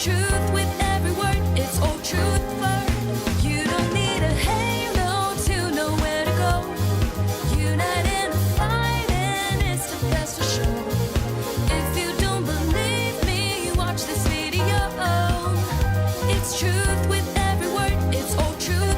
It's truth with every word. It's Old Trafford. You don't need a halo to know where to go. Unite in a fight, and it's the best to show. If you don't believe me, watch this video. It's truth with every word. It's Old Trafford.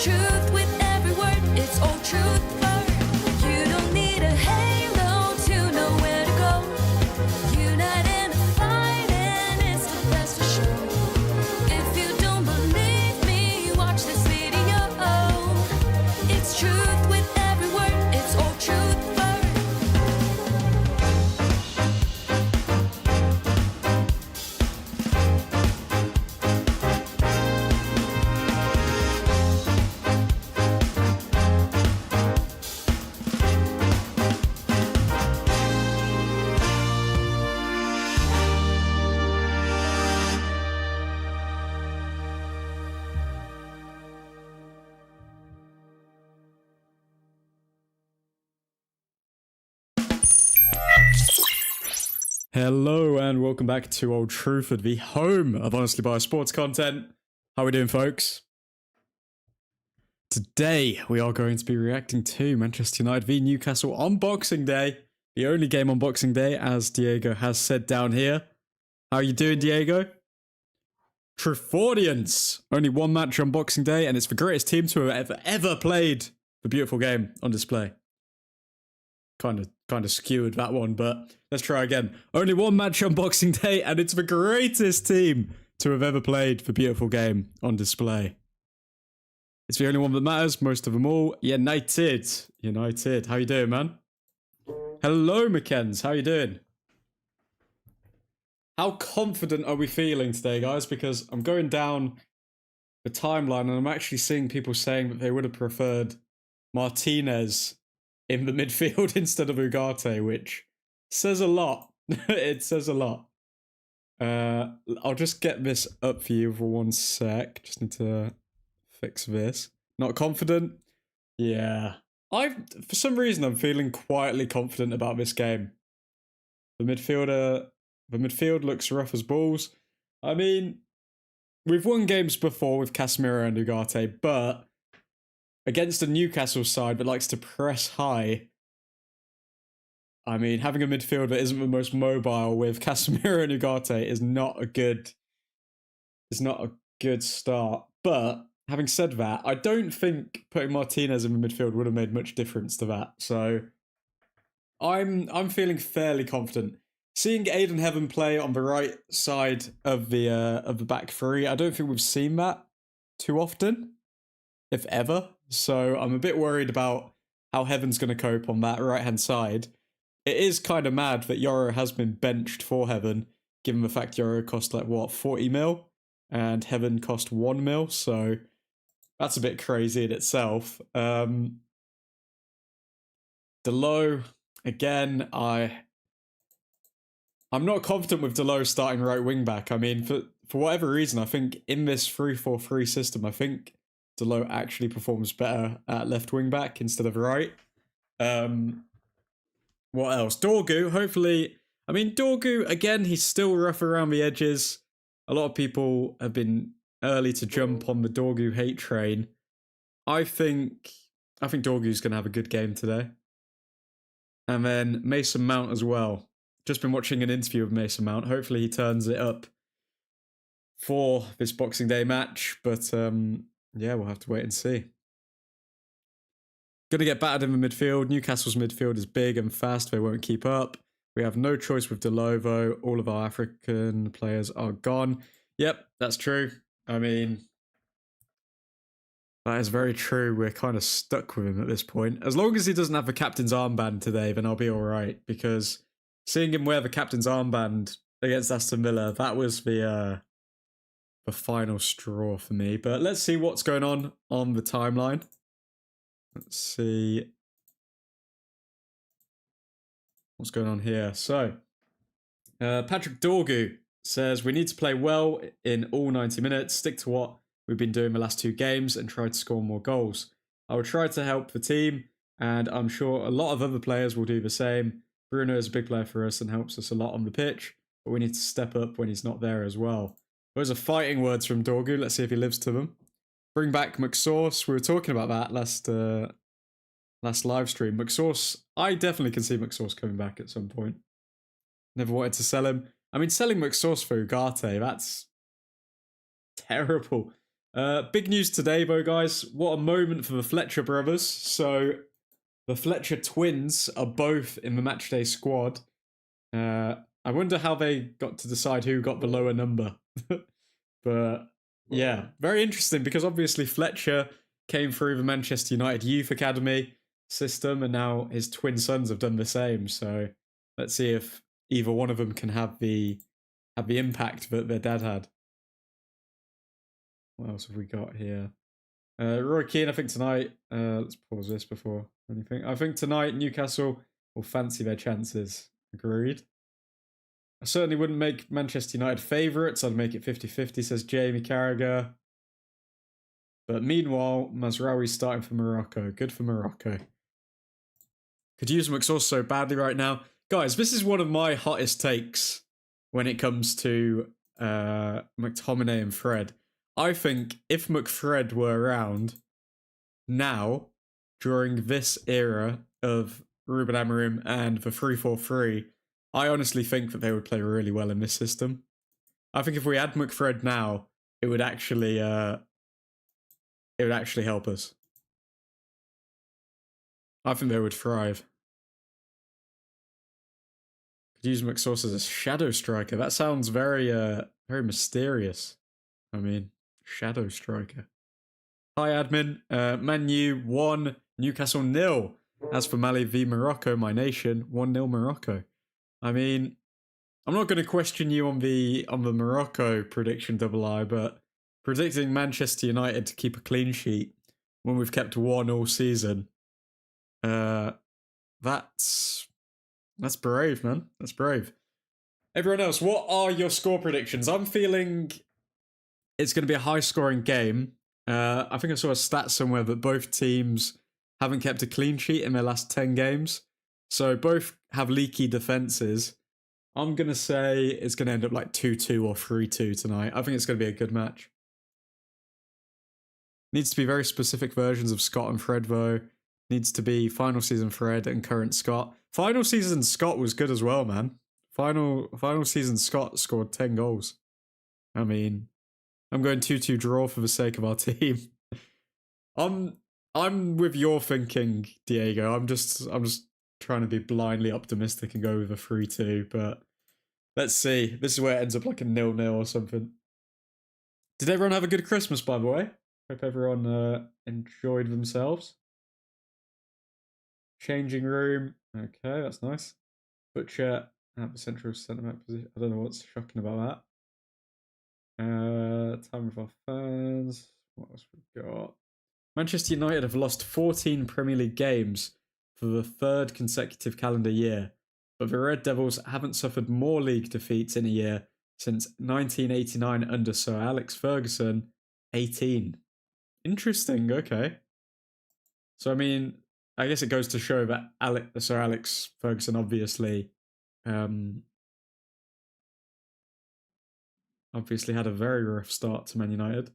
It's truth with every word. It's Old Trafford. You don't need a halo to know where to go. Unite in the fight, and it's the best for sure. If you don't believe me, watch this video. It's truth with every word. It's Old Trafford. Hello and welcome back to Old Trafford, the home of Honestly Biased sports content. How are we doing, folks? Today we are going to be reacting to Manchester United v Newcastle on Boxing Day. The only game on Boxing Day, as Diego has said down here. How are you doing, Diego? Traffordians! Only one match on Boxing Day, and it's the greatest team to have ever played the beautiful game on display. Kind of skewered that one, but let's try again. Only one match on Boxing Day, and it's the greatest team to have ever played the beautiful game on display. It's the only one that matters, most of them all. United. How you doing, man? Hello, McKenz. How you doing? How confident are we feeling today, guys? Because I'm going down the timeline, and I'm actually seeing people saying that they would have preferred Martinez in the midfield instead of Ugarte, which says a lot. It says a lot. I'll just get this up for you for 1 sec. Just need to fix this. Not confident? Yeah. For some reason, I'm feeling quietly confident about this game. The midfield looks rough as balls. I mean, we've won games before with Casemiro and Ugarte, but against a Newcastle side that likes to press high, I mean, having a midfield that isn't the most mobile with Casemiro and Ugarte is not a good start. But having said that, I don't think putting Martinez in the midfield would have made much difference to that. So I'm feeling fairly confident. Seeing Aiden Heaven play on the right side of the back three, I don't think we've seen that too often, if ever. So I'm a bit worried about how Heaven's going to cope on that right-hand side. It is kind of mad that Yoro has been benched for Heaven, given the fact Yoro cost 40 mil, and Heaven cost 1 mil, so that's a bit crazy in itself. Delo, again, I'm not confident with Delo starting right wing back. I mean, for whatever reason, I think in this 3-4-3 system, I think Delo actually performs better at left wing back instead of right. What else? Dorgu, hopefully. I mean, Dorgu, again, he's still rough around the edges. A lot of people have been early to jump on the Dorgu hate train. I think Dorgu's going to have a good game today. And then Mason Mount as well. Just been watching an interview of Mason Mount. Hopefully he turns it up for this Boxing Day match. But yeah, we'll have to wait and see. Going to get battered in the midfield. Newcastle's midfield is big and fast. They won't keep up. We have no choice with Delovo. All of our African players are gone. Yep, that's true. I mean, that is very true. We're kind of stuck with him at this point. As long as he doesn't have the captain's armband today, then I'll be all right. Because seeing him wear the captain's armband against Aston Villa, that was the final straw for me. But let's see what's going on the timeline. Let's see what's going on here. So, Patrick Dorgu says, we need to play well in all 90 minutes, stick to what we've been doing the last 2 games and try to score more goals. I will try to help the team, and I'm sure a lot of other players will do the same. Bruno is a big player for us and helps us a lot on the pitch, but we need to step up when he's not there as well. Those are fighting words from Dorgu. Let's see if he lives to them. Bring back McSauce. We were talking about that last live stream. McSauce, I definitely can see McSauce coming back at some point. Never wanted to sell him. I mean, selling McSauce for Ugarte, that's terrible. Big news today, though, guys. What a moment for the Fletcher brothers. So, the Fletcher twins are both in the matchday squad. I wonder how they got to decide who got the lower number. But yeah, very interesting because obviously Fletcher came through the Manchester United Youth Academy system, and now his twin sons have done the same. So let's see if either one of them can have the impact that their dad had. What else have we got here? Roy Keane, I think tonight. Let's pause this before anything. I think tonight Newcastle will fancy their chances. Agreed. I certainly wouldn't make Manchester United favourites. I'd make it 50-50, says Jamie Carragher. But meanwhile, Mazraoui's starting for Morocco. Good for Morocco. Could use McSauce so badly right now. Guys, this is one of my hottest takes when it comes to McTominay and Fred. I think if McFred were around now, during this era of Ruben Amorim and the 3-4-3, I honestly think that they would play really well in this system. I think if we had McFred now, it would actually help us. I think they would thrive. Could use McSauce as a shadow striker. That sounds very very mysterious. I mean, shadow striker. Hi, admin. Man U 1, Newcastle 0. As for Mali v Morocco, my nation, 1-0 Morocco. I mean, I'm not going to question you on the Morocco prediction, Double I, but predicting Manchester United to keep a clean sheet when we've kept one all season, that's brave, man. That's brave. Everyone else, what are your score predictions? I'm feeling it's going to be a high-scoring game. I think I saw a stat somewhere that both teams haven't kept a clean sheet in their last 10 games. So both have leaky defences. I'm going to say it's going to end up like 2-2 or 3-2 tonight. I think it's going to be a good match. Needs to be very specific versions of Scott and Fred, though. Needs to be final season Fred and current Scott. Final season Scott was good as well, man. Final season Scott scored 10 goals. I mean, I'm going 2-2 draw for the sake of our team. I'm with your thinking, Diego. I'm just trying to be blindly optimistic and go with a 3-2, but let's see. This is where it ends up like a 0-0 or something. Did everyone have a good Christmas, by the way? Hope everyone enjoyed themselves. Changing room. Okay, that's nice. Butcher at the central centre-back position. I don't know what's shocking about that. Time with our fans. What else we got? Manchester United have lost 14 Premier League games for the third consecutive calendar year, but the Red Devils haven't suffered more league defeats in a year since 1989 under Sir Alex Ferguson, 18. Interesting, okay. So, I mean, I guess it goes to show that Sir Alex Ferguson obviously had a very rough start to Man United.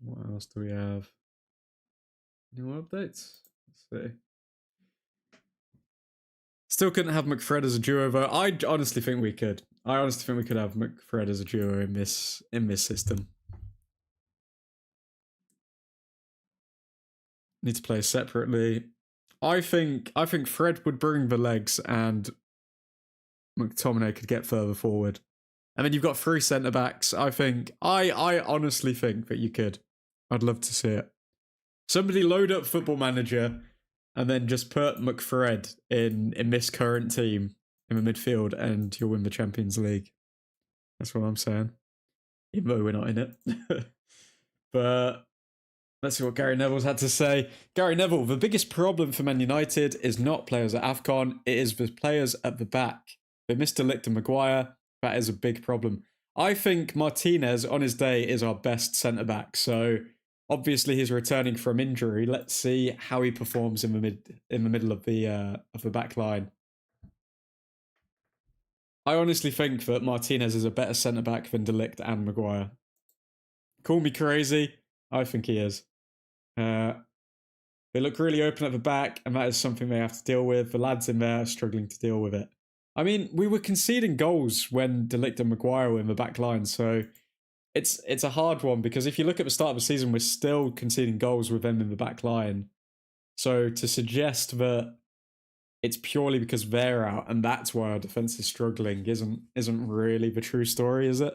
What else do we have? Any more updates? Let's see. Still couldn't have McFred as a duo, though. I honestly think we could. I honestly think we could have McFred as a duo in this system. Need to play separately. I think Fred would bring the legs and McTominay could get further forward. And then you've got 3 centre-backs. I honestly think that you could. I'd love to see it. Somebody load up Football Manager and then just put McFred in this current team in the midfield and you'll win the Champions League. That's what I'm saying. Even though we're not in it. But let's see what Gary Neville's had to say. Gary Neville, the biggest problem for Man United is not players at AFCON, it is the players at the back. They missed De Ligt and Maguire. That is a big problem. I think Martinez on his day is our best centre-back, so obviously he's returning from injury. Let's see how he performs in the middle of the back line. I honestly think that Martinez is a better centre-back than De Ligt and Maguire. Call me crazy. I think he is. They look really open at the back, and that is something they have to deal with. The lads in there are struggling to deal with it. I mean, we were conceding goals when De Ligt and Maguire were in the back line, so it's a hard one because if you look at the start of the season, we're still conceding goals with them in the back line. So to suggest that it's purely because they're out and that's why our defense is struggling isn't really the true story, is it?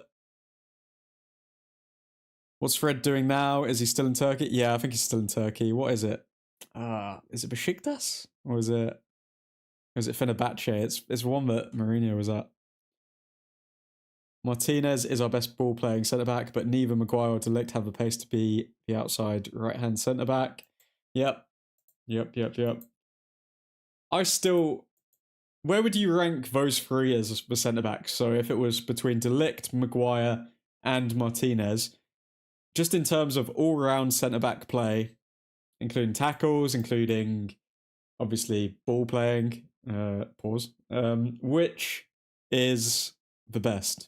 What's Fred doing now? Is he still in Turkey? Yeah, I think he's still in Turkey. What is it? Is it Besiktas? Or is it Fenerbahce? It's one that Mourinho was at. Martinez is our best ball playing centre back, but neither Maguire or De Ligt have the pace to be the outside right hand centre back. Yep. Where would you rank those three as the centre backs? So if it was between De Ligt, Maguire, and Martinez, just in terms of all round centre back play, including tackles, including obviously ball playing, which is the best?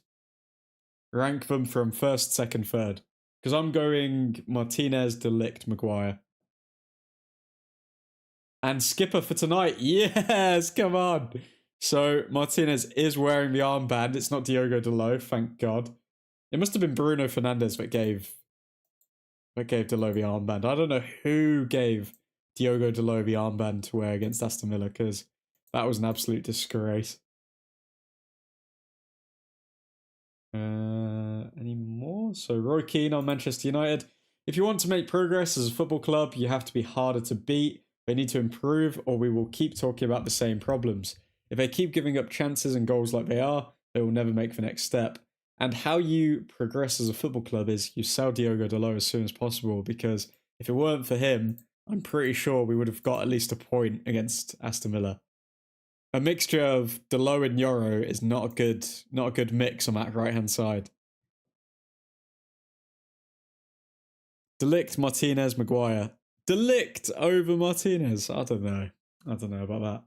Rank them from first, second, third. Because I'm going Martinez, De Ligt, Maguire. And skipper for tonight. Yes, come on. So Martinez is wearing the armband. It's not Diogo Dalot, thank God. It must have been Bruno Fernandes that gave Dalot the armband. I don't know who gave Diogo Dalot the armband to wear against Aston Villa because that was an absolute disgrace. Any more? So Roy Keane on Manchester United. If you want to make progress as a football club, you have to be harder to beat. They need to improve or we will keep talking about the same problems. If they keep giving up chances and goals like they are, they will never make the next step. And how you progress as a football club is you sell Diogo Dalot as soon as possible because if it weren't for him, I'm pretty sure we would have got at least a point against Aston Villa. A mixture of Dalot and Yoro is not a good mix on that right hand side. De Ligt, Martinez, Maguire. De Ligt over Martinez. I don't know about that.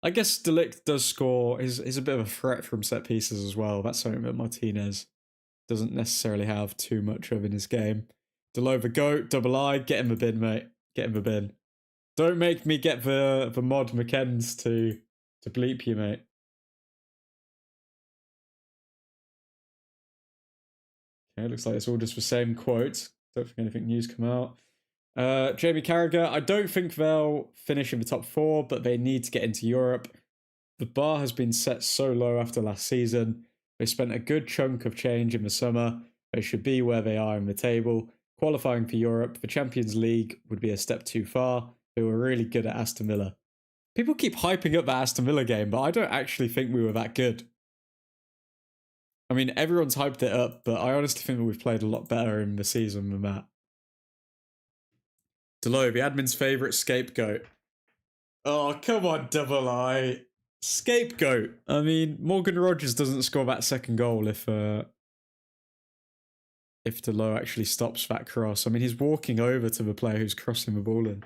I guess De Ligt does score. He's a bit of a threat from set pieces as well. That's something that Martinez doesn't necessarily have too much of in his game. Dalot the GOAT, double I. Get in the bin, mate. Get in the bin. Don't make me get the mod McKenns to bleep you, mate. Okay, looks like it's all just the same quote. Don't think anything new's come out. Jamie Carragher, I don't think they'll finish in the top 4, but they need to get into Europe. The bar has been set so low after last season. They spent a good chunk of change in the summer. They should be where they are in the table. Qualifying for Europe, the Champions League would be a step too far. They were really good at Aston Villa. People keep hyping up the Aston Villa game, but I don't actually think we were that good. I mean, everyone's hyped it up, but I honestly think that we've played a lot better in the season than that. Dalot, the admin's favourite scapegoat. Oh, come on, double I. Scapegoat. I mean, Morgan Rogers doesn't score that second goal if Dalot actually stops that cross. I mean, he's walking over to the player who's crossing the ball in.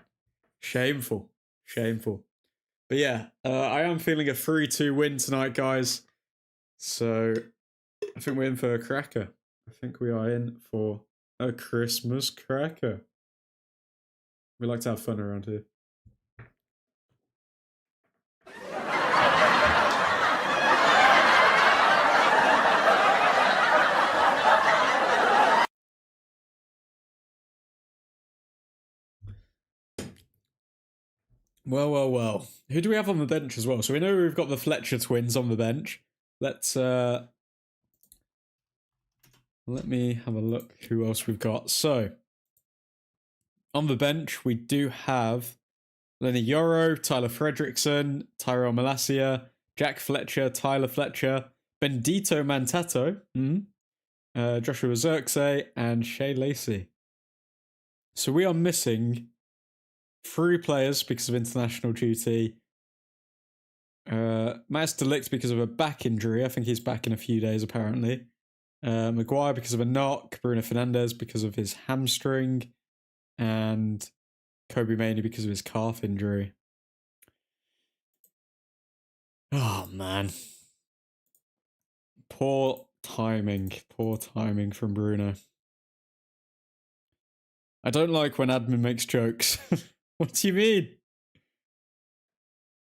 Shameful. Shameful. But yeah, I am feeling a 3-2 win tonight, guys. So I think we're in for a cracker. I think we are in for a Christmas cracker. We like to have fun around here. Well. Who do we have on the bench as well? So we know we've got the Fletcher twins on the bench. Let's let me have a look who else we've got. So on the bench we do have Lenny Yoro, Tyler Fredrickson, Tyrell Malacia, Jack Fletcher, Tyler Fletcher, Bendito Mantato, Joshua Zirkzee, and Shea Lacey. So we are missing 3 players because of international duty. Matt De Ligt because of a back injury. I think he's back in a few days apparently. Maguire because of a knock. Bruno Fernandes because of his hamstring. And Kobe Mainoo because of his calf injury. Oh, man. Poor timing from Bruno. I don't like when admin makes jokes. What do you mean?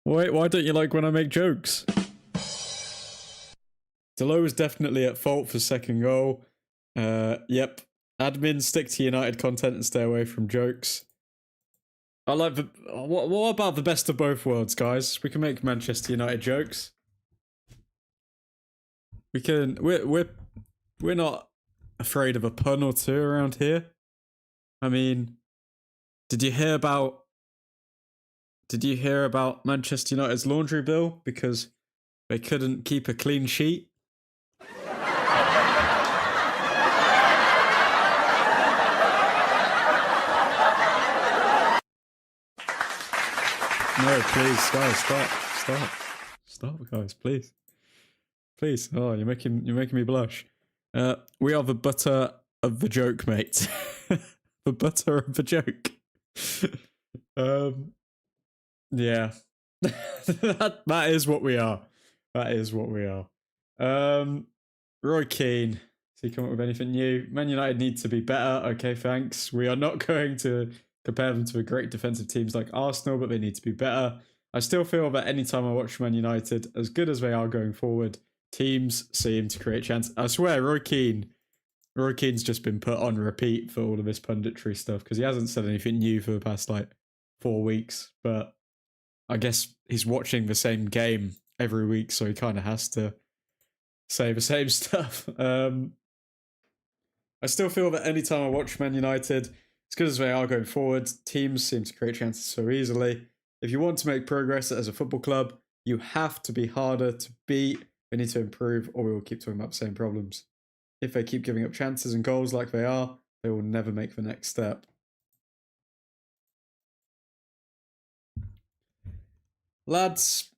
Why don't you like when I make jokes? Delo was definitely at fault for second goal. Yep. Admin, stick to United content and stay away from jokes. I like the. What about the best of both worlds, guys? We can make Manchester United jokes. We can. We're not afraid of a pun or two around here. I mean, did you hear about Manchester United's laundry bill because they couldn't keep a clean sheet? No, please, guys, stop, guys, please. Oh, you're making me blush. We are the butter of the joke, mate. The butter of the joke. Yeah, that is what we are. That is what we are. Roy Keane. Has he come up with anything new? Man United need to be better. Okay, thanks. We are not going to compare them to a great defensive teams like Arsenal, but they need to be better. I still feel that anytime I watch Man United, as good as they are going forward, teams seem to create chances. I swear, Roy Keane's just been put on repeat for all of this punditry stuff because he hasn't said anything new for the past 4 weeks. But I guess he's watching the same game every week, so he kind of has to say the same stuff. I still feel that anytime I watch Man United, as good as they are going forward, teams seem to create chances so easily. If you want to make progress as a football club, you have to be harder to beat. They need to improve, or we will keep talking about the same problems. If they keep giving up chances and goals like they are, they will never make the next step. Lads,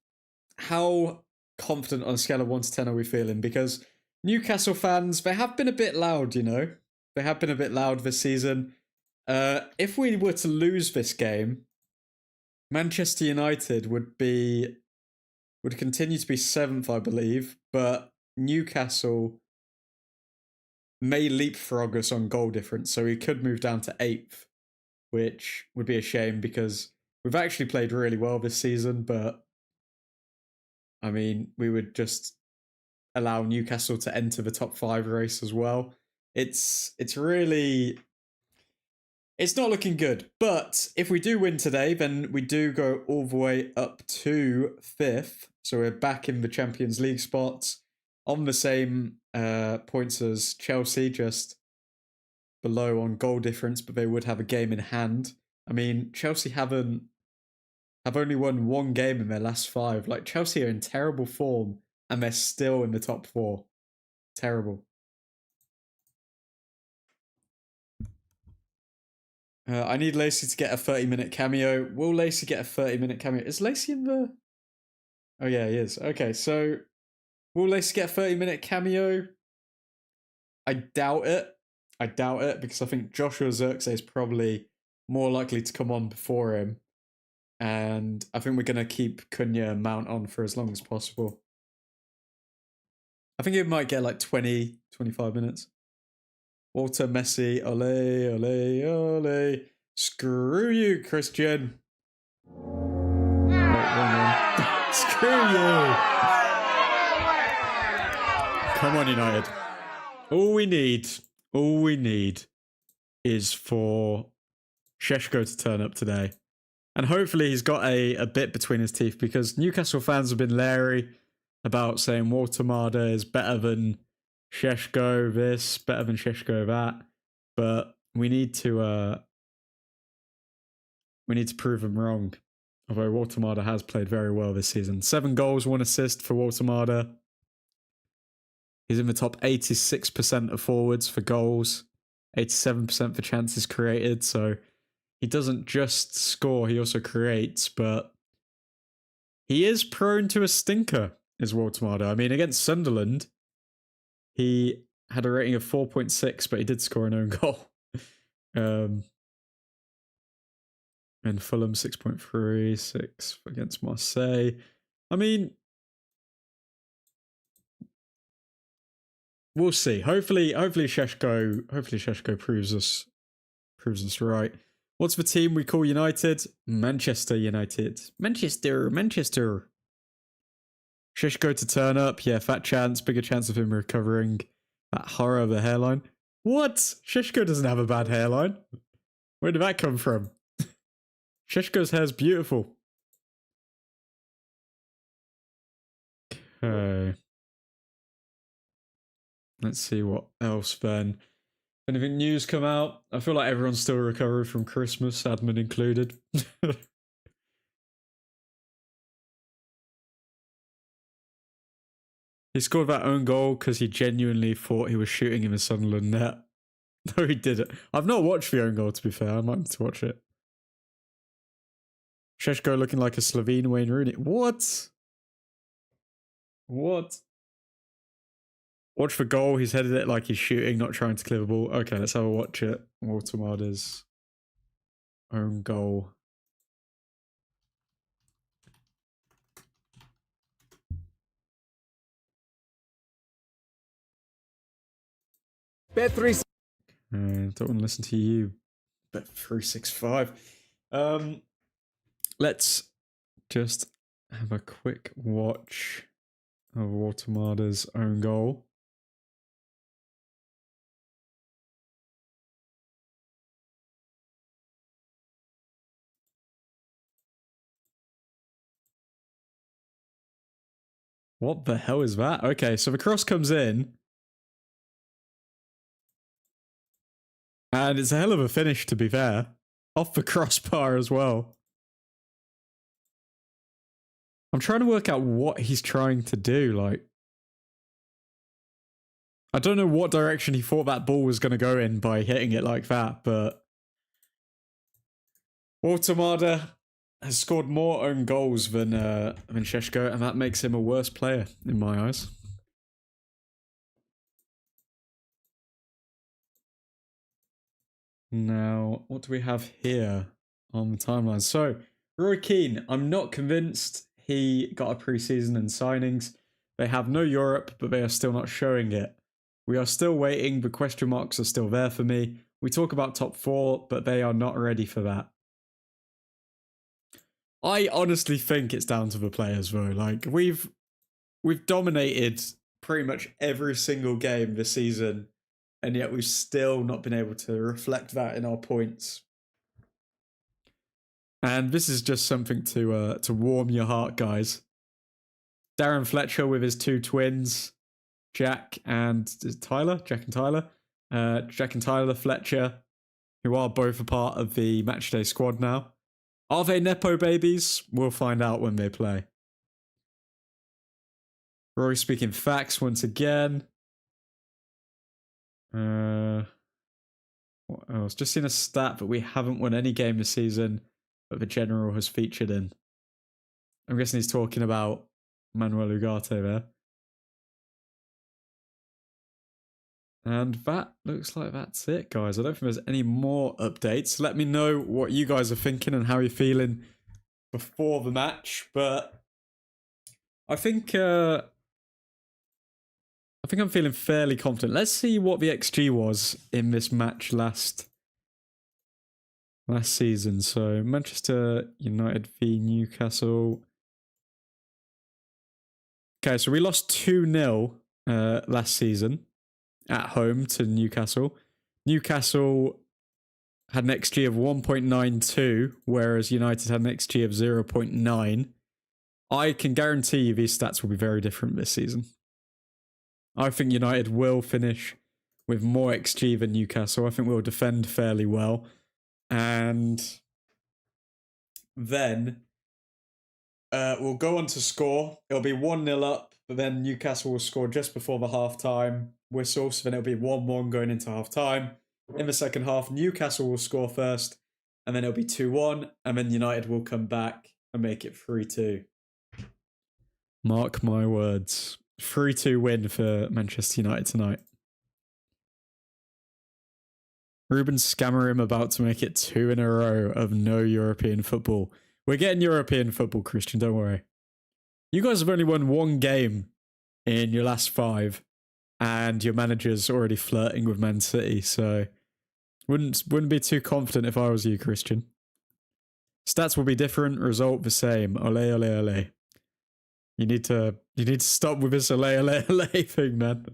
how confident on a scale of 1 to 10 are we feeling? Because Newcastle fans, they have been a bit loud, you know. They have been a bit loud this season. If we were to lose this game, Manchester United would continue to be 7th, I believe, but Newcastle may leapfrog us on goal difference, so we could move down to 8th, which would be a shame because we've actually played really well this season, but I mean, we would just allow Newcastle to enter the top 5 race as well. It's not looking good, but if we do win today, then we do go all the way up to 5th. So we're back in the Champions League spots on the same points as Chelsea, just below on goal difference, but they would have a game in hand. I mean, Chelsea have only won 1 game in their last 5. Like, Chelsea are in terrible form, and they're still in the top 4. Terrible. I need Lacey to get a 30-minute cameo. Will Lacey get a 30-minute cameo? Is Lacey in the... Oh, yeah, he is. Okay, so will Lacey get a 30-minute cameo? I doubt it. Because I think Joshua Zirkzee is probably more likely to come on before him. And I think we're going to keep Cunha and Mount on for as long as possible. I think it might get 20, 25 minutes. Walter Messi, ole, ole, ole. Screw you, Christian. Screw you. Come on, United. All we need is for Šeško to turn up today. And hopefully he's got a bit between his teeth, because Newcastle fans have been leery about saying Watchalong is better than Šeško this, better than Šeško that. But we need to prove them wrong. Although Watchalong has played very well this season. 7 goals, 1 assist for Watchalong. He's in the top 86% of forwards for goals, 87% for chances created. So he doesn't just score, he also creates. But he is prone to a stinker, is Watchalong. I mean, against Sunderland, he had a rating of 4.6, but he did score an own goal. And Fulham 6.3, 6 against Marseille. I mean, we'll see. Hopefully Šeško proves us right. What's the team we call United? Manchester United. Manchester. Shishko to turn up. Yeah, fat chance. Bigger chance of him recovering. That horror of a hairline. What? Shishko doesn't have a bad hairline. Where did that come from? Shishko's hair's beautiful. Okay. Let's see what else then. Anything news come out? I feel like everyone's still recovering from Christmas, admin included. He scored that own goal because he genuinely thought he was shooting in the Sunderland net. No, he didn't. I've not watched the own goal, to be fair. I might need to watch it. Sheshko looking like a Slovene Wayne Rooney. What? What? Watch the goal. He's headed it like he's shooting, not trying to clear the ball. Okay, let's have a watch it. Watermarder's own goal. Bet 3. Don't want to listen to you. Bet 365. Let's just have a quick watch of Watermarder's own goal. What the hell is that? Okay, so the cross comes in. And it's a hell of a finish, to be fair. Off the crossbar as well. I'm trying to work out what he's trying to do. Like, I don't know what direction he thought that ball was going to go in by hitting it like that, but Watermarder has scored more own goals than Sheshko, and that makes him a worse player in my eyes. Now, what do we have here on the timeline? So, Roy Keane, I'm not convinced he got a pre-season and signings. They have no Europe, but they are still not showing it. We are still waiting. The question marks are still there for me. We talk about top 4, but they are not ready for that. I honestly think it's down to the players, though. Like, we've dominated pretty much every single game this season, and yet we've still not been able to reflect that in our points. And this is just something to warm your heart, guys. Darren Fletcher with his 2 twins, Jack and Tyler. Jack and Tyler Fletcher, who are both a part of the matchday squad now. Are they Nepo babies? We'll find out when they play. Rory speaking facts once again. What else? Just seen a stat that we haven't won any game this season, but the general has featured in. I'm guessing he's talking about Manuel Ugarte there. And that looks like that's it, guys. I don't think there's any more updates. Let me know what you guys are thinking and how you're feeling before the match. But I think I'm feeling fairly confident. Let's see what the XG was in this match last season. So Manchester United v Newcastle. Okay, so we lost 2-0 last season at home to Newcastle. Newcastle had an XG of 1.92, whereas United had an XG of 0.9. I can guarantee you these stats will be very different this season. I think United will finish with more XG than Newcastle. I think we'll defend fairly well. And then we'll go on to score. It'll be 1-0 up, but then Newcastle will score just before the half-time whistle. So then it'll be 1-1 going into half-time. In the second half, Newcastle will score first, and then it'll be 2-1, and then United will come back and make it 3-2. Mark my words. 3-2 win for Manchester United tonight. Ruben Amorim about to make it 2 in a row of no European football. We're getting European football, Christian, don't worry. You guys have only won 1 game in your last 5, and your manager's already flirting with Man City, so wouldn't be too confident if I was you, Christian. Stats will be different, result the same. Ole, ole, ole. You need to stop with this LA thing, man.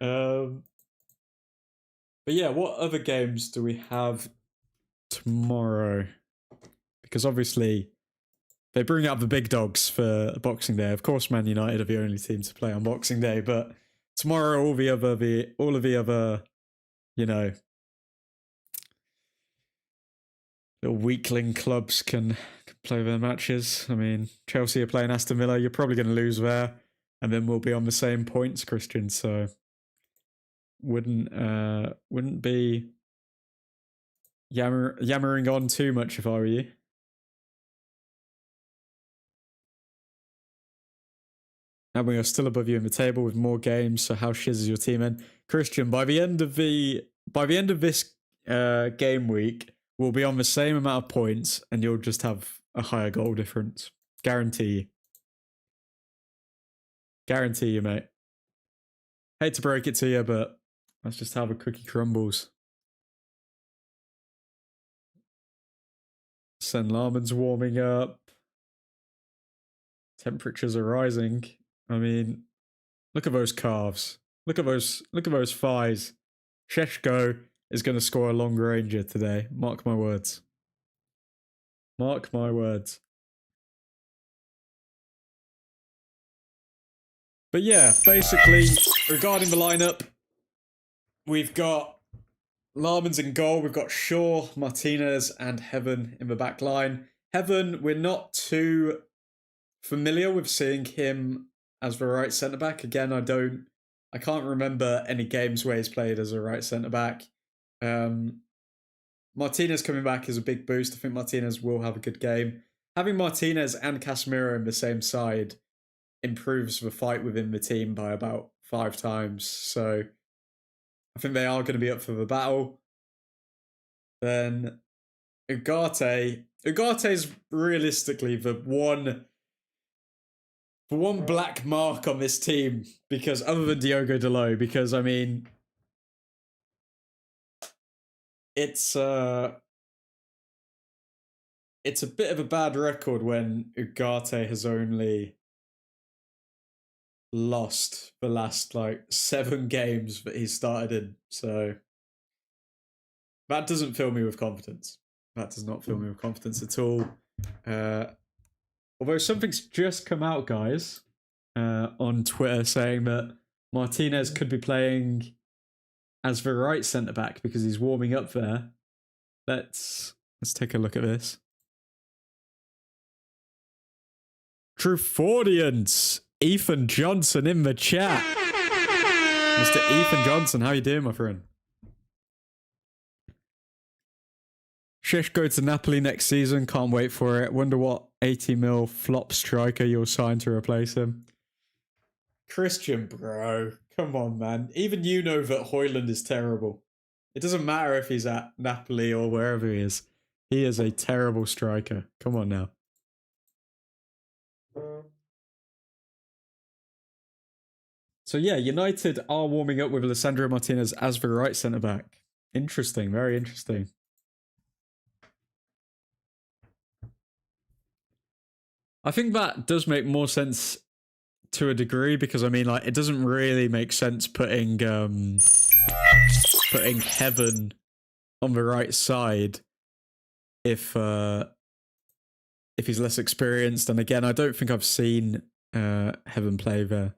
But yeah, what other games do we have tomorrow? Because obviously they bring up the big dogs for Boxing Day. Of course, Man United are the only team to play on Boxing Day, but tomorrow all of the other, you know, little weakling clubs can play their matches. I mean, Chelsea are playing Aston Villa. You're probably going to lose there, and then we'll be on the same points, Christian. So wouldn't be yammering on too much if I were you. And we are still above you in the table with more games. So how shiz is your team in? Christian, by the end of this game week, we'll be on the same amount of points, and you'll just have a higher goal difference. Guarantee you, mate. Hate to break it to you, but that's just how the cookie crumbles. Sen Larman's warming up. Temperatures are rising. I mean, look at those calves. Look at those thighs. Sheshko is going to score a long ranger today. Mark my words. Mark my words. But yeah, basically, regarding the lineup, we've got Larman's in goal. We've got Shaw, Martinez, and Heaven in the back line. Heaven, we're not too familiar with seeing him as the right centre-back. Again, I can't remember any games where he's played as a right centre-back. Martinez coming back is a big boost. I think Martinez will have a good game. Having Martinez and Casemiro in the same side improves the fight within the team by about 5 times. So I think they are going to be up for the battle. Then Ugarte. Ugarte's realistically the one black mark on this team, because other than Diogo Dalot, because I mean, it's a bit of a bad record when Ugarte has only lost the last 7 games that he started in. So that doesn't fill me with confidence. That does not fill me with confidence at all. Although something's just come out, guys, on Twitter saying that Martinez could be playing as the right centre-back because he's warming up there. Let's take a look at this. Trufordians, Ethan Johnson in the chat. Mr. Ethan Johnson, how you doing, my friend? Sheshko to Napoli next season. Can't wait for it. Wonder what 80 mil flop striker you'll sign to replace him. Christian, bro. Come on, man. Even you know that Højlund is terrible. It doesn't matter if he's at Napoli or wherever he is. He is a terrible striker. Come on now. So yeah, United are warming up with Alessandro Martinez as the right centre-back. Interesting. Very interesting. I think that does make more sense to a degree, because I mean, it doesn't really make sense putting Heaven on the right side if he's less experienced. And again, I don't think I've seen Heaven play there.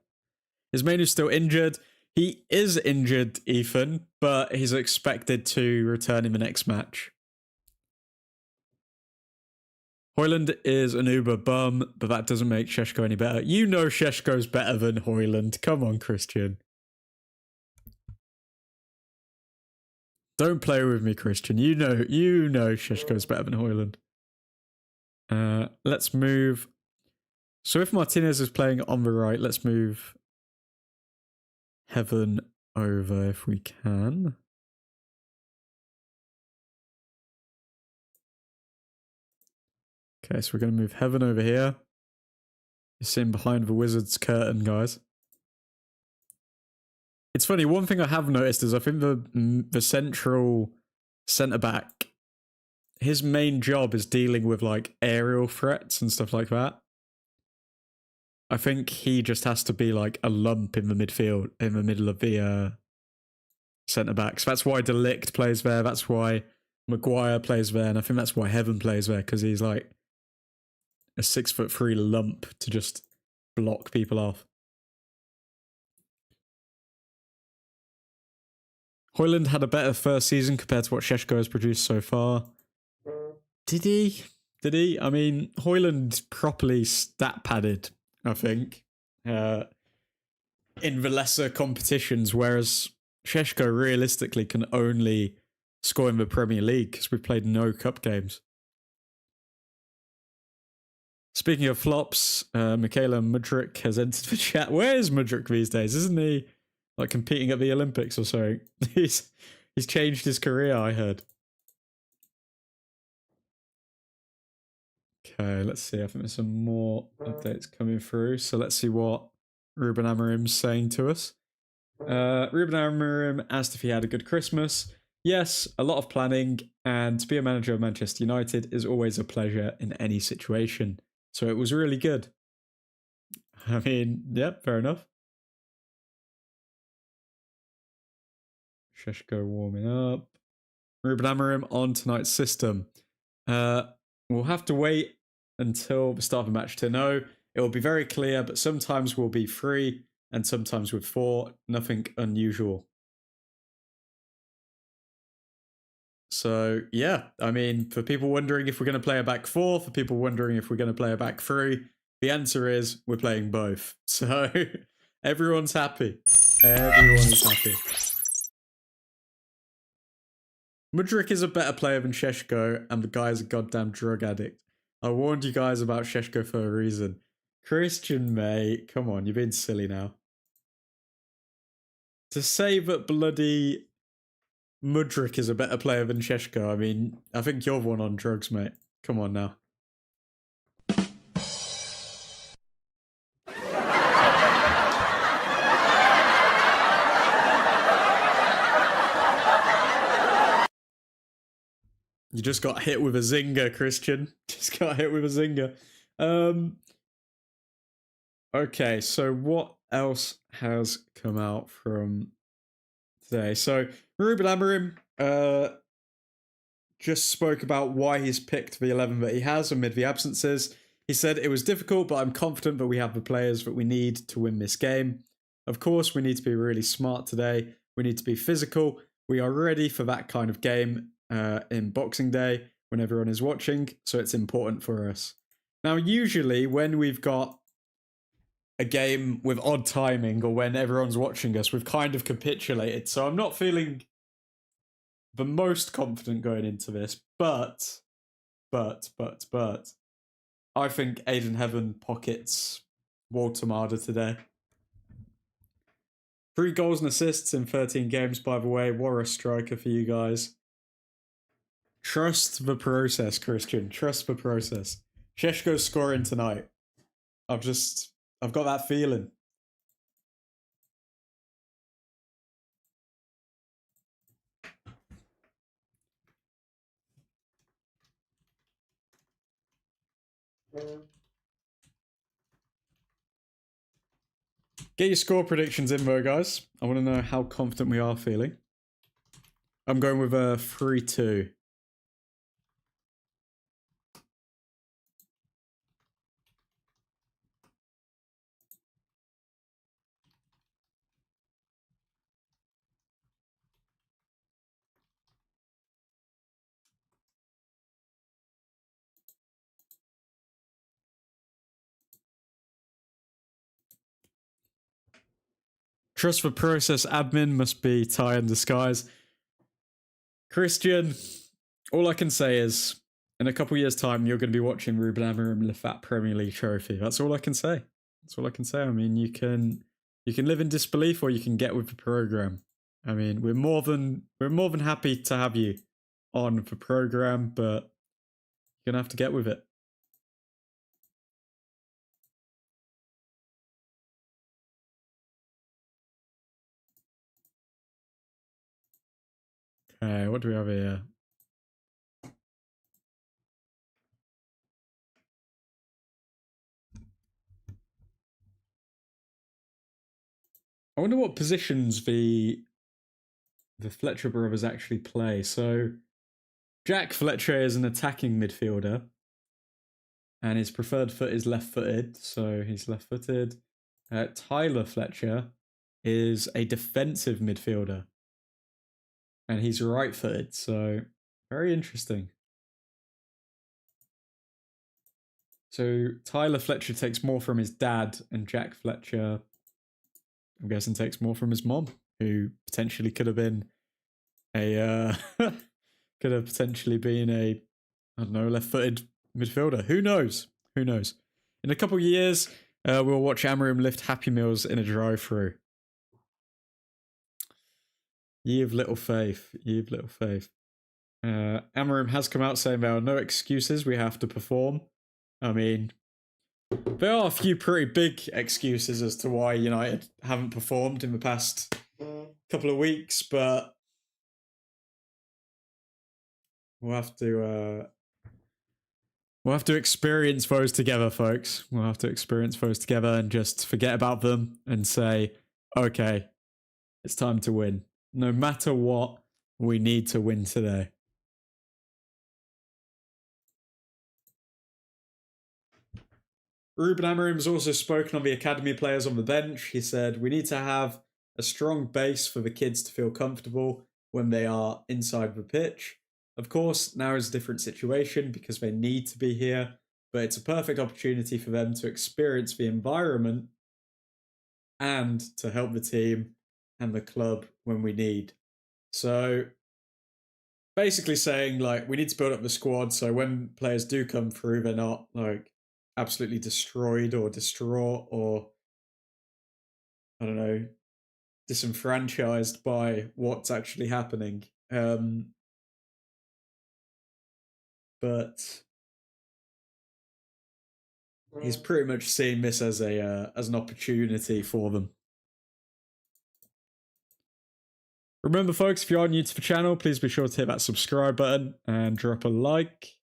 Is Manu still injured? He is injured, Ethan, but he's expected to return in the next match. Højlund is an uber bum, but that doesn't make Sheshko any better. You know Sheshko's better than Højlund. Come on, Christian. Don't play with me, Christian. You know Sheshko's better than Højlund. Let's move. So if Martinez is playing on the right, let's move Heaven over if we can. Okay, so we're going to move Heaven over here. You're sitting behind the Wizards curtain, guys. It's funny, one thing I have noticed is I think the central centre-back, his main job is dealing with aerial threats and stuff like that. I think he just has to be like a lump in the midfield, in the middle of the centre backs. That's why De Ligt plays there. That's why Maguire plays there, and I think that's why Heaven plays there, because he's like a 6'3" lump to just block people off. Højlund had a better first season compared to what Šeško has produced so far. Did he? Did he? I mean, Højlund properly stat padded, I think, in the lesser competitions, whereas Šeško realistically can only score in the Premier League because we've played no cup games. Speaking of flops, Michaela Mudryk has entered the chat. Where is Mudryk these days? Isn't he like competing at the Olympics or something? He's changed his career, I heard. Okay, let's see. I think there's some more updates coming through. So let's see what Ruben Amorim's saying to us. Ruben Amorim asked if he had a good Christmas. Yes, a lot of planning, and to be a manager of Manchester United is always a pleasure in any situation. So it was really good. I mean, yeah, fair enough. Šeško warming up. Ruben Amorim on tonight's system. We'll have to wait until the start of the match to know. It will be very clear, but sometimes we'll be 3 and sometimes with 4. Nothing unusual. So, yeah, I mean, for people wondering if we're going to play a back 4, for people wondering if we're going to play a back 3, the answer is we're playing both. So, everyone's happy. Everyone is happy. Mudryk is a better player than Šeško, and the guy's a goddamn drug addict. I warned you guys about Šeško for a reason. Christian, mate, come on, you're being silly now. To say that bloody Mudryk is a better player than Šeško, I mean, I think you're one on drugs, mate. Come on now. You just got hit with a zinger, Christian. Just got hit with a zinger. Okay, so what else has come out from today? So Ruben Amorim just spoke about why he's picked the 11 that he has amid the absences. He said, it was difficult, but I'm confident that we have the players that we need to win this game. Of course, we need to be really smart today. We need to be physical. We are ready for that kind of game in Boxing Day when everyone is watching, so it's important for us. Now, usually when we've got a game with odd timing or when everyone's watching us, we've kind of capitulated. So I'm not feeling the most confident going into this, but I think Aiden Heaven pockets Walter Marder today. 3 goals and assists in 13 games, by the way. What a striker for you guys. Trust the process, Christian. Trust the process. Šeško's scoring tonight. I've got that feeling. Get your score predictions in though, guys. I want to know how confident we are feeling. I'm going with a 3-2. Trust the process admin must be Ty in disguise. Christian, all I can say is, in a couple years' time, you're going to be watching Ruben Amorim lift that Premier League trophy. That's all I can say. That's all I can say. I mean, you can live in disbelief or you can get with the program. I mean, we're more than happy to have you on the program, but you're gonna have to get with it. Okay, what do we have here? I wonder what positions the Fletcher brothers actually play. So Jack Fletcher is an attacking midfielder, and his preferred foot is left-footed, so he's left-footed. Tyler Fletcher is a defensive midfielder, and he's right-footed, so very interesting. So Tyler Fletcher takes more from his dad, and Jack Fletcher, I'm guessing, takes more from his mom, who potentially could have been a could have potentially been a, I don't know, left-footed midfielder. Who knows? Who knows? In a couple of years, we'll watch Amorim lift Happy Meals in a drive-through. Ye of little faith. Ye of little faith. Amorim has come out saying there are no excuses. We have to perform. I mean, there are a few pretty big excuses as to why United haven't performed in the past couple of weeks, but we'll have to experience those together, folks. We'll have to experience those together and just forget about them and say, okay, it's time to win. No matter what, we need to win today. Ruben Amorim has also spoken on the academy players on the bench. He said, we need to have a strong base for the kids to feel comfortable when they are inside the pitch. Of course, now is a different situation because they need to be here, but it's a perfect opportunity for them to experience the environment and to help the team and the club when we need. So basically saying, like, we need to build up the squad so when players do come through, they're not like absolutely destroyed or distraught or, I don't know, disenfranchised by what's actually happening. But he's pretty much seeing this as an opportunity for them. Remember, folks, if you are new to the channel, please be sure to hit that subscribe button and drop a like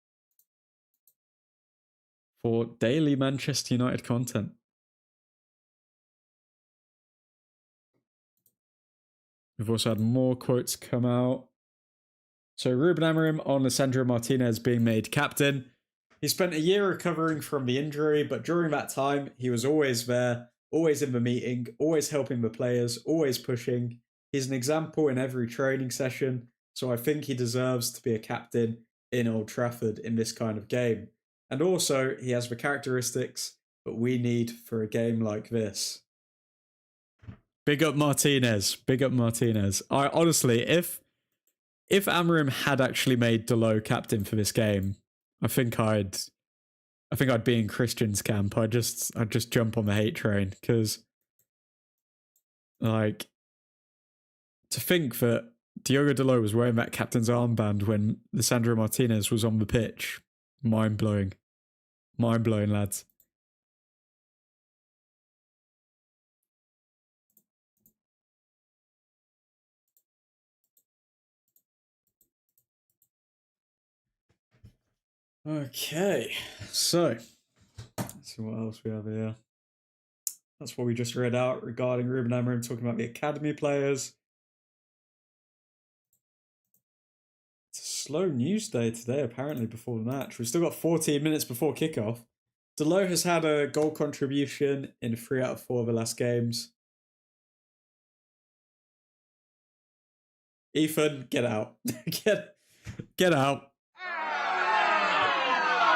for daily Manchester United content. We've also had more quotes come out. So Ruben Amorim on Lisandro Martinez being made captain. He spent a year recovering from the injury, but during that time, he was always there, always in the meeting, always helping the players, always pushing. He's an example in every training session, so I think he deserves to be a captain in Old Trafford in this kind of game. And also, he has the characteristics that we need for a game like this. Big up Martinez. Big up Martinez. I honestly, if Amorim had actually made Dalot captain for this game, I think I'd be in Christian's camp. I'd just jump on the hate train because, like, to think that Diogo Dalot was wearing that captain's armband when Lisandro Martinez was on the pitch, mind blowing, lads. Okay, so let's see what else we have here. That's what we just read out regarding Ruben Amorim talking about the academy players. It's a slow news day today, apparently, before the match. We've still got 14 minutes before kickoff. Dalot has had a goal contribution in 3 out of 4 of the last games. Ethan, get out. get out.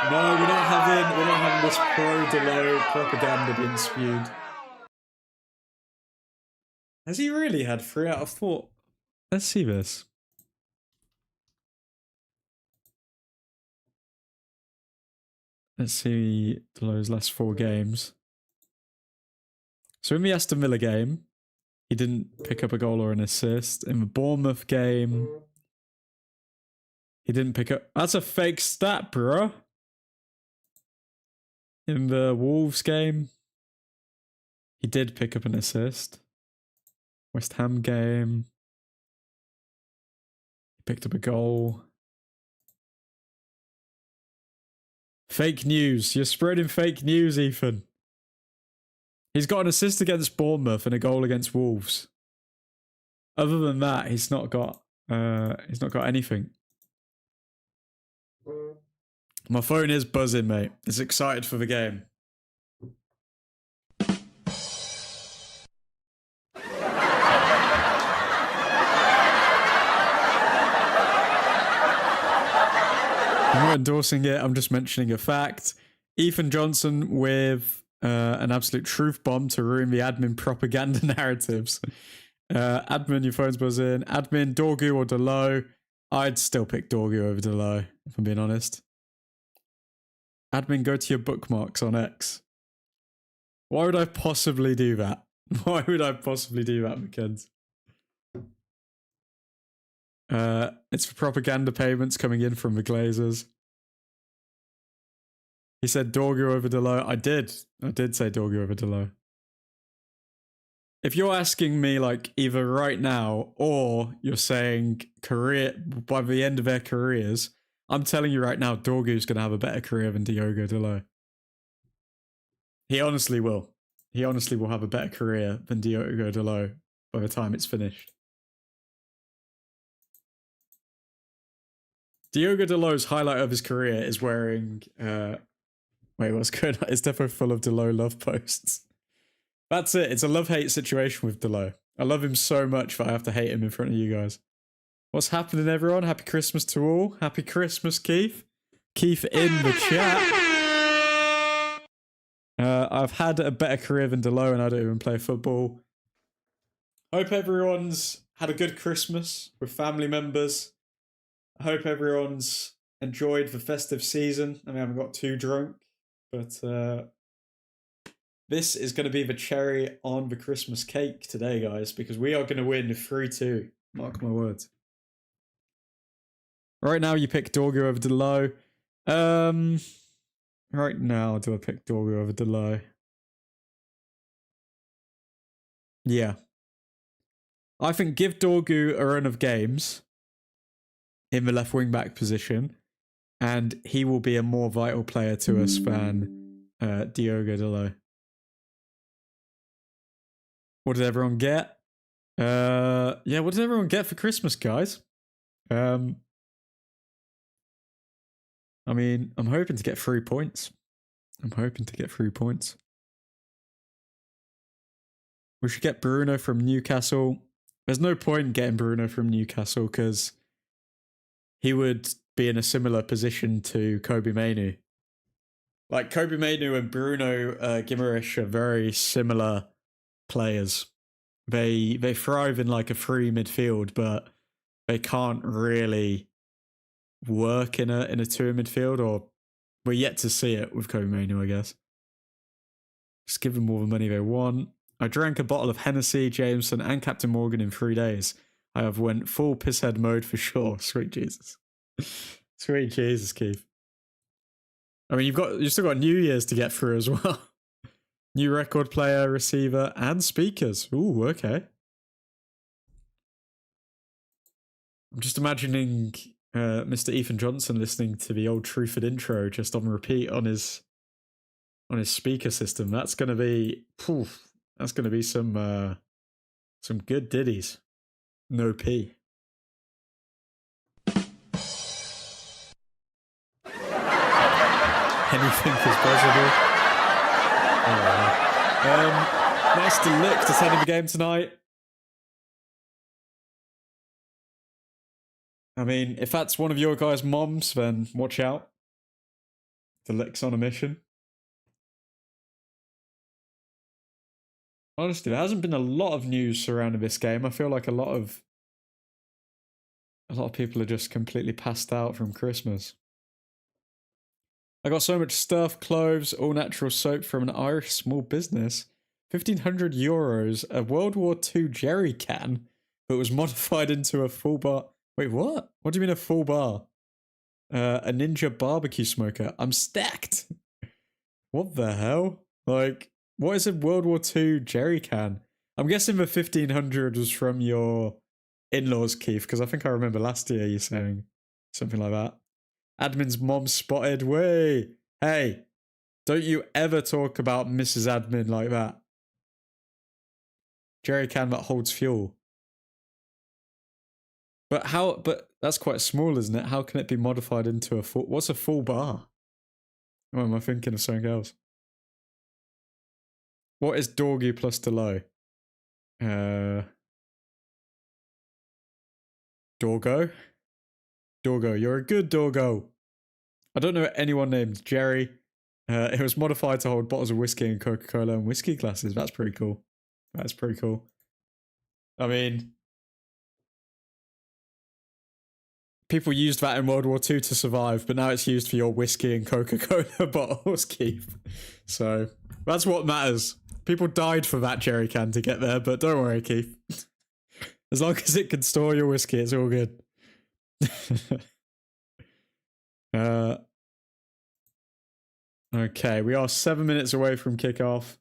No, we're not having this pro-Dalot propaganda being spewed. Has he really had 3 out of 4? Let's see this. Let's see Dalot's last 4 games. So in the Aston Villa game, he didn't pick up a goal or an assist. In the Bournemouth game, he didn't pick up... That's a fake stat, bro. In the Wolves game, he did pick up an assist. West Ham game, he picked up a goal. Fake news. You're spreading fake news, Ethan. He's got an assist against Bournemouth and a goal against Wolves. Other than that, he's not got anything. My phone is buzzing, mate. It's excited for the game. I'm not endorsing it. I'm just mentioning a fact. Ethan Johnson with an absolute truth bomb to ruin the admin propaganda narratives. Admin, your phone's buzzing. Admin, Dorgu or Delo? I'd still pick Dorgu over Delo, if I'm being honest. Admin, go to your bookmarks on X. Why would I possibly do that? Why would I possibly do that, McKenzie? It's for propaganda payments coming in from the Glazers. He said Dorgu over Delo. I did say Dorgu over Delo. If you're asking me like either right now or you're saying career by the end of their careers, I'm telling you right now, Dorgu's going to have a better career than Diogo Delo. He honestly will. He honestly will have a better career than Diogo Delo by the time it's finished. Diogo Delo's highlight of his career is wearing... wait, what's going on? It's definitely full of Delo love posts. That's it. It's a love-hate situation with Delo. I love him so much that I have to hate him in front of you guys. What's happening, everyone? Happy Christmas to all. Happy Christmas, Keith. Keith in the chat. I've had a better career than Delo and I don't even play football. Hope everyone's had a good Christmas with family members. I hope everyone's enjoyed the festive season. I mean, I haven't got too drunk, but this is going to be the cherry on the Christmas cake today, guys, because we are going to win 3-2. Mark my words. Right now, you pick Dorgu over Delo. Right now, do I pick Dorgu over Delo? Yeah. I think give Dorgu a run of games in the left wing back position, and he will be a more vital player to us than Diogo Delo. What did everyone get? Yeah, what did everyone get for Christmas, guys? I mean, I'm hoping to get 3 points. I'm hoping to get 3 points. We should get Bruno from Newcastle. There's no point in getting Bruno from Newcastle because he would be in a similar position to Kobe Mainu. Like, Kobe Mainu and Bruno Guimaraes are very similar players. They thrive in like a free midfield, but they can't really work in a two in midfield, or we're yet to see it with Kobe Mainu, I guess. Just give them all the money they want. I drank a bottle of Hennessy, Jameson, and Captain Morgan in 3 days. I have went full pisshead mode for sure. Sweet Jesus. Sweet Jesus, Keith. I mean, you've still got New Year's to get through as well. New record player, receiver, and speakers. Ooh, okay. I'm just imagining Mr. Ethan Johnson listening to the Old Trafford intro just on repeat on his speaker system. That's gonna be some good ditties. No P. Anything is possible. Nice to look to send in the game tonight. I mean, if that's one of your guys' moms, then watch out. The lick's on a mission. Honestly, there hasn't been a lot of news surrounding this game. I feel like a lot of people are just completely passed out from Christmas. I got so much stuff, clothes, all natural soap from an Irish small business. 1,500 euros, a World War II jerry can, but was modified into a full bar. Wait, what? What do you mean a full bar? A Ninja barbecue smoker. I'm stacked. What the hell? Like, what is a World War II jerry can? I'm guessing the 1,500 was from your in-laws, Keith, because I think I remember last year you saying something like that. Admin's mom spotted. Way. Hey, don't you ever talk about Mrs. Admin like that. Jerry can that holds fuel. But how? But that's quite small, isn't it? How can it be modified into a full? What's a full bar? Or am I thinking of something else? What is Dorgu plus Delo? Dorgo? Dorgo, you're a good Dorgo. I don't know anyone named Jerry. It was modified to hold bottles of whiskey and Coca-Cola and whiskey glasses. That's pretty cool. That's pretty cool. I mean, people used that in World War II to survive, but now it's used for your whiskey and Coca-Cola bottles, Keith. So that's what matters. People died for that jerry can to get there, but don't worry, Keith. As long as it can store your whiskey, it's all good. Okay, we are 7 minutes away from kickoff.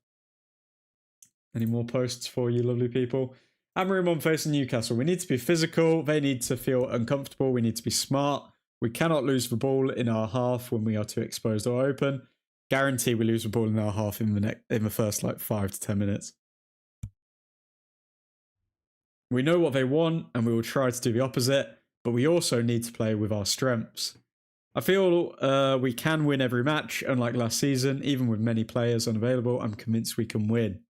Any more posts for you lovely people? Amorim on facing Newcastle. We need to be physical. They need to feel uncomfortable. We need to be smart. We cannot lose the ball in our half when we are too exposed or open. Guarantee we lose the ball in our half in the first like 5 to 10 minutes. We know what they want and we will try to do the opposite, but we also need to play with our strengths. I feel we can win every match, unlike last season. Even with many players unavailable, I'm convinced we can win.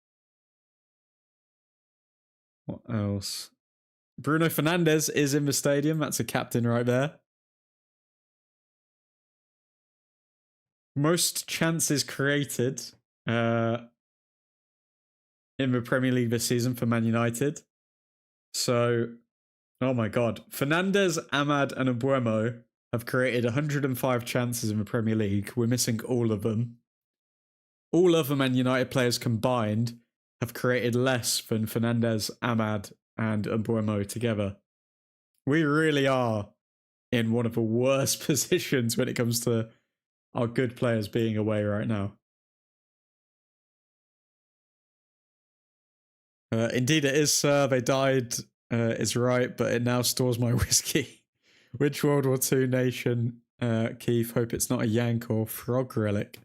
What else? Bruno Fernandes is in the stadium. That's a captain right there. Most chances created in the Premier League this season for Man United. So, oh my God. Fernandes, Ahmad and Mbuemo have created 105 chances in the Premier League. We're missing all of them. All other Man United players combined have created less than Fernandes, Ahmad and Mbuemo together. We really are in one of the worst positions when it comes to our good players being away right now. Indeed it is, sir. They died, is right, but it now stores my whiskey. Which World War II nation, Keith? Hope it's not a Yank or Frog Relic.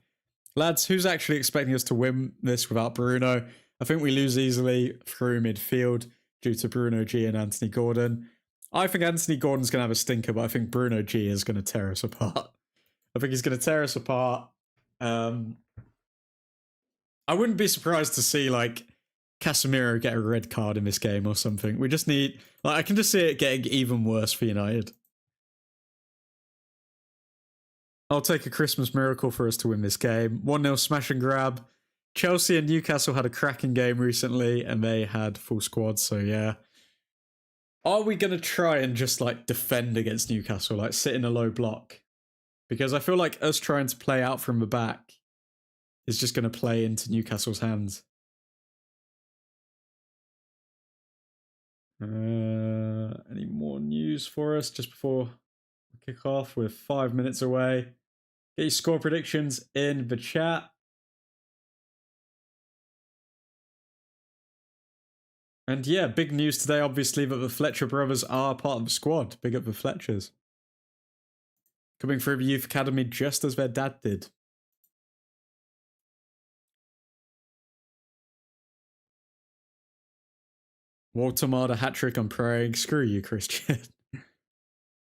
Lads, who's actually expecting us to win this without Bruno? I think we lose easily through midfield due to Bruno G and Anthony Gordon. I think Anthony Gordon's going to have a stinker, but I think Bruno G is going to tear us apart. I think he's going to tear us apart. I wouldn't be surprised to see, like, Casemiro get a red card in this game or something. We just need... Like, I can just see it getting even worse for United. I'll take a Christmas miracle for us to win this game. 1-0 smash and grab. Chelsea and Newcastle had a cracking game recently, and they had full squads, so yeah. Are we going to try and just, like, defend against Newcastle? Like, sit in a low block? Because I feel like us trying to play out from the back is just going to play into Newcastle's hands. Any more news for us just before we kick off? We're 5 minutes away. Get your score predictions in the chat. And yeah, big news today, obviously, that the Fletcher brothers are part of the squad. Big up the Fletchers. Coming through the youth academy just as their dad did. Walter Marder hat-trick on praying. Screw you, Christian.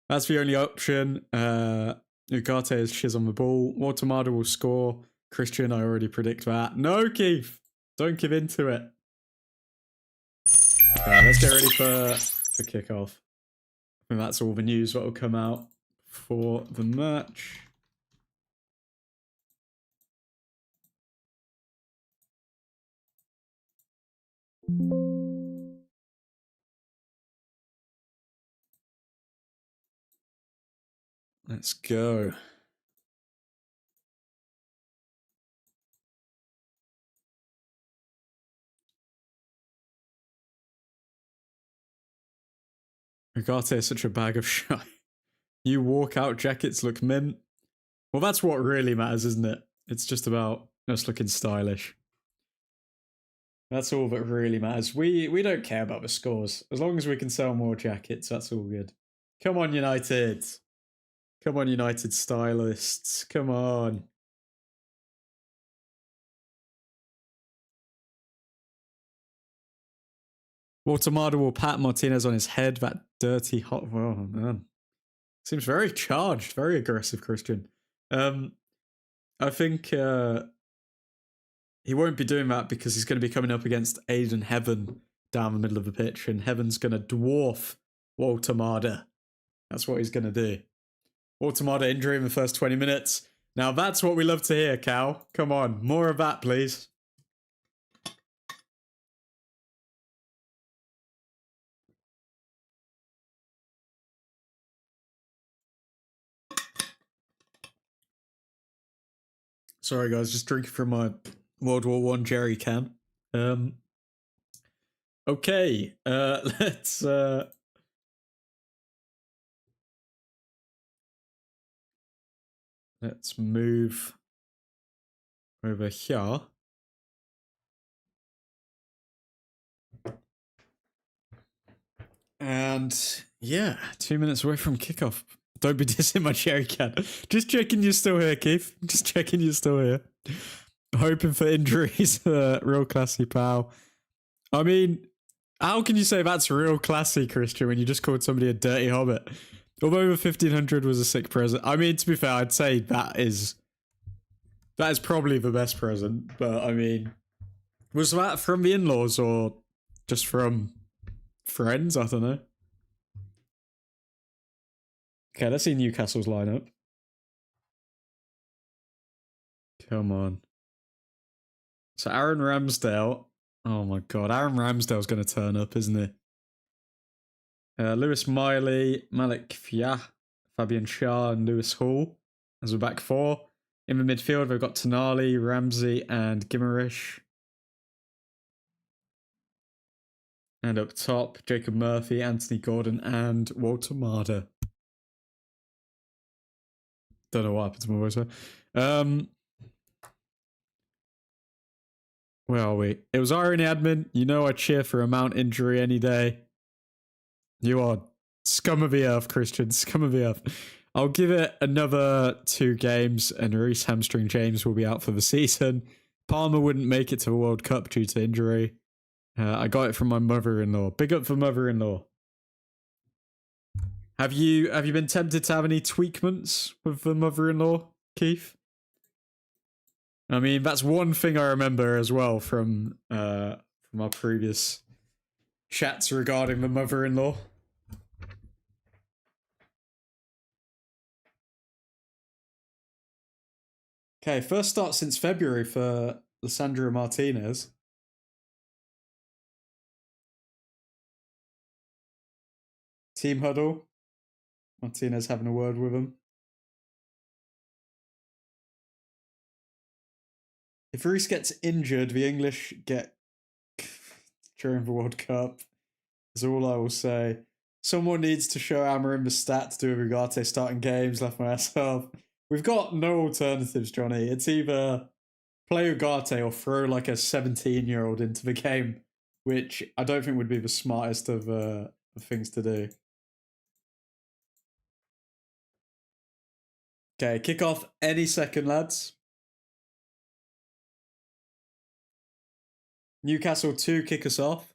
That's the only option. Ugarte is shiz on the ball. Walter Marder will score. Christian, I already predict that. No, Keith! Don't give in to it. Let's get ready for kickoff. I think that's all the news that will come out for the match. Let's go. Ugarte is such a bag of shite. You walkout jackets look mint. Well, that's what really matters, isn't it? It's just about us looking stylish. That's all that really matters. We don't care about the scores. As long as we can sell more jackets, that's all good. Come on, United. Come on, United stylists. Come on. Waltemada will pat Martinez on his head. That dirty hot. Oh, man. Seems very charged, very aggressive, Christian. I think he won't be doing that because he's going to be coming up against Aiden Heaven down the middle of the pitch, and Heaven's going to dwarf Waltemada. That's what he's going to do. Waltemada injury in the first 20 minutes. Now that's what we love to hear, Cal. Come on, more of that, please. Sorry, guys, just drinking from my World War I jerry can. Okay, let's move over here. And yeah, 2 minutes away from kickoff. Don't be dissing my cherry can. Just checking you're still here, Keith. Just checking you're still here. Hoping for injuries. Real classy, pal. I mean, how can you say that's real classy, Christian, when you just called somebody a dirty hobbit? Although the 1500 was a sick present. I mean, to be fair, I'd say that is probably the best present. But I mean, was that from the in-laws or just from friends? I don't know. Okay, let's see Newcastle's lineup. Come on. So Aaron Ramsdale. Oh my god, Aaron Ramsdale's going to turn up, isn't he? Lewis Miley, Malik Fiah, Fabian Shah, and Lewis Hall as a back four. In the midfield, we've got Tonali, Ramsey, and Guimaraes. And up top, Jacob Murphy, Anthony Gordon, and Waltemada. Don't know what happened to my voice there. Where are we? It was irony, admin. You know I cheer for a Mount injury any day. You are scum of the earth, Christian. Scum of the earth. I'll give it another 2 games and Reece Hamstring James will be out for the season. Palmer wouldn't make it to the World Cup due to injury. I got it from my mother-in-law. Big up for mother-in-law. Have you been tempted to have any tweakments with the mother-in-law, Keith? I mean, that's one thing I remember as well from our previous chats regarding the mother-in-law. Okay, first start since February for Lissandro Martinez. Team huddle. Martinez having a word with him. If Reece gets injured, the English get during the World Cup. Is all I will say. Someone needs to show Amorim the stat to do with Ugarte starting games. Left my ass off. We've got no alternatives, Johnny. It's either play Ugarte or throw like a 17-year-old into the game, which I don't think would be the smartest of things to do. Okay, kick off any second, lads. Newcastle 2 kick us off.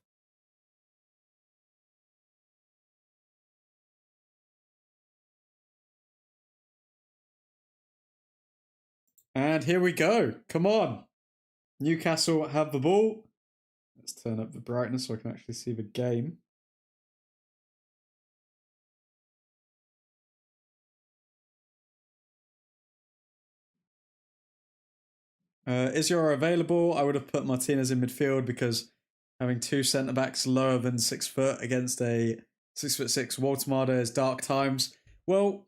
And here we go. Come on. Newcastle have the ball. Let's turn up the brightness so I can actually see the game. Is available? I would have put Martinez in midfield because having 2 centre-backs lower than 6 foot against a 6'6" Waltemada is dark times. Well,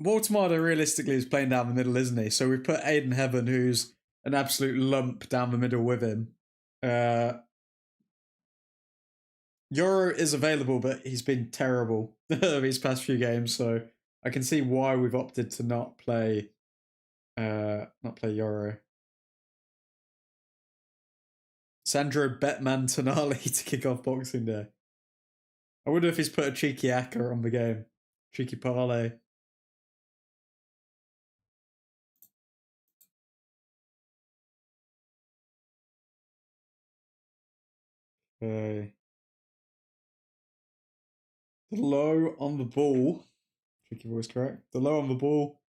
Waltemada realistically is playing down the middle, isn't he? So we've put Aiden Heaven, who's an absolute lump down the middle with him. Euro is available, but he's been terrible these past few games, so I can see why we've opted to not play Euro. Sandro Betman Tonali to kick off Boxing Day. I wonder if he's put a cheeky acca on the game. Cheeky parlay. Okay. Low on the ball. Tricky voice correct. The low on the ball.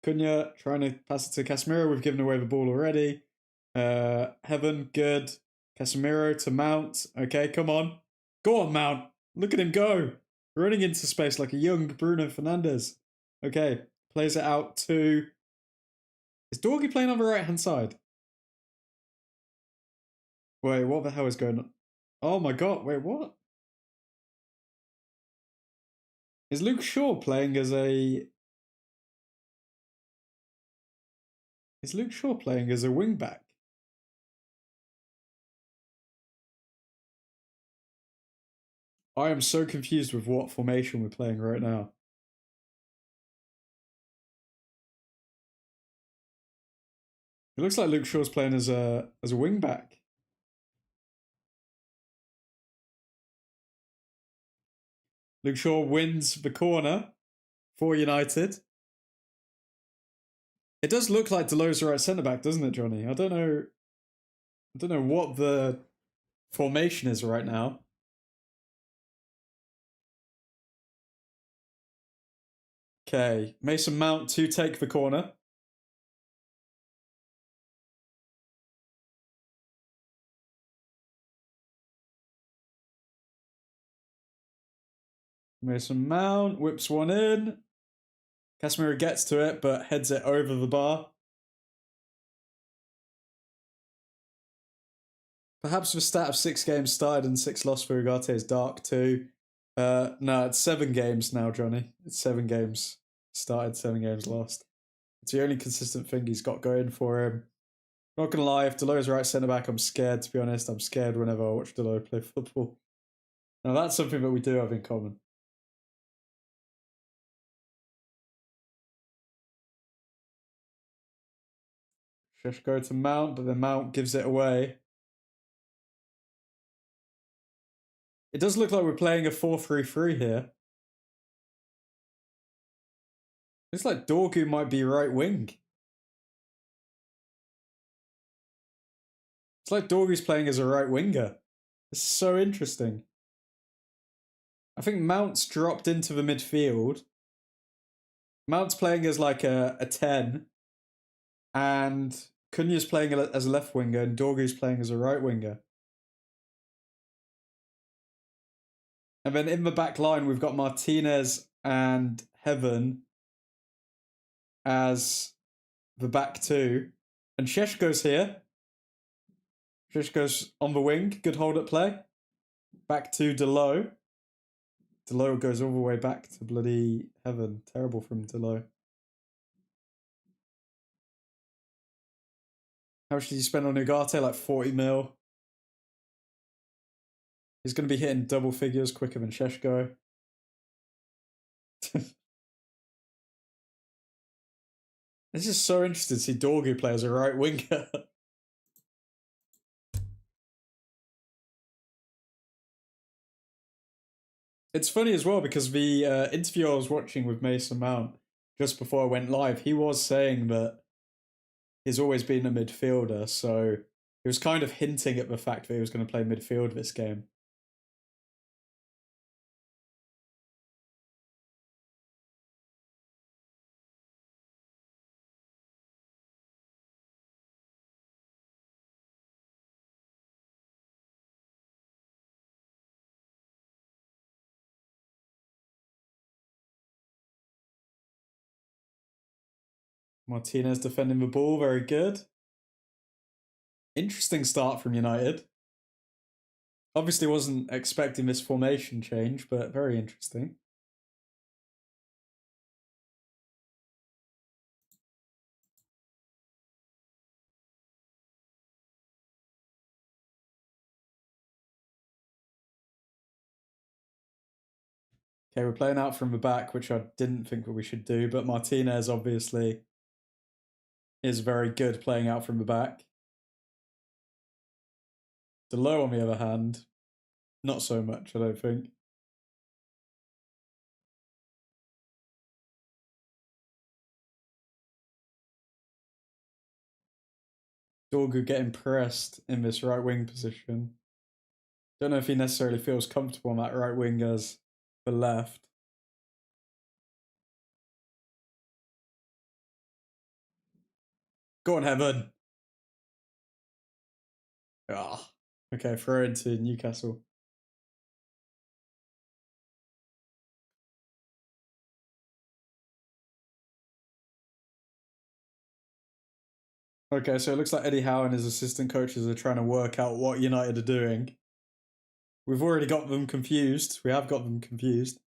Cunha trying to pass it to Casemiro. We've given away the ball already. Heaven, good. Casemiro to Mount. Okay, come on. Go on, Mount. Look at him go. Running into space like a young Bruno Fernandes. Okay, plays it out to... Is Dorgy playing on the right-hand side? Wait, what the hell is going on? Oh my god, wait, what? Is Luke Shaw playing as a... Is Luke Shaw playing as a wing-back? I am so confused with what formation we're playing right now. It looks like Luke Shaw's playing as a wing-back. Luke Shaw wins the corner for United. It does look like Deleu's the right centre-back, doesn't it, Johnny? I don't know what the formation is right now. Okay, Mason Mount to take the corner. Mason Mount whips one in. Casemiro gets to it, but heads it over the bar. Perhaps the stat of 6 games started and 6 lost for Ugarte is dark too. No, it's 7 games now, Johnny. It's 7 games started, 7 games lost. It's the only consistent thing he's got going for him. Not gonna lie, if Delo's right centre back, I'm scared, to be honest. I'm scared whenever I watch Delo play football. Now that's something that we do have in common. Sheshko to Mount, but then Mount gives it away. It does look like we're playing a 4-3-3 here. Looks like Dorgu might be right wing. It's like Dorgu's playing as a right winger. This is so interesting. I think Mount's dropped into the midfield. Mount's playing as like a 10. And Cunha's playing as a left winger and Dorgu's playing as a right winger. And then in the back line, we've got Martinez and Heaven as the back two. And Sheshko's here. Sheshko's on the wing. Good hold at play. Back to Delo. Delo goes all the way back to bloody Heaven. Terrible from Delo. How much did you spend on Ugarte? Like 40 mil. He's going to be hitting double figures quicker than Sheshko. This is so interesting to see Dorgu play as a right winger. It's funny as well because the interview I was watching with Mason Mount just before I went live, he was saying that he's always been a midfielder, so he was kind of hinting at the fact that he was going to play midfield this game. Martinez defending the ball, very good. Interesting start from United. Obviously wasn't expecting this formation change, but very interesting. Okay, we're playing out from the back, which I didn't think that we should do, but Martinez obviously is very good playing out from the back. Delo, on the other hand, not so much, I don't think. Dorgu getting pressed in this right wing position. Don't know if he necessarily feels comfortable on that right wing as the left. Go on, Heaven. Ah, okay, throw into Newcastle. Okay, so it looks like Eddie Howe and his assistant coaches are trying to work out what United are doing. We've already got them confused. We have got them confused.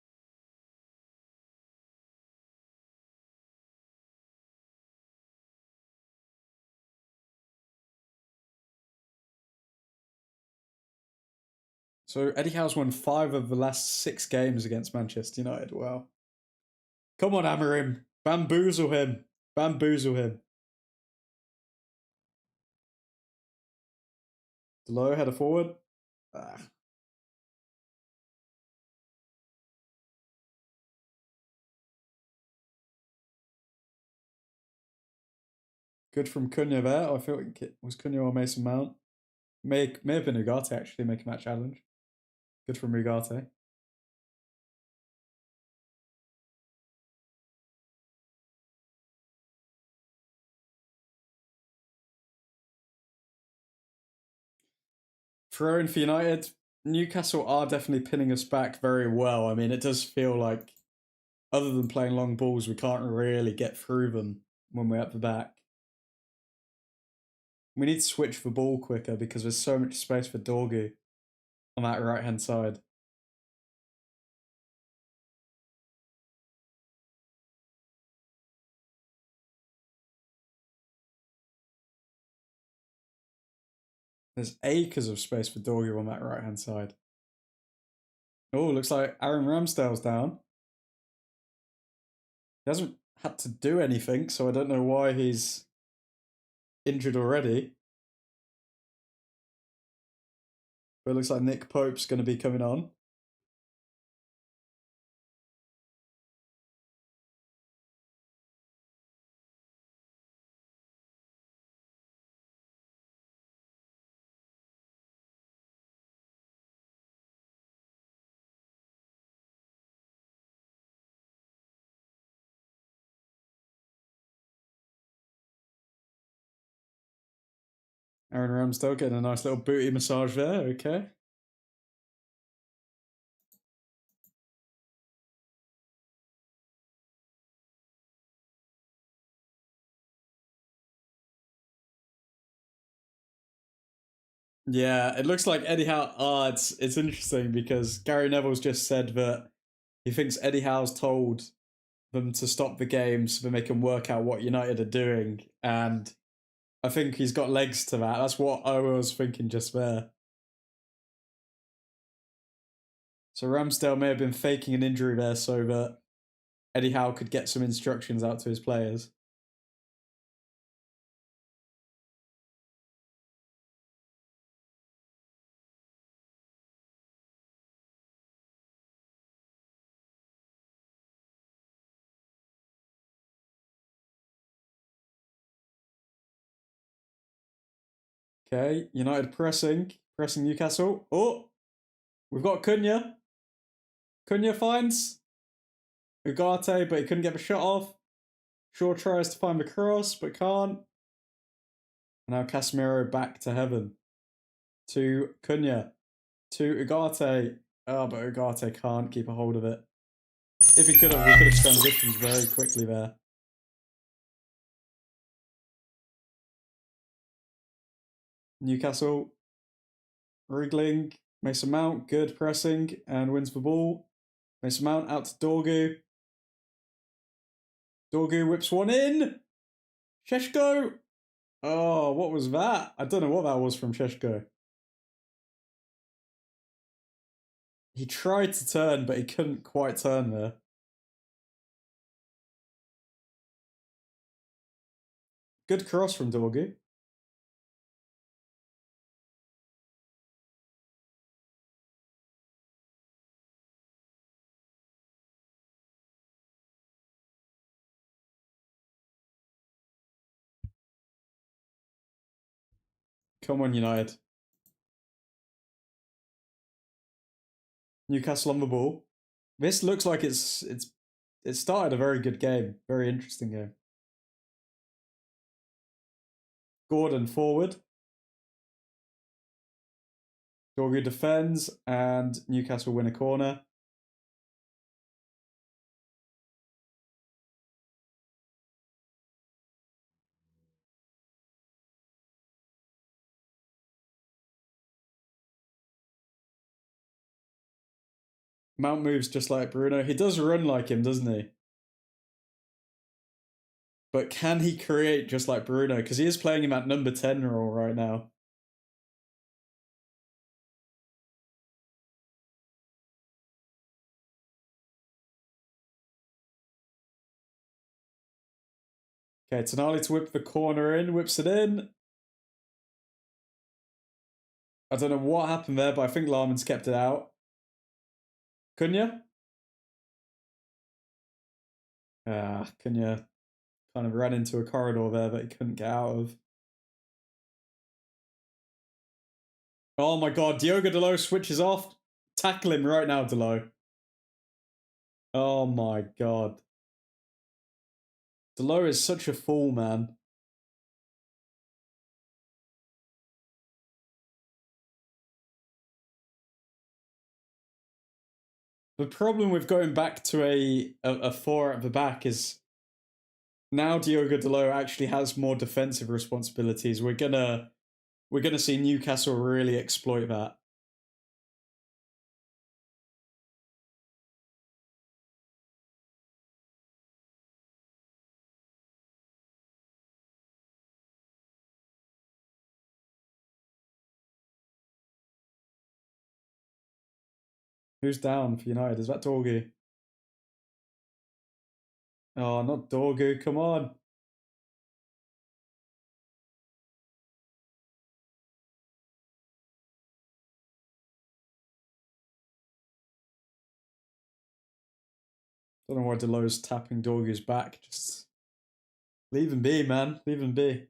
So Eddie Howe's won 5 of the last 6 games against Manchester United. Wow. Come on, Amorim. Bamboozle him. Bamboozle him. Low header forward. Ah. Good from Cunha there. I feel like it was Cunha or Mason Mount. May have been Ugarte actually making that challenge. Good from Ugarte. Throw-in for United. Newcastle are definitely pinning us back very well. I mean, it does feel like, other than playing long balls, we can't really get through them when we're at the back. We need to switch the ball quicker because there's so much space for Dorgu on that right-hand side. There's acres of space for Dorgu on that right-hand side. Oh, looks like Aaron Ramsdale's down. He hasn't had to do anything, so I don't know why he's injured already. But it looks like Nick Pope's going to be coming on. Aaron Ramsdale getting a nice little booty massage there, okay. Yeah, it looks like Eddie Howe. It's interesting because Gary Neville's just said that he thinks Eddie Howe's told them to stop the game so they can work out what United are doing, and I think he's got legs to that. That's what I was thinking just there. So Ramsdale may have been faking an injury there so that Eddie Howe could get some instructions out to his players. Okay, United pressing Newcastle. Oh, we've got Cunha. Cunha finds Ugarte, but he couldn't get the shot off. Shaw tries to find the cross, but can't. Now Casemiro back to Heaven. To Cunha. To Ugarte. Oh, but Ugarte can't keep a hold of it. If he could have, we could have transitioned very quickly there. Newcastle wriggling. Mason Mount, good pressing, and wins the ball. Mason Mount out to Dorgu. Dorgu whips one in. Sheshko. Oh, what was that? I don't know what that was from Sheshko. He tried to turn, but he couldn't quite turn there. Good cross from Dorgu. Come on, United. Newcastle on the ball. This looks like it started a very good game, very interesting game. Gordon forward. Dorgu defends, and Newcastle win a corner. Mount moves just like Bruno. He does run like him, doesn't he? But can he create just like Bruno? Because he is playing him at number 10 role right now. Okay, Tonali to whip the corner in. Whips it in. I don't know what happened there, but I think Larman's kept it out. Cunha? Cunha kind of ran into a corridor there that he couldn't get out of. Oh my god, Diogo Dalot switches off. Tackle him right now, Dalot. Oh my god. Dalot is such a fool, man. The problem with going back to a four at the back is now Diogo Dalot actually has more defensive responsibilities. We're gonna see Newcastle really exploit that. Who's down for United? Is that Dorgu? Oh, not Dorgu. Come on. Don't know why Dalot's tapping Dorgu's back. Just leave him be, man. Leave him be.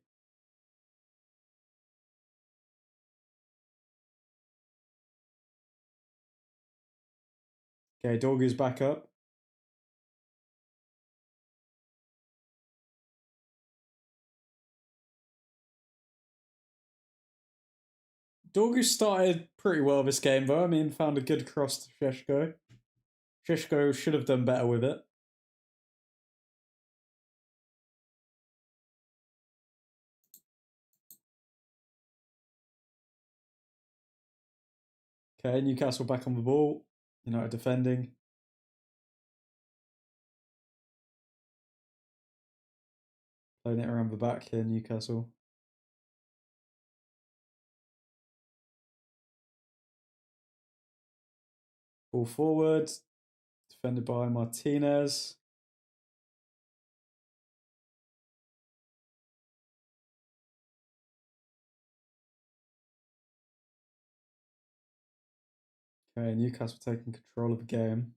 Okay, Dorgu's back up. Dorgu started pretty well this game, though. I mean, found a good cross to Sheshko. Sheshko should have done better with it. Okay, Newcastle back on the ball. United defending. Playing it around the back here, Newcastle. Ball forward. Defended by Martinez. Okay, Newcastle taking control of the game.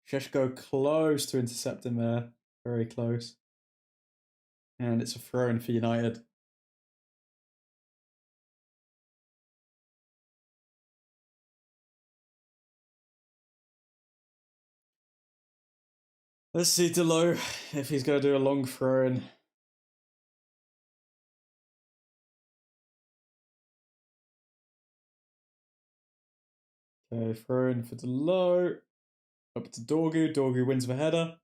Sheshko close to intercept him there. Very close. And it's a throw in for United. Let's see Dalot if he's going to do a long throw in. Okay, throw in for Dalot. Up to Dorgu. Dorgu wins the header.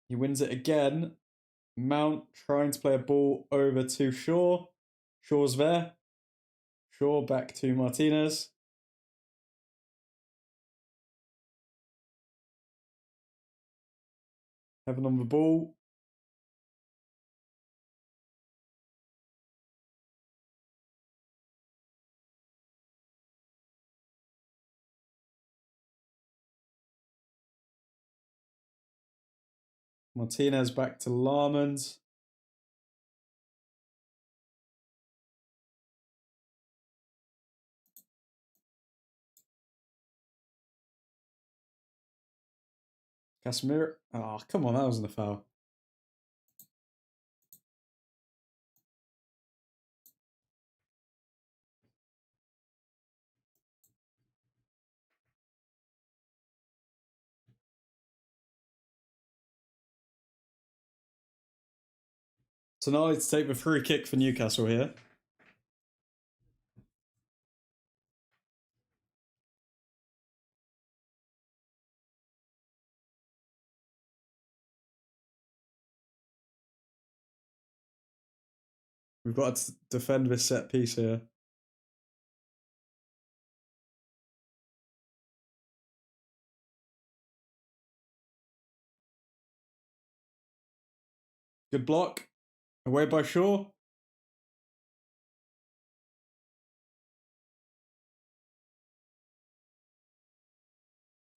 He wins it again. Mount trying to play a ball over to Shaw. Shaw's there. Shaw back to Martinez. Heaven on the ball. Martinez back to Larmans. Casemiro. Oh, come on, that wasn't a foul. Tonali to take the free kick for Newcastle here. We've got to defend this set piece here. Good block. Away by Shaw.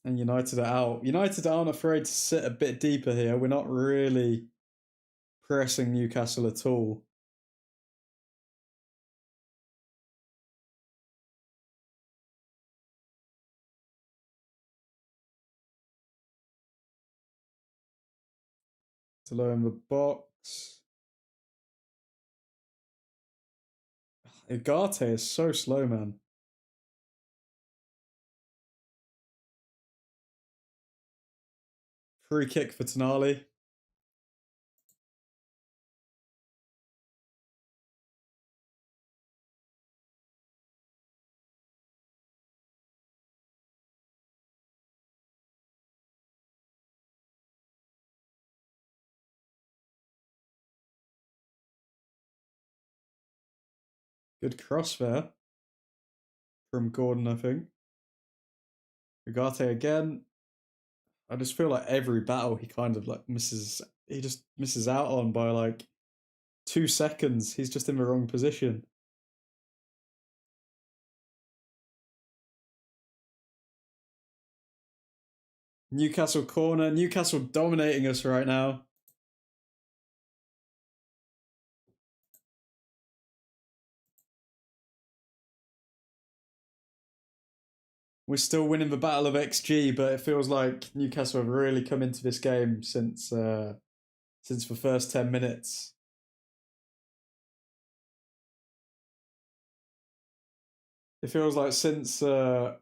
And United are out. United aren't afraid to sit a bit deeper here. We're not really pressing Newcastle at all. To low in the box. Ugarte is so slow, man. Free kick for Tonali. Good cross there from Gordon, I think. Ugarte again. I just feel like every battle he kind of like misses. He just misses out on by like 2 seconds. He's just in the wrong position. Newcastle corner. Newcastle dominating us right now. We're still winning the battle of XG, but it feels like Newcastle have really come into this game since the first 10 minutes. It feels like since that,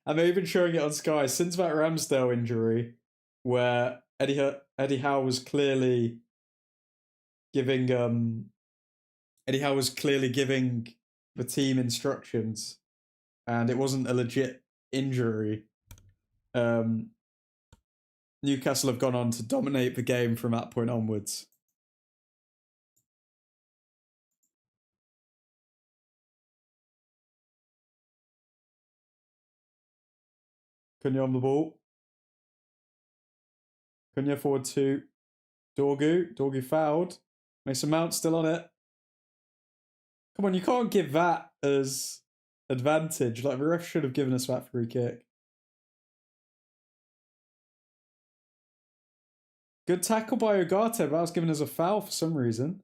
I'm even showing it on Sky, since that Ramsdale injury, where Eddie Howe was clearly giving the team instructions, and it wasn't a legit injury. Newcastle have gone on to dominate the game from that point onwards. Cunha on the ball. Cunha forward to Dorgu. Dorgu fouled. Mason Mount still on it. Come on, you can't give that as advantage. Like, the ref should have given us that free kick. Good tackle by Ugarte, but that was given as a foul for some reason.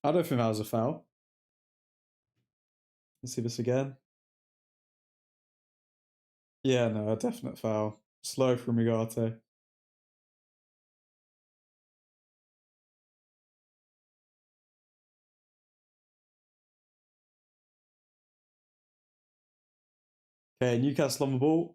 I don't think that was a foul. Let's see this again. Yeah, no, a definite foul. Slow from Ugarte. Okay, Newcastle on the ball.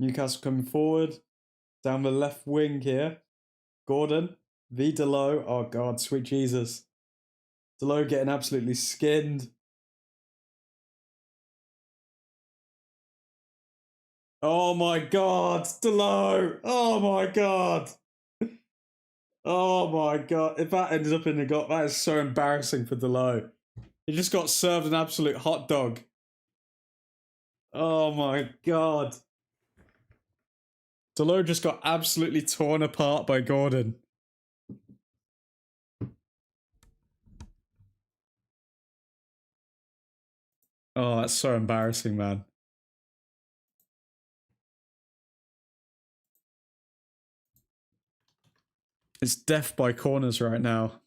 Newcastle coming forward. Down the left wing here. Gordon. V. Delo. Oh, God, sweet Jesus. Delo getting absolutely skinned. Oh, my God. Delo. Oh, my God. Oh, my God. If that ends up in the goal, that is so embarrassing for Delo. He just got served an absolute hot dog. Oh, my God. Delo just got absolutely torn apart by Gordon. Oh, that's so embarrassing, man. It's death by corners right now.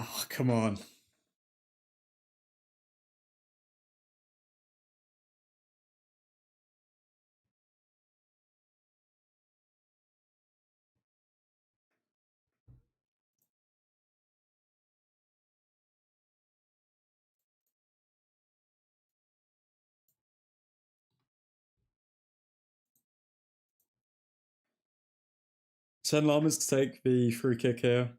Oh, come on. Send Lammers to take the free kick here.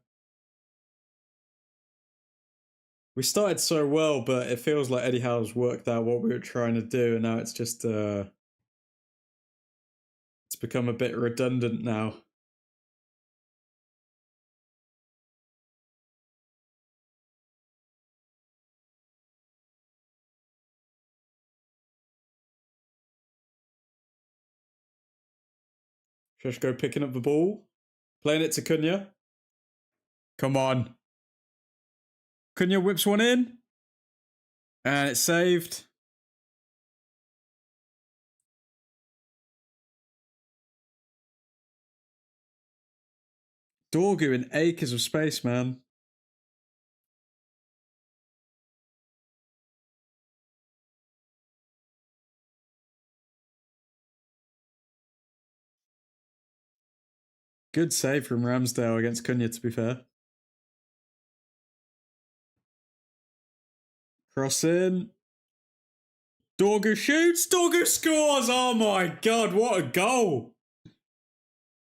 We started so well, but it feels like Eddie Howe's worked out what we were trying to do, and now it's just it's become a bit redundant now. Sheshko picking up the ball, playing it to Cunha. Come on. Cunha whips one in, and it's saved. Dorgu in acres of space, man. Good save from Ramsdale against Cunha, to be fair. Cross in. Dorgu shoots. Dorgu scores. Oh my god, what a goal.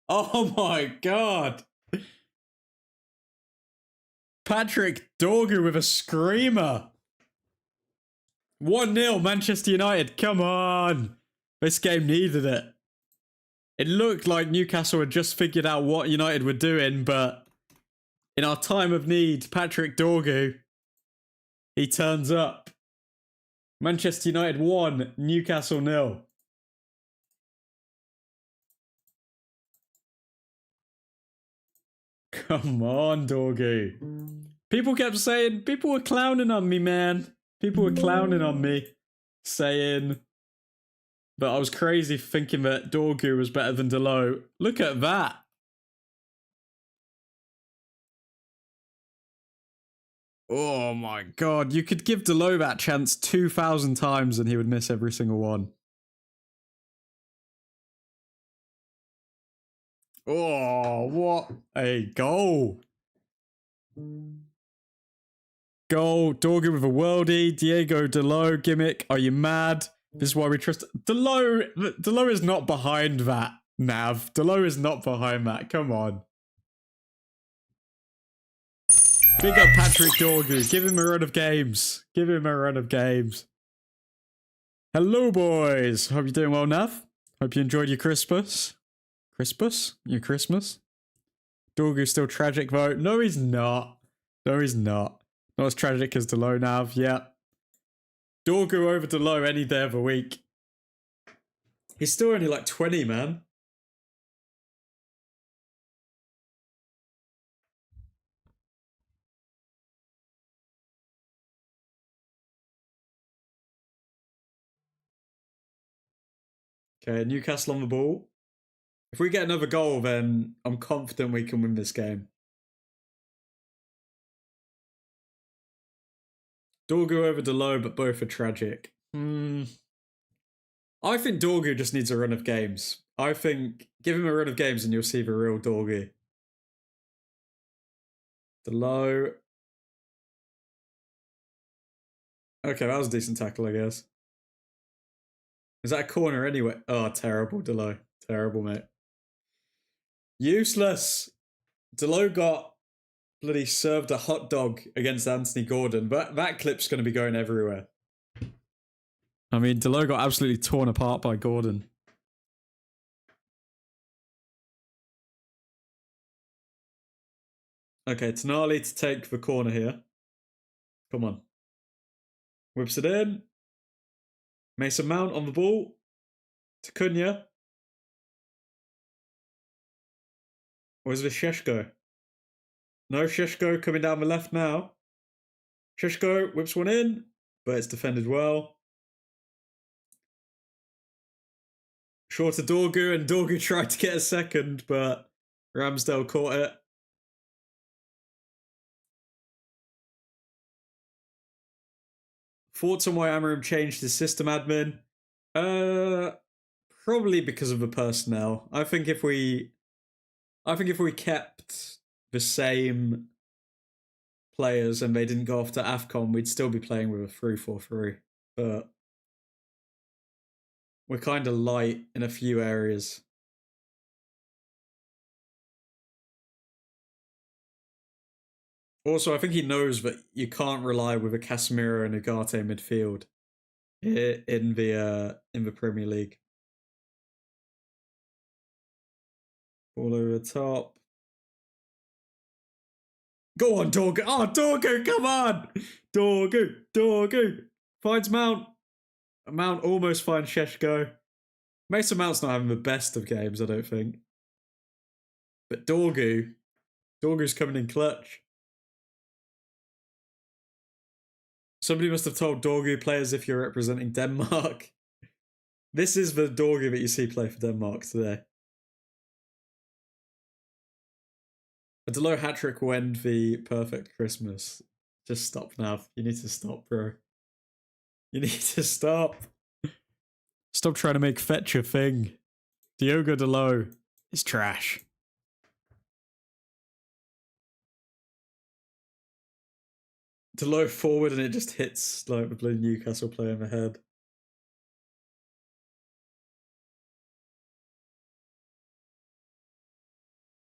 Oh my god. Patrick Dorgu with a screamer. 1-0 Manchester United. Come on. This game needed it. It looked like Newcastle had just figured out what United were doing, but in our time of need, Patrick Dorgu, he turns up. Manchester United 1, Newcastle 0. Come on, Dorgu. People kept saying, people were clowning on me, man. People were clowning on me, saying, but I was crazy thinking that Dorgu was better than Delo. Look at that. Oh my god, you could give Delo that chance 2,000 times and he would miss every single one. Oh, what a goal. Goal, Dorgu with a worldie, Diego Delo gimmick. Are you mad? This is why we trust Delo. Delo is not behind that, Nav. Delo is not behind that. Come on. Big up Patrick Dorgu. Give him a run of games. Give him a run of games. Hello, boys. Hope you're doing well, Nav. Hope you enjoyed your Christmas. Christmas? Your Christmas? Dorgu's still tragic, though. No, he's not. No, he's not. Not as tragic as Delo, Nav. Yeah. Dorgu over Delo any day of the week. He's still only like 20, man. Okay, Newcastle on the ball. If we get another goal, then I'm confident we can win this game. Dorgu over Delo, but both are tragic. I think Dorgu just needs a run of games. I think give him a run of games and you'll see the real Dorgu. Delo. Okay, that was a decent tackle, I guess. Is that a corner anyway? Oh, terrible, Delo. Terrible, mate. Useless. Delo got bloody served a hot dog against Anthony Gordon, but that clip's going to be going everywhere. I mean, Delo got absolutely torn apart by Gordon. Okay, Tonali to take the corner here. Come on. Whips it in. Mason Mount on the ball. To Cunha. Or is it Sheshko? No, Sheshko coming down the left now. Sheshko whips one in, but it's defended well. Short to Dorgu, and Dorgu tried to get a second, but Ramsdale caught it. Thoughts on why Amorim changed his system, admin? Probably because of the personnel. I think if we kept the same players and they didn't go off to AFCON, we'd still be playing with a 3-4-3. But we're kind of light in a few areas. Also, I think he knows that you can't rely with a Casemiro and Ugarte midfield in the Premier League. All over the top. Go on, Dorgu. Oh, Dorgu, come on! Dorgu. Finds Mount. Mount almost finds Sheshko. Mason Mount's not having the best of games, I don't think. But Dorgu's coming in clutch. Somebody must have told Dorgu, play as if you're representing Denmark. This is the Dorgu that you see play for Denmark today. A Delo hat-trick will end the perfect Christmas. Just stop now. You need to stop, bro. You need to stop. Stop trying to make fetch a thing. Diogo Delo is trash. Delo forward and it just hits like the blue Newcastle player in the head.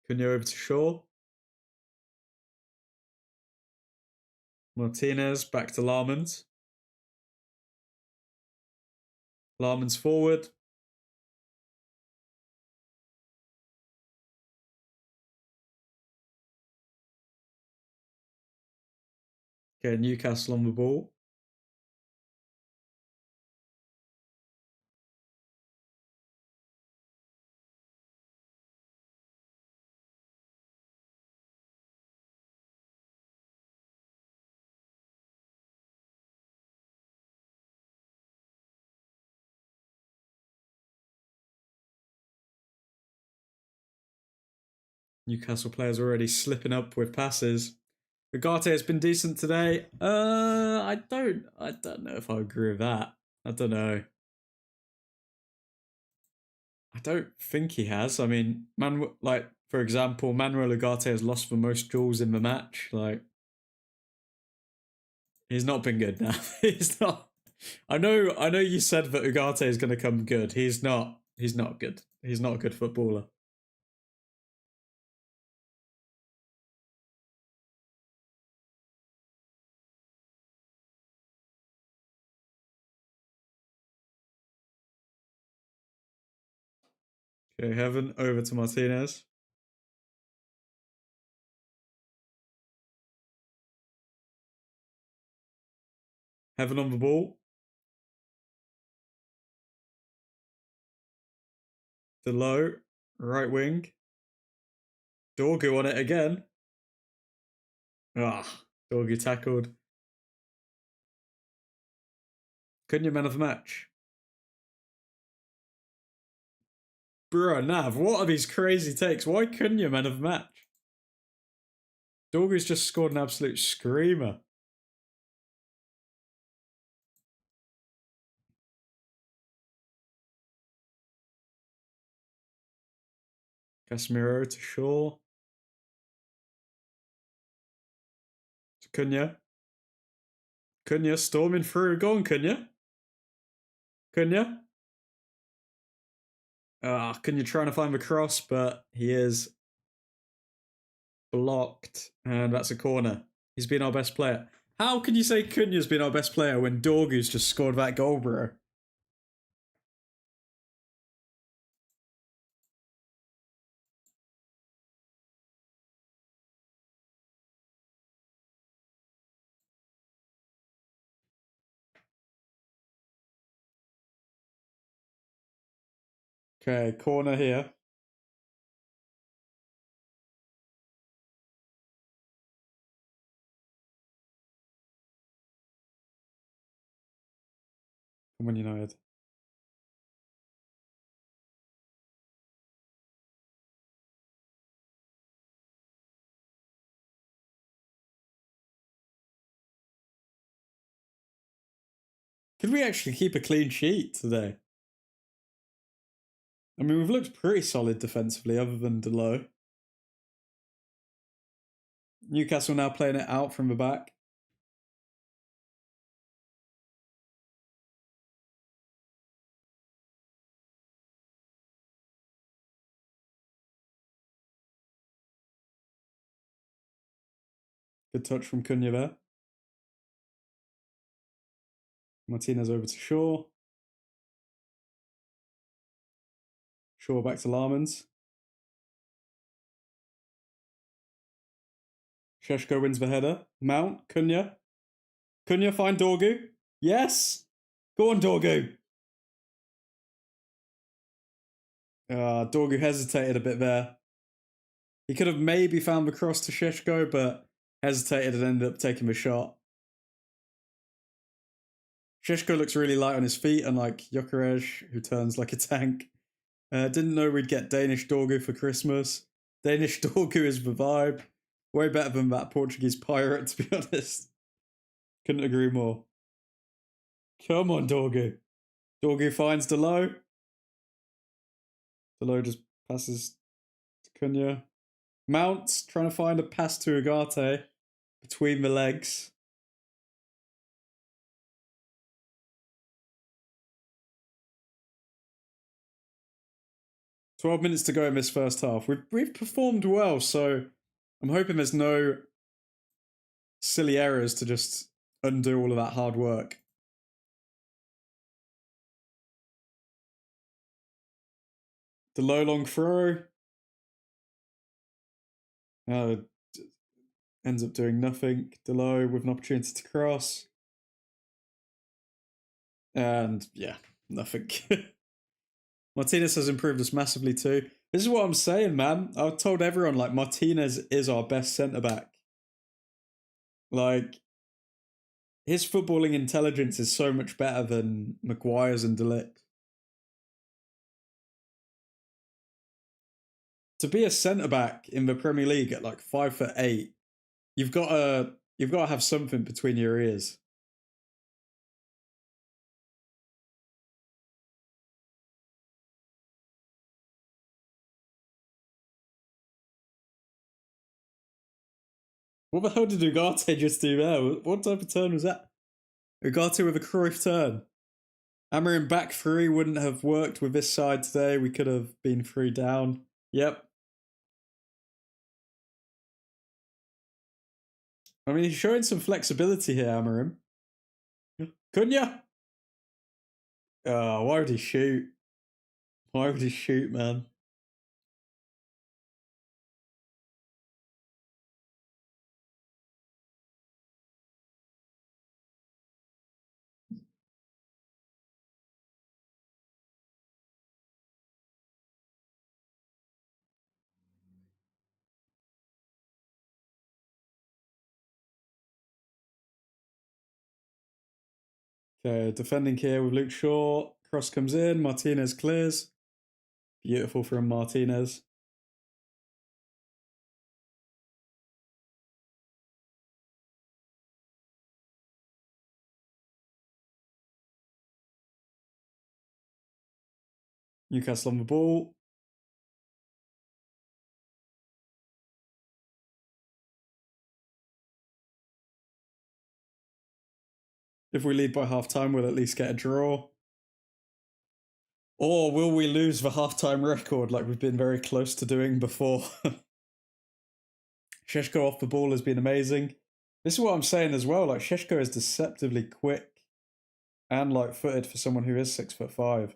Cunha over to Shaw. Martinez back to Larmans. Larmans forward. Okay, Newcastle on the ball. Newcastle players already slipping up with passes. Ugarte has been decent today. I don't know if I agree with that. I don't know. I don't think he has. I mean, for example, Manuel Ugarte has lost the most duels in the match. Like, he's not been good now. He's not. I know. You said that Ugarte is going to come good. He's not. He's not good. He's not a good footballer. Okay, Heaven over to Martinez. Heaven on the ball. Delo, right wing. Dorgu on it again. Dorgu tackled. Couldn't you man of the match? Bro, Nav, what are these crazy takes? Why couldn't you man of the match? Dorgu's just scored an absolute screamer. Casemiro to Shaw. To Cunha. Cunha storming through. Go on, Cunha. Cunha. Cunha trying to find the cross, but he is blocked. And that's a corner. He's been our best player. How can you say Cunha's been our best player when Dorgu's just scored that goal, bro? Okay, corner here. Come on, United. Could we actually keep a clean sheet today? I mean, we've looked pretty solid defensively, other than Delo. Newcastle now playing it out from the back. Good touch from Cunha there. Martinez over to Shaw. Shaw back to Larmans. Sheshko wins the header. Mount, Cunha. Cunha find Dorgu. Yes! Go on, Dorgu! Dorgu hesitated a bit there. He could have maybe found the cross to Sheshko, but hesitated and ended up taking the shot. Sheshko looks really light on his feet, unlike Gyökeres, who turns like a tank. Didn't know we'd get Danish Dorgu for Christmas. Danish Dorgu is the vibe. Way better than that Portuguese pirate, to be honest. Couldn't agree more. Come on, Dorgu. Dorgu finds Delo. Delo just passes to Cunha. Mount trying to find a pass to Ugarte between the legs. "12 minutes to go in this first half. We've performed well, so I'm hoping there's no silly errors to just undo all of that hard work." The low long throw. Ends up doing nothing. Delo with an opportunity to cross. And yeah, nothing. Martinez has improved us massively too. This is what I'm saying, man. I've told everyone, like, Martinez is our best centre-back. Like, his footballing intelligence is so much better than Maguire's and De Ligt. To be a centre-back in the Premier League at like 5'8", you've got to have something between your ears. What the hell did Ugarte just do there? What type of turn was that? Ugarte with a Cruyff turn. Amorim back three wouldn't have worked with this side today. We could have been 3 down. Yep. I mean, he's showing some flexibility here, Amorim. Cunha? Oh, why would he shoot? Why would he shoot, man? Okay, defending here with Luke Shaw. Cross comes in. Martinez clears. Beautiful from Martinez. Newcastle on the ball. If we lead by half-time, we'll at least get a draw. Or will we lose the half-time record like we've been very close to doing before? Sheshko off the ball has been amazing. This is what I'm saying as well. Like, Sheshko is deceptively quick and light-footed for someone who is 6'5".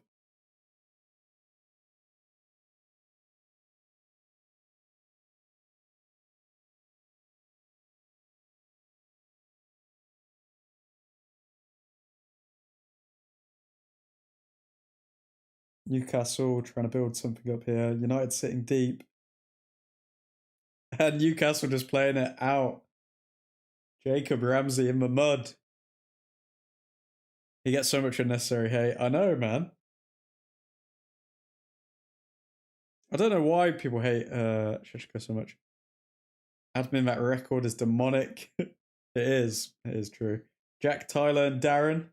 Newcastle trying to build something up here. United sitting deep. And Newcastle just playing it out. Jacob Ramsey in the mud. He gets so much unnecessary hate. I know, man. I don't know why people hate Shishko so much. Admin, that record is demonic. It is. It is true. Jack, Tyler, and Darren.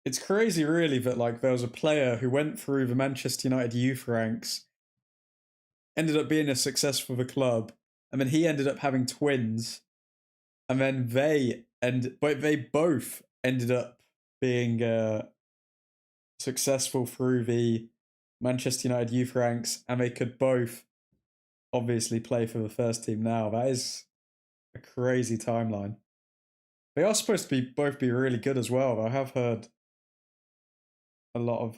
it's crazy, really, that like there was a player who went through the Manchester United youth ranks, ended up being a success for the club, and then he ended up having twins, and then but they both ended up being successful through the Manchester United youth ranks, and they could both obviously play for the first team now. That is a crazy timeline. They are supposed to both be really good as well. I have heard a lot of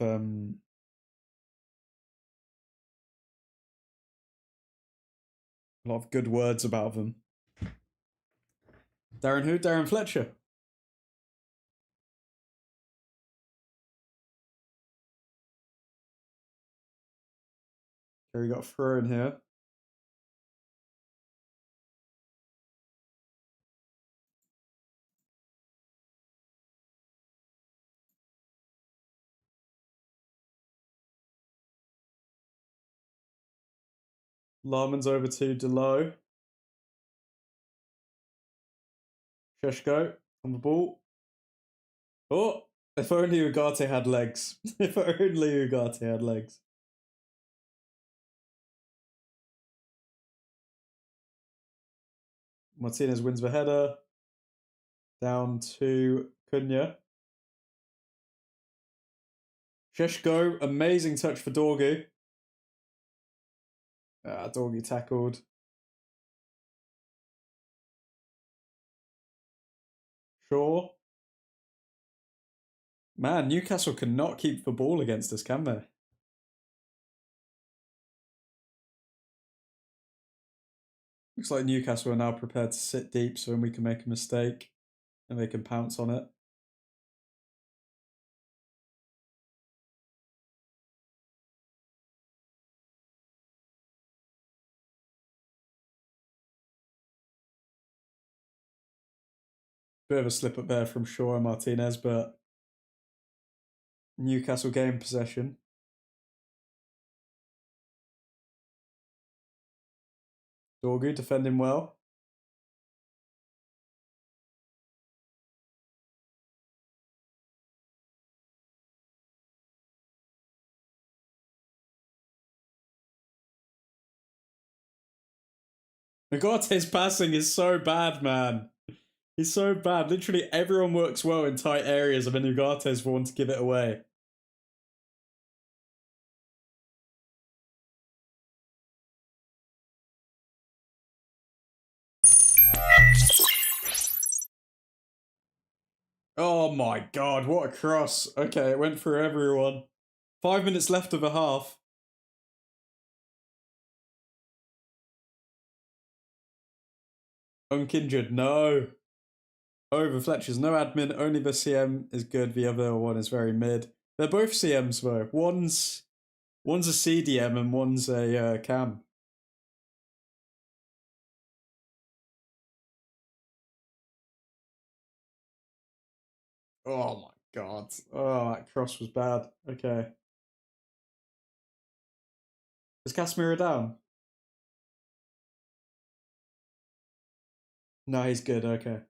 good words about them. Darren who? Darren Fletcher. Here we got a throw in here. Larman's over to Delo. Sheshko on the ball. Oh, if only Ugarte had legs. If only Ugarte had legs. Martinez wins the header. Down to Cunha. Sheshko, amazing touch for Dorgu. Dorgu tackled. Shaw. Man, Newcastle cannot keep the ball against us, can they? Looks like Newcastle are now prepared to sit deep so when we can make a mistake and they can pounce on it. Bit of a slip up there from Shaw and Martinez, but Newcastle gain possession. Dorgu defending well. Ugarte's passing is so bad, man. He's so bad. Literally everyone works well in tight areas and then Ugarte's the one to give it away. Oh my god, what a cross. Okay, it went through everyone. 5 minutes left of a half. Unkindred, no. Over Fletcher's no admin, only the CM is good, the other one is very mid. They're both CMs though. One's a CDM and one's a cam. Oh my god. Oh, that cross was bad. Okay. Is Casemiro down? No, he's good, okay.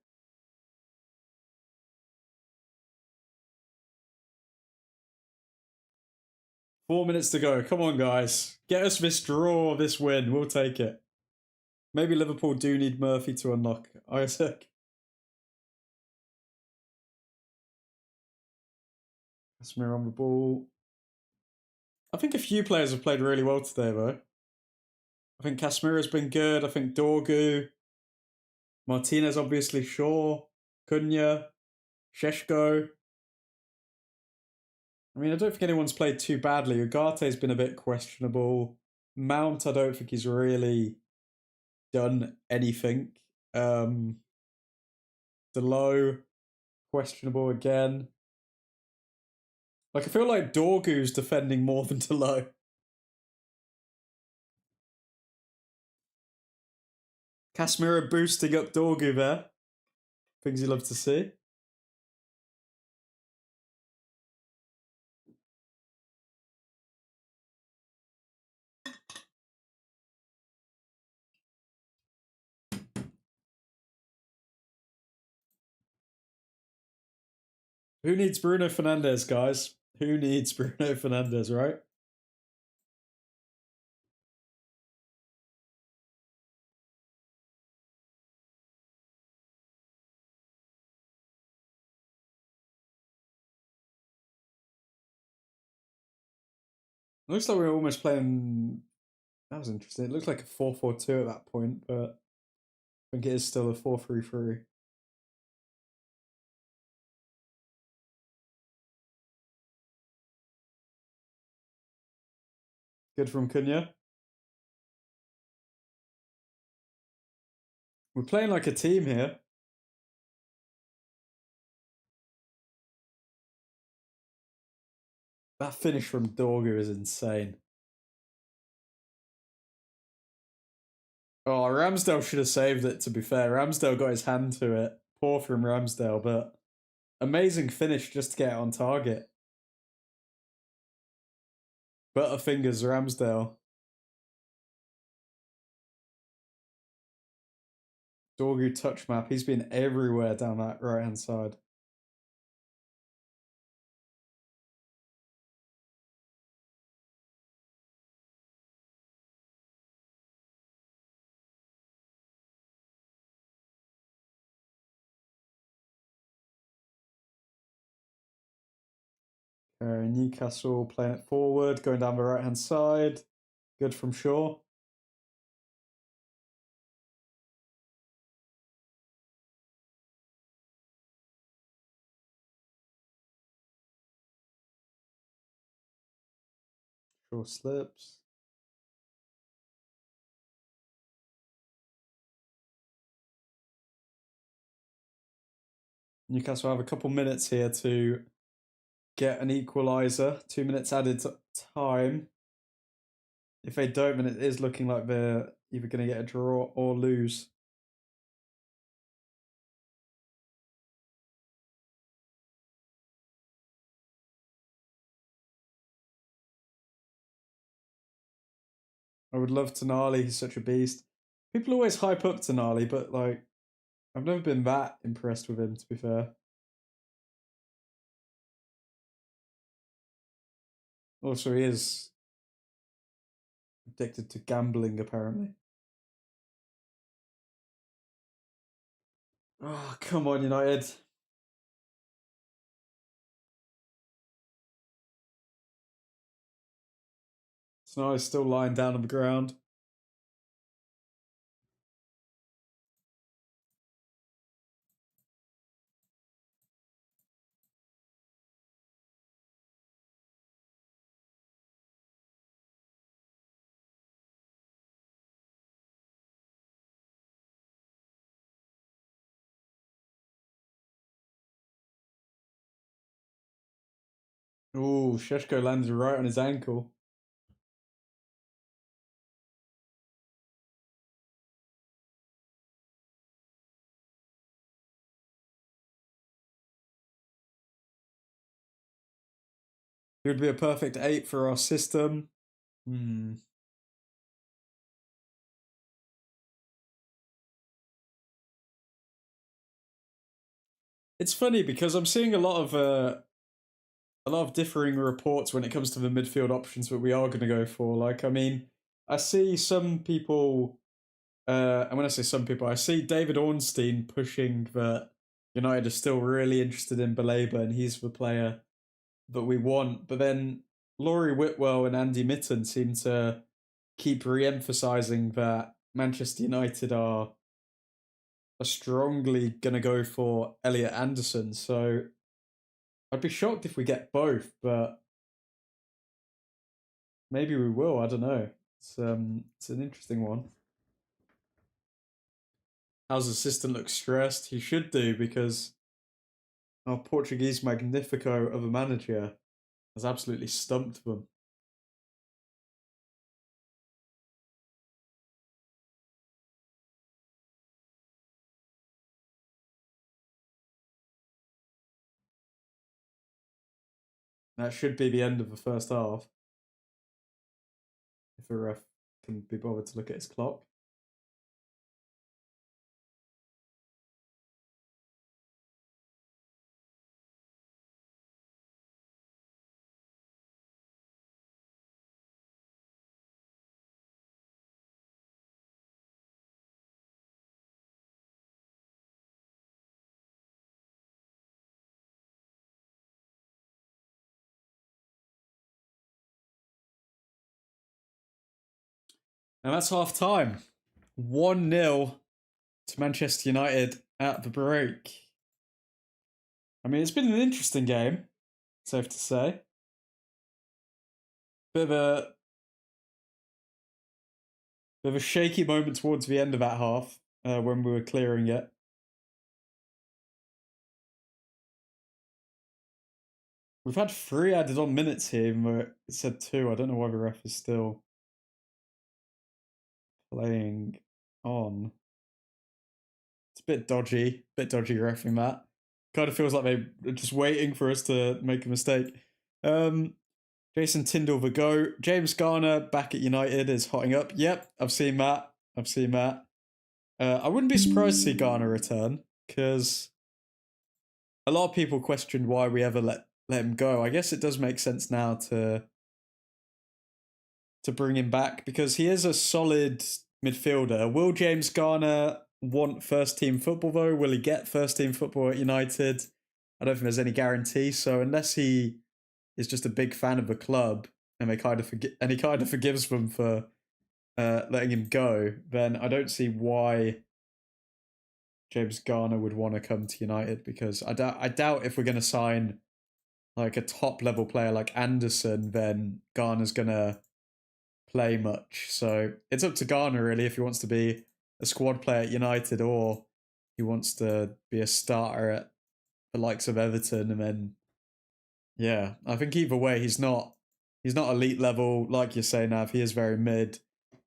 Four minutes to go. Come on, guys. Get us this draw, this win. We'll take it. Maybe Liverpool do need Murphy to unlock Isaac. Casemiro on the ball. I think a few players have played really well today, though. I think Casemiro's been good. I think Dorgu. Martinez, obviously, Shaw. Cunha. Sheshko. I mean, I don't think anyone's played too badly. Ugarte's been a bit questionable. Mount, I don't think he's really done anything. Delo, questionable again. Like, I feel like Dorgu's defending more than Delo. Casemiro boosting up Dorgu there. Things you love to see. Who needs Bruno Fernandes, guys? Who needs Bruno Fernandes, right? Looks like we're almost playing. That was interesting. It looked like a 4-4-2 at that point, but I think it is still a 4-3-3. Good from Cunha. We're playing like a team here. That finish from Dorgu is insane. Oh, Ramsdale should have saved it, to be fair. Ramsdale got his hand to it. Poor from Ramsdale, but amazing finish just to get it on target. Butterfingers Ramsdale. Dorgu touch map. He's been everywhere down that right hand side. Newcastle playing it forward, going down the right hand side. Good from Shaw. Shaw slips. Newcastle have a couple minutes here to get an equaliser. 2 minutes added time. If they don't, then it is looking like they're either going to get a draw or lose. I would love Tonali. He's such a beast. People always hype up Tonali, but like, I've never been that impressed with him, to be fair. Also, he is addicted to gambling, apparently. Oh, come on, United. Tonali's still lying down on the ground. Ooh, Sheshko landed right on his ankle. He would be a perfect 8 for our system. It's funny because I'm seeing a lot of differing reports when it comes to the midfield options that we are going to go for. Like, I mean, I see some people, and when I say some people, I see David Ornstein pushing that United are still really interested in Baleba and he's the player that we want. But then Laurie Whitwell and Andy Mitten seem to keep re-emphasizing that Manchester United are strongly going to go for Elliot Anderson. So I'd be shocked if we get both, but maybe we will. I don't know. It's an interesting one. How's assistant look stressed? He should do because our Portuguese Magnifico of a manager has absolutely stumped them. That should be the end of the first half. If a ref can be bothered to look at his clock. And that's half time. 1-0 to Manchester United at the break. I mean, it's been an interesting game, safe to say. Bit of a shaky moment towards the end of that half when we were clearing it. We've had 3 added on minutes here, even though it said 2. I don't know why the ref is still playing on. It's a bit dodgy reffing that. Kind of feels like they're just waiting for us to make a mistake. Jason Tyndall the go. James Garner back at United is hotting up. Yep, I've seen that. I wouldn't be surprised to see Garner return, because a lot of people questioned why we ever let him go. I guess it does make sense now to bring him back, because he is a solid midfielder. Will James Garner want first team football though? Will he get first team football at United? I don't think there's any guarantee. So unless he is just a big fan of the club and he kind of forgives them for letting him go, then I don't see why James Garner would want to come to United, because I doubt if we're going to sign like a top level player like Anderson, then Garner's going to play much. So it's up to Garner really if he wants to be a squad player at United or he wants to be a starter at the likes of Everton. And then yeah, I think either way he's not elite level like you're saying, Nav. He is very mid.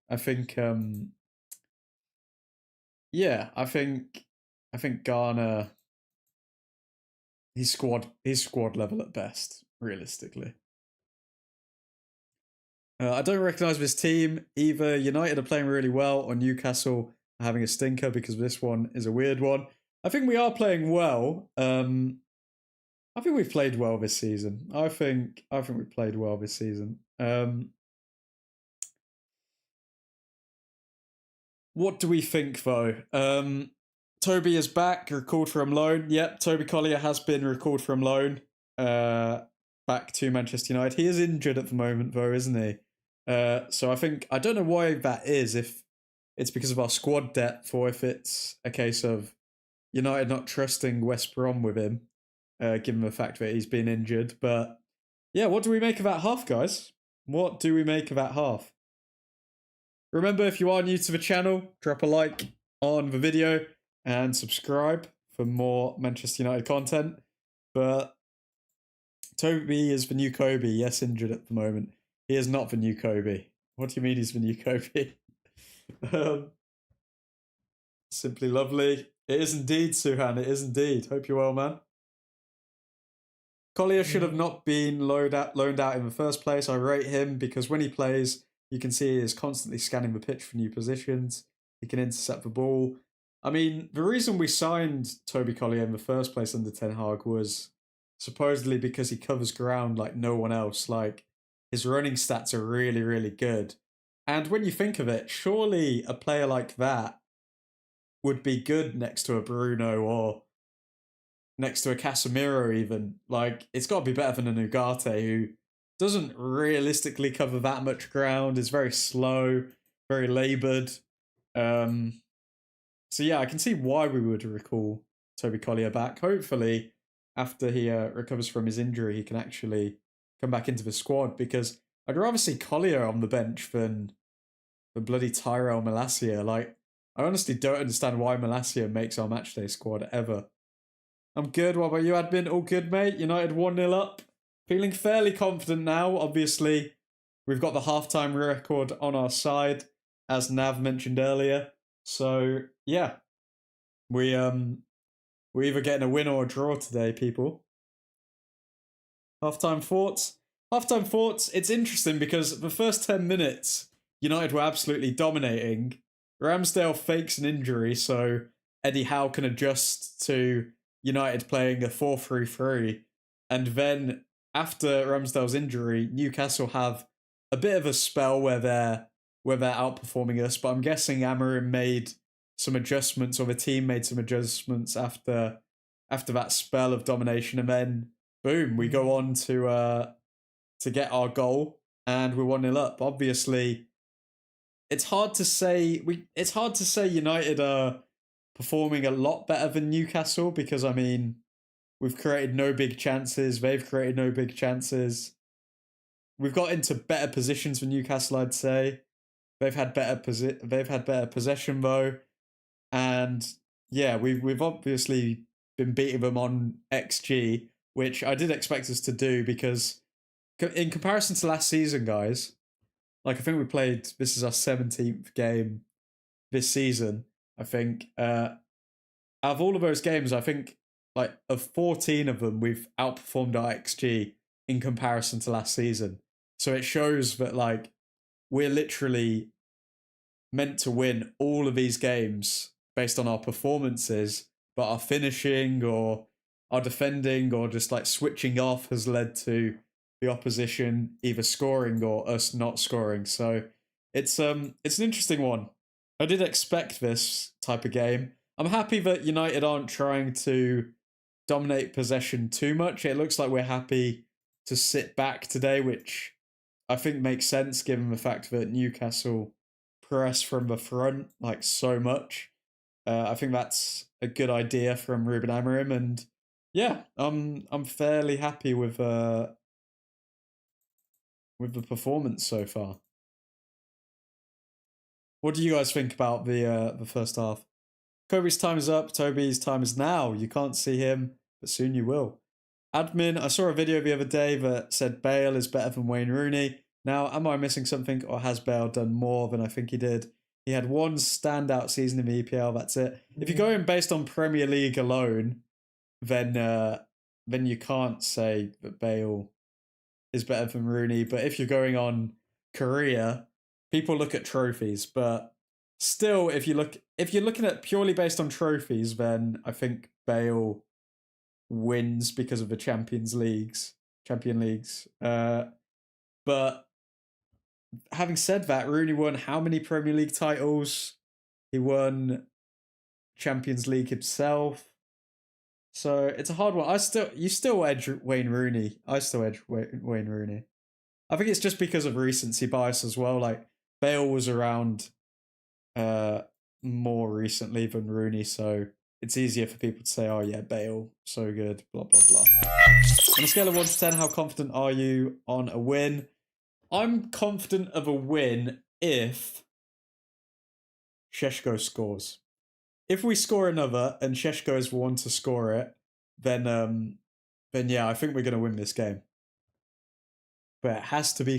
I think I think Garner, he's squad level at best, realistically. I don't recognise this team. Either United are playing really well or Newcastle are having a stinker, because this one is a weird one. I think we are playing well. I think we've played well this season. I think we played well this season. What do we think though? Toby is back, recalled from loan. Yep, Toby Collier has been recalled from loan. Back to Manchester United. He is injured at the moment though, isn't he? So I don't know why that is, if it's because of our squad depth or if it's a case of United not trusting West Brom with him, given the fact that he's been injured. But yeah, what do we make of that half, guys? What do we make of that half? Remember, if you are new to the channel, drop a like on the video and subscribe for more Manchester United content. But Toby is the new Kobe. Yes, injured at the moment. He is not the new Kobe. What do you mean he's the new Kobe? Simply lovely. It is indeed, Suhan. It is indeed. Hope you're well, man. Collier should have not been loaned out in the first place. I rate him because when he plays, you can see he is constantly scanning the pitch for new positions. He can intercept the ball. I mean, the reason we signed Toby Collier in the first place under Ten Hag was supposedly because he covers ground like no one else. Like, his running stats are really, really good. And when you think of it, surely a player like that would be good next to a Bruno or next to a Casemiro even. Like, it's got to be better than an Ugarte, who doesn't realistically cover that much ground, is very slow, very laboured. So yeah, I can see why we would recall Toby Collier back. Hopefully, after he recovers from his injury, he can actually come back into the squad, because I'd rather see Collier on the bench than the bloody Tyrell Malacia. Like, I honestly don't understand why Malacia makes our matchday squad ever. I'm good. What about you, Admin? All good, mate? United 1-0 up. Feeling fairly confident now. Obviously, we've got the halftime record on our side, as Nav mentioned earlier. So, yeah. We're either getting a win or a draw today, people. Halftime thoughts? Halftime thoughts, it's interesting because the first 10 minutes, United were absolutely dominating. Ramsdale fakes an injury, so Eddie Howe can adjust to United playing a 4-3-3. And then after Ramsdale's injury, Newcastle have a bit of a spell where they're outperforming us. But I'm guessing Amorim made some adjustments, or the team made some adjustments after that spell of domination, and then boom, we go on to get our goal, and we're 1-0 up. Obviously, it's hard to say. It's hard to say United are performing a lot better than Newcastle because I mean we've created no big chances. They've created no big chances. We've got into better positions for Newcastle, I'd say. They've had better possession though, and yeah, we've obviously been beating them on XG, which I did expect us to do because in comparison to last season, guys, like I think we played. This is our 17th game this season. I think out of all of those games, I think like of 14 of them, we've outperformed our XG in comparison to last season. So it shows that like we're literally meant to win all of these games based on our performances, but our finishing or our defending or just like switching off has led to the opposition either scoring or us not scoring. So it's an interesting one. I did expect this type of game. I'm happy that United aren't trying to dominate possession too much. It looks like we're happy to sit back today, which I think makes sense given the fact that Newcastle press from the front like so much. I think that's a good idea from Ruben Amorim, and yeah, I'm fairly happy with the performance so far. What do you guys think about the first half? Kobe's time is up. Toby's time is now. You can't see him, but soon you will. Admin, I saw a video the other day that said Bale is better than Wayne Rooney. Now, am I missing something, or has Bale done more than I think he did? He had one standout season in the EPL, that's it. If you're going based on Premier League alone, then you can't say that Bale is better than Rooney. But if you're going on career, people look at trophies. But still, if you're looking at purely based on trophies, then I think Bale wins because of the Champion Leagues. But having said that, Rooney won how many Premier League titles? He won Champions League himself. So it's a hard one. You still edge Wayne Rooney. I still edge Wayne Rooney. I think it's just because of recency bias as well. Like Bale was around more recently than Rooney, so it's easier for people to say, oh yeah, Bale, so good, blah, blah, blah. On a scale of 1 to 10, how confident are you on a win? I'm confident of a win if Šeško scores. If we score another and Šeško is the one to score it, then yeah, I think we're going to win this game. But it has to be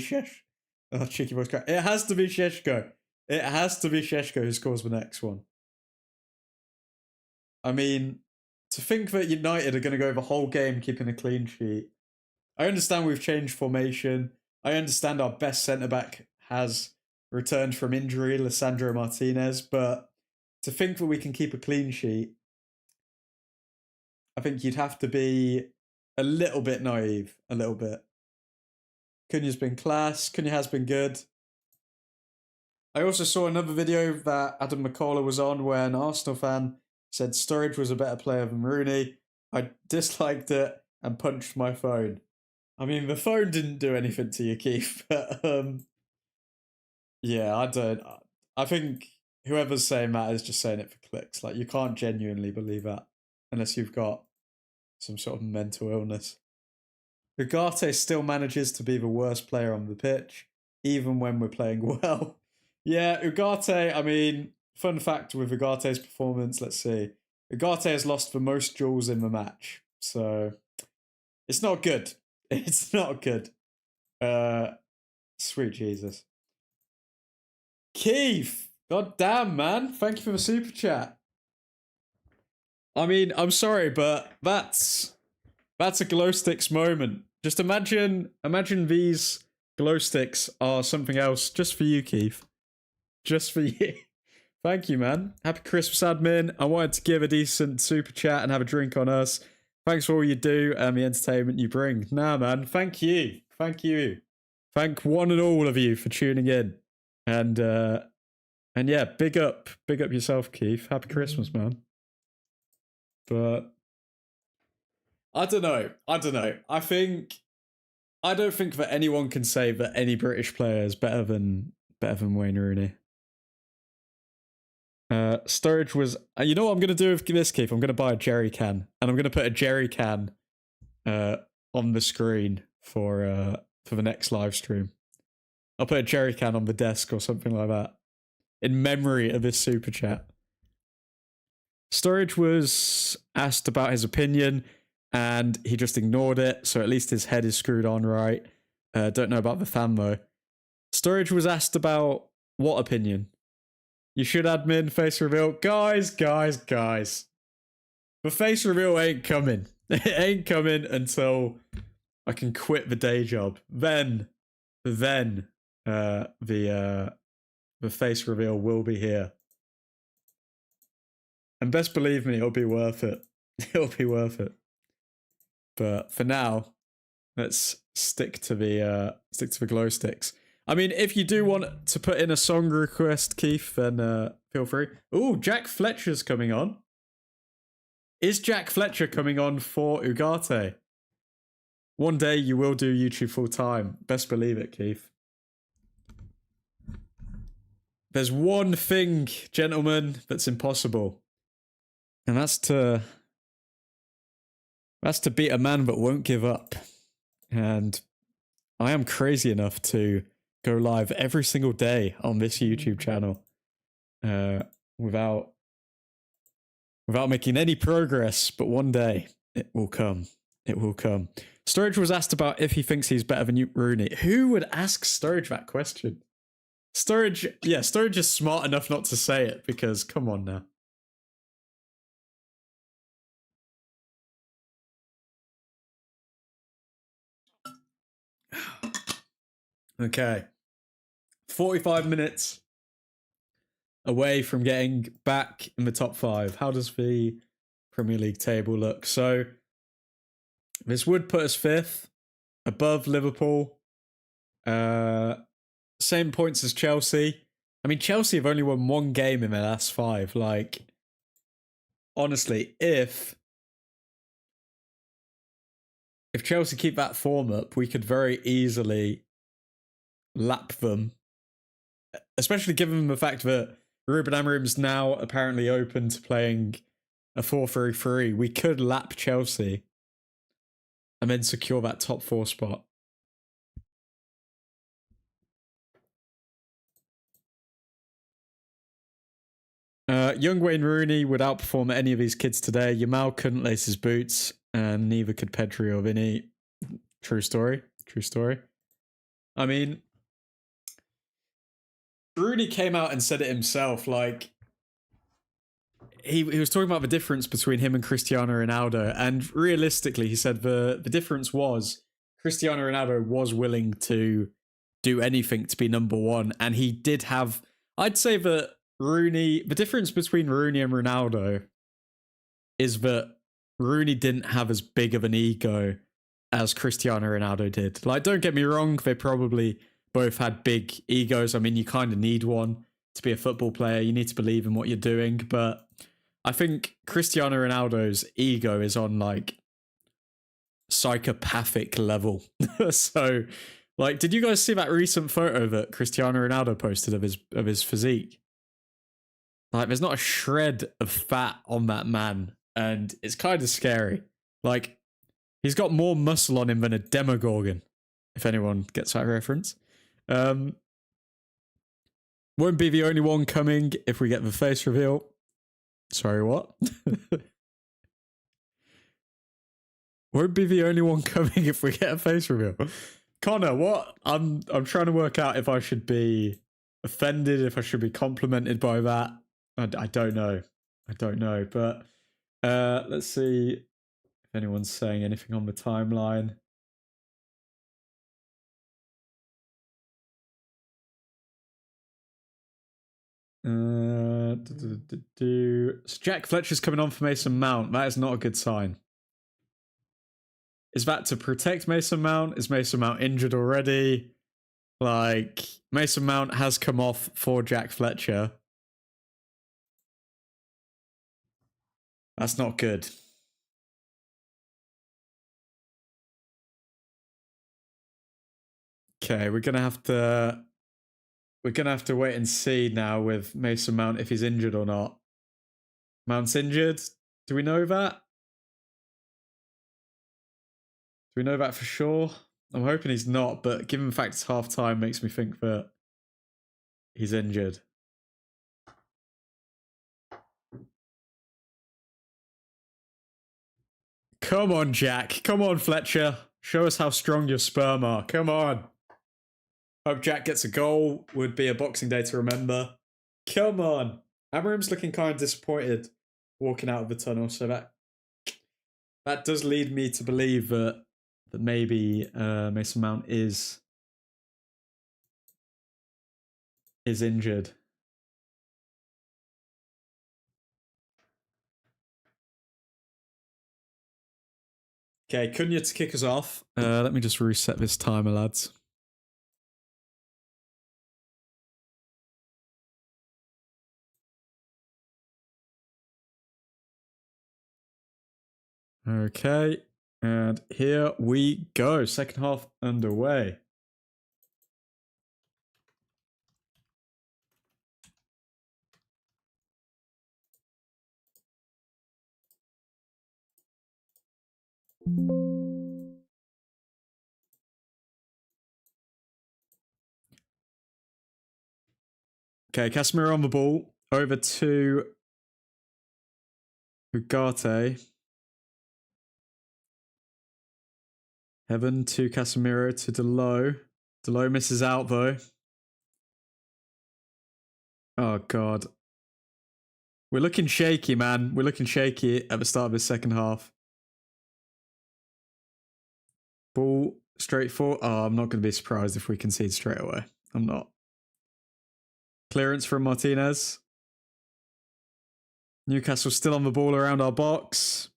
Oh, cheeky voice crack. It has to be Šeško. It has to be Šeško who scores the next one. I mean, to think that United are going to go the whole game keeping a clean sheet. I understand we've changed formation. I understand our best centre-back has returned from injury, Lisandro Martinez, but to think that we can keep a clean sheet, I think you'd have to be a little bit naive, a little bit. Cunha's been class. Cunha has been good. I also saw another video that Adam McCullough was on where an Arsenal fan said Sturridge was a better player than Rooney. I disliked it and punched my phone. I mean, the phone didn't do anything to you, Keith, but yeah, I think whoever's saying that is just saying it for clicks. Like, you can't genuinely believe that unless you've got some sort of mental illness. Ugarte still manages to be the worst player on the pitch, even when we're playing well. Yeah, Ugarte, I mean, fun fact with Ugarte's performance, let's see. Ugarte has lost the most duels in the match, so it's not good. It's not good. Sweet Jesus. Keith! God damn, man. Thank you for the super chat. I mean, I'm sorry, but that's a glow sticks moment. Just imagine these glow sticks are something else just for you, Keith. Just for you. Thank you, man. Happy Christmas, admin. I wanted to give a decent super chat and have a drink on us. Thanks for all you do and the entertainment you bring. Nah, man. Thank you. Thank you. Thank one and all of you for tuning in. And yeah, big up yourself, Keith. Happy Christmas, man. But I don't know. I don't think that anyone can say that any British player is better than Wayne Rooney. Sturridge was. You know what I'm gonna do with this, Keith? I'm gonna buy a jerry can, and I'm gonna put a jerry can on the screen for the next live stream. I'll put a jerry can on the desk or something like that in memory of this super chat. Sturridge was asked about his opinion, and he just ignored it. So at least his head is screwed on right. Don't know about the fan though. Sturridge was asked about what opinion? You should admin face reveal. Guys. The face reveal ain't coming. It ain't coming until I can quit the day job. Then the face reveal will be here. And best believe me, it'll be worth it. It'll be worth it. But for now, let's stick to the glow sticks. I mean, if you do want to put in a song request, Keith, then feel free. Ooh, Jack Fletcher's coming on. Is Jack Fletcher coming on for Ugarte? One day you will do YouTube full time. Best believe it, Keith. There's one thing, gentlemen, that's impossible. And that's to beat a man that won't give up. And I am crazy enough to go live every single day on this YouTube channel without making any progress, but one day it will come. It will come. Sturridge was asked about if he thinks he's better than Rooney. Who would ask Sturridge that question? Sturridge is smart enough not to say it because come on now. Okay. 45 minutes away from getting back in the top 5. How does the Premier League table look? So this would put us 5th, above Liverpool. Same points as Chelsea. I mean, Chelsea have only won 1 game in their last 5. Like, honestly, if Chelsea keep that form up, we could very easily lap them. Especially given the fact that Ruben Amorim's now apparently open to playing a 4-3-3. We could lap Chelsea and then secure that top 4 spot. Young Wayne Rooney would outperform any of these kids today. Yamal couldn't lace his boots, and neither could Pedri or Vinny. True story. True story. I mean, Rooney came out and said it himself. Like, he was talking about the difference between him and Cristiano Ronaldo, and realistically, he said the difference was Cristiano Ronaldo was willing to do anything to be number 1, and he did have. I'd say that Rooney, the difference between Rooney and Ronaldo is that Rooney didn't have as big of an ego as Cristiano Ronaldo did. Like, don't get me wrong, they probably both had big egos. I mean, you kind of need one to be a football player. You need to believe in what you're doing. But I think Cristiano Ronaldo's ego is on like psychopathic level. So, like, did you guys see that recent photo that Cristiano Ronaldo posted of his physique? Like, there's not a shred of fat on that man, and it's kind of scary. Like, he's got more muscle on him than a Demogorgon, if anyone gets that reference. Won't be the only one coming if we get the face reveal. Sorry, what? Won't be the only one coming if we get a face reveal. Connor, what? I'm trying to work out if I should be offended, if I should be complimented by that. I don't know. But let's see if anyone's saying anything on the timeline. So Jack Fletcher's coming on for Mason Mount. That is not a good sign. Is that to protect Mason Mount? Is Mason Mount injured already? Like, Mason Mount has come off for Jack Fletcher. That's not good. Okay, we're gonna have to we're going to have to wait and see now with Mason Mount if he's injured or not. Mount's injured. Do we know that? Do we know that for sure? I'm hoping he's not, but given the fact it's half time makes me think that he's injured. Come on, Jack. Come on, Fletcher. Show us how strong your sperm are. Come on. Hope Jack gets a goal. Would be a Boxing Day to remember. Come on. Amorim's looking kind of disappointed walking out of the tunnel, so that does lead me to believe that maybe Mason Mount is injured. Okay, Cunha to kick us off. Let me just reset this timer, lads. Okay, and here we go. Second half underway. Okay, Casemiro on the ball. Over to Ugarte. Heaven to Casemiro to Delo. Delo misses out though. Oh god. We're looking shaky, man. We're looking shaky at the start of the second half. Ball straight forward. Oh, I'm not going to be surprised if we concede straight away. I'm not. Clearance from Martinez. Newcastle still on the ball around our box.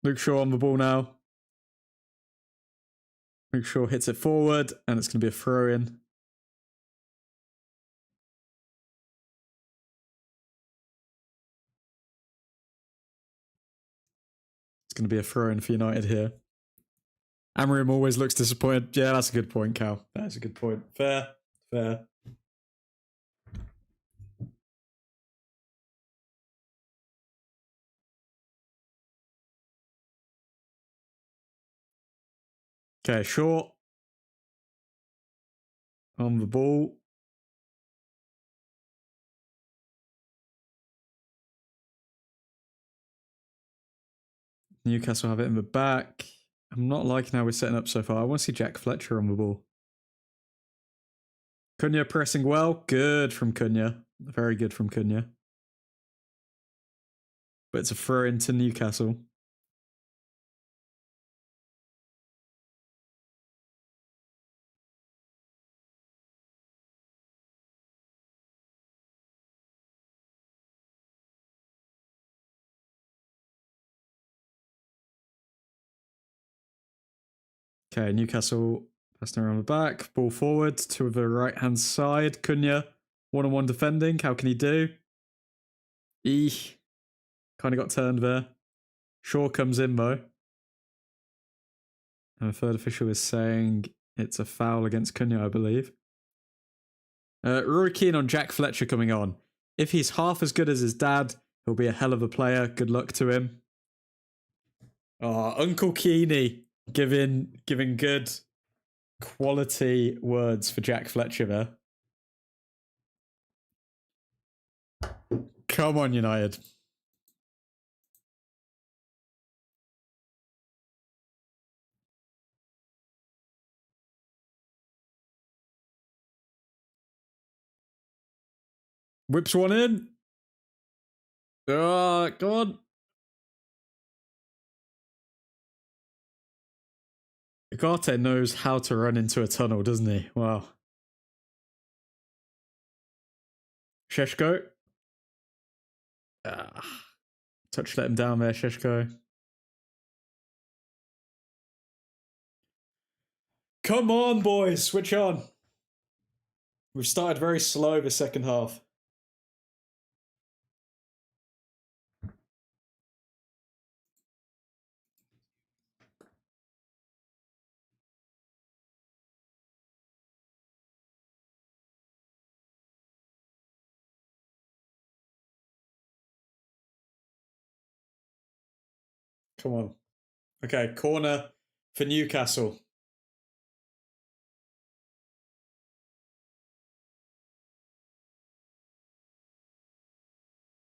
Luke Shaw on the ball now. Luke Shaw hits it forward, and it's going to be a throw-in. It's going to be a throw-in for United here. Amorim always looks disappointed. Yeah, that's a good point, Cal. That's a good point. Fair. Fair. Okay, Shaw on the ball. Newcastle have it in the back. I'm not liking how we're setting up so far. I want to see Jack Fletcher on the ball. Cunha pressing well. Good from Cunha. Very good from Cunha. But it's a throw into Newcastle. Okay, Newcastle passing around the back. Ball forward to the right-hand side. Cunha, one-on-one defending. How can he do? Eek. Kind of got turned there. Shaw comes in, though. And the third official is saying it's a foul against Cunha, I believe. Rory Keane on Jack Fletcher coming on. If he's half as good as his dad, he'll be a hell of a player. Good luck to him. Oh, Uncle Keaney giving good quality words for Jack Fletcher there. Come on, United. Whips one in. Oh, go on. Ugarte knows how to run into a tunnel, doesn't he? Wow. Sheshko. Touch let him down there, Sheshko. Come on, boys. Switch on. We've started very slow the second half. Come on. Okay, corner for Newcastle.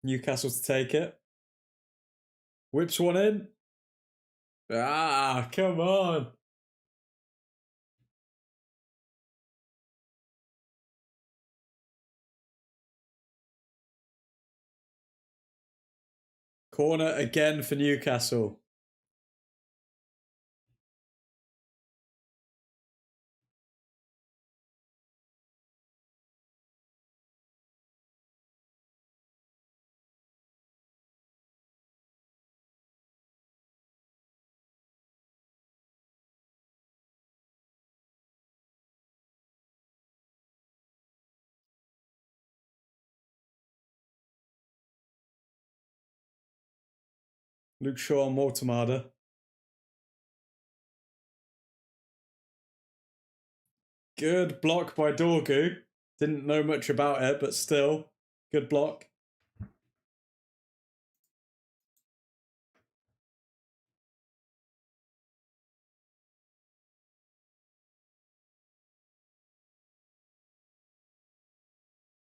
Newcastle to take it. Whips one in. Ah, come on. Corner again for Newcastle. Luke Shaw and Mortemada. Good block by Dorgu. Didn't know much about it, but still, good block.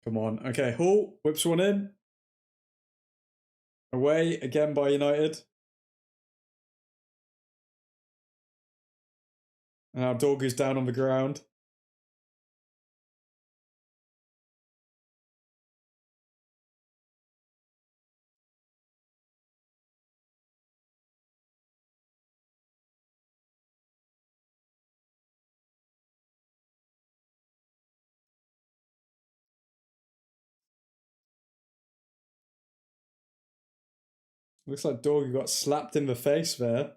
Come on. Okay, Hall whips one in. Away again by United. And now Dorgu's down on the ground. Looks like Dorgu got slapped in the face there.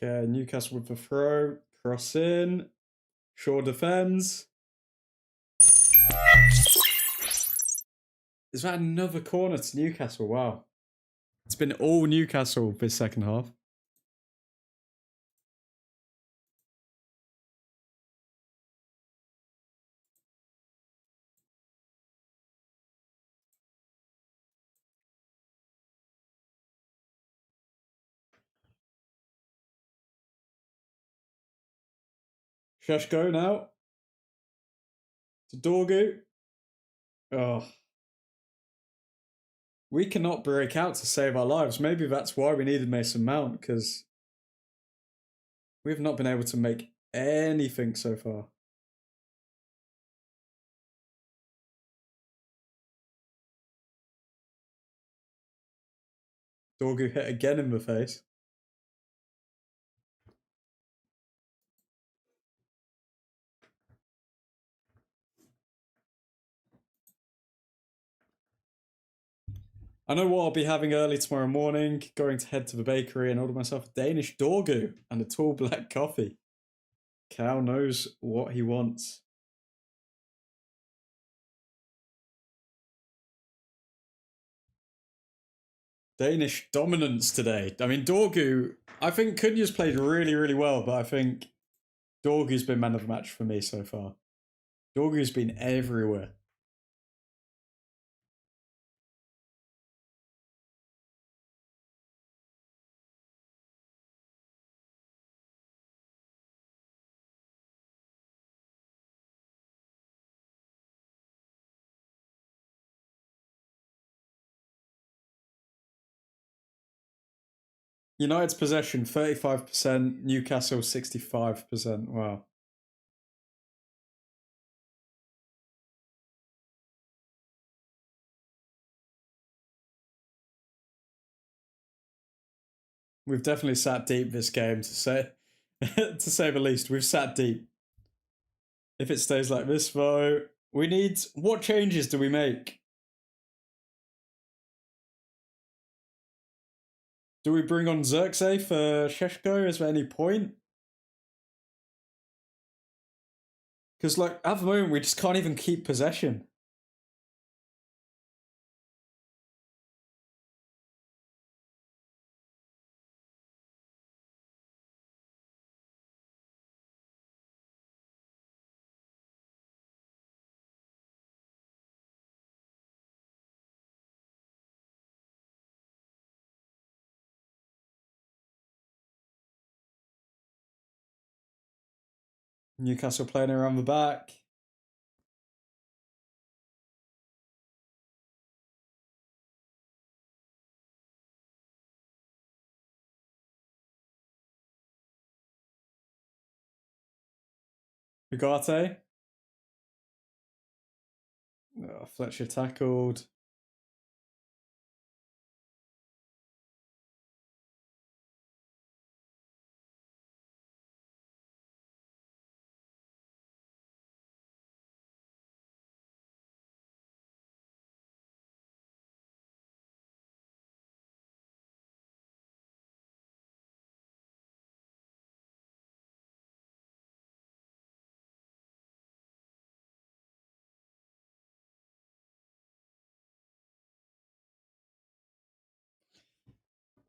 Okay, Newcastle with the throw. Cross in. Shaw defends. Is that another corner to Newcastle? Wow. It's been all Newcastle this second half. Sheshko now. To Dorgu. Oh. We cannot break out to save our lives. Maybe that's why we needed Mason Mount, because we've not been able to make anything so far. Dorgu hit again in the face. I know what I'll be having early tomorrow morning. Going to head to the bakery and order myself a Danish Dorgu and a tall black coffee. Cal knows what he wants. Danish dominance today. I mean, Dorgu, I think Cunha's played really, really well, but I think Dorgu's been man of the match for me so far. Dorgu's been everywhere. United's possession 35%, Newcastle 65%. Wow. We've definitely sat deep this game, to say to say the least. We've sat deep. If it stays like this, though, we need... What changes do we make? Do we bring on Xerxes for Sheshko? Is there any point? Because, like, at the moment, we just can't even keep possession. Newcastle playing around the back. Ugarte. Oh, Fletcher tackled.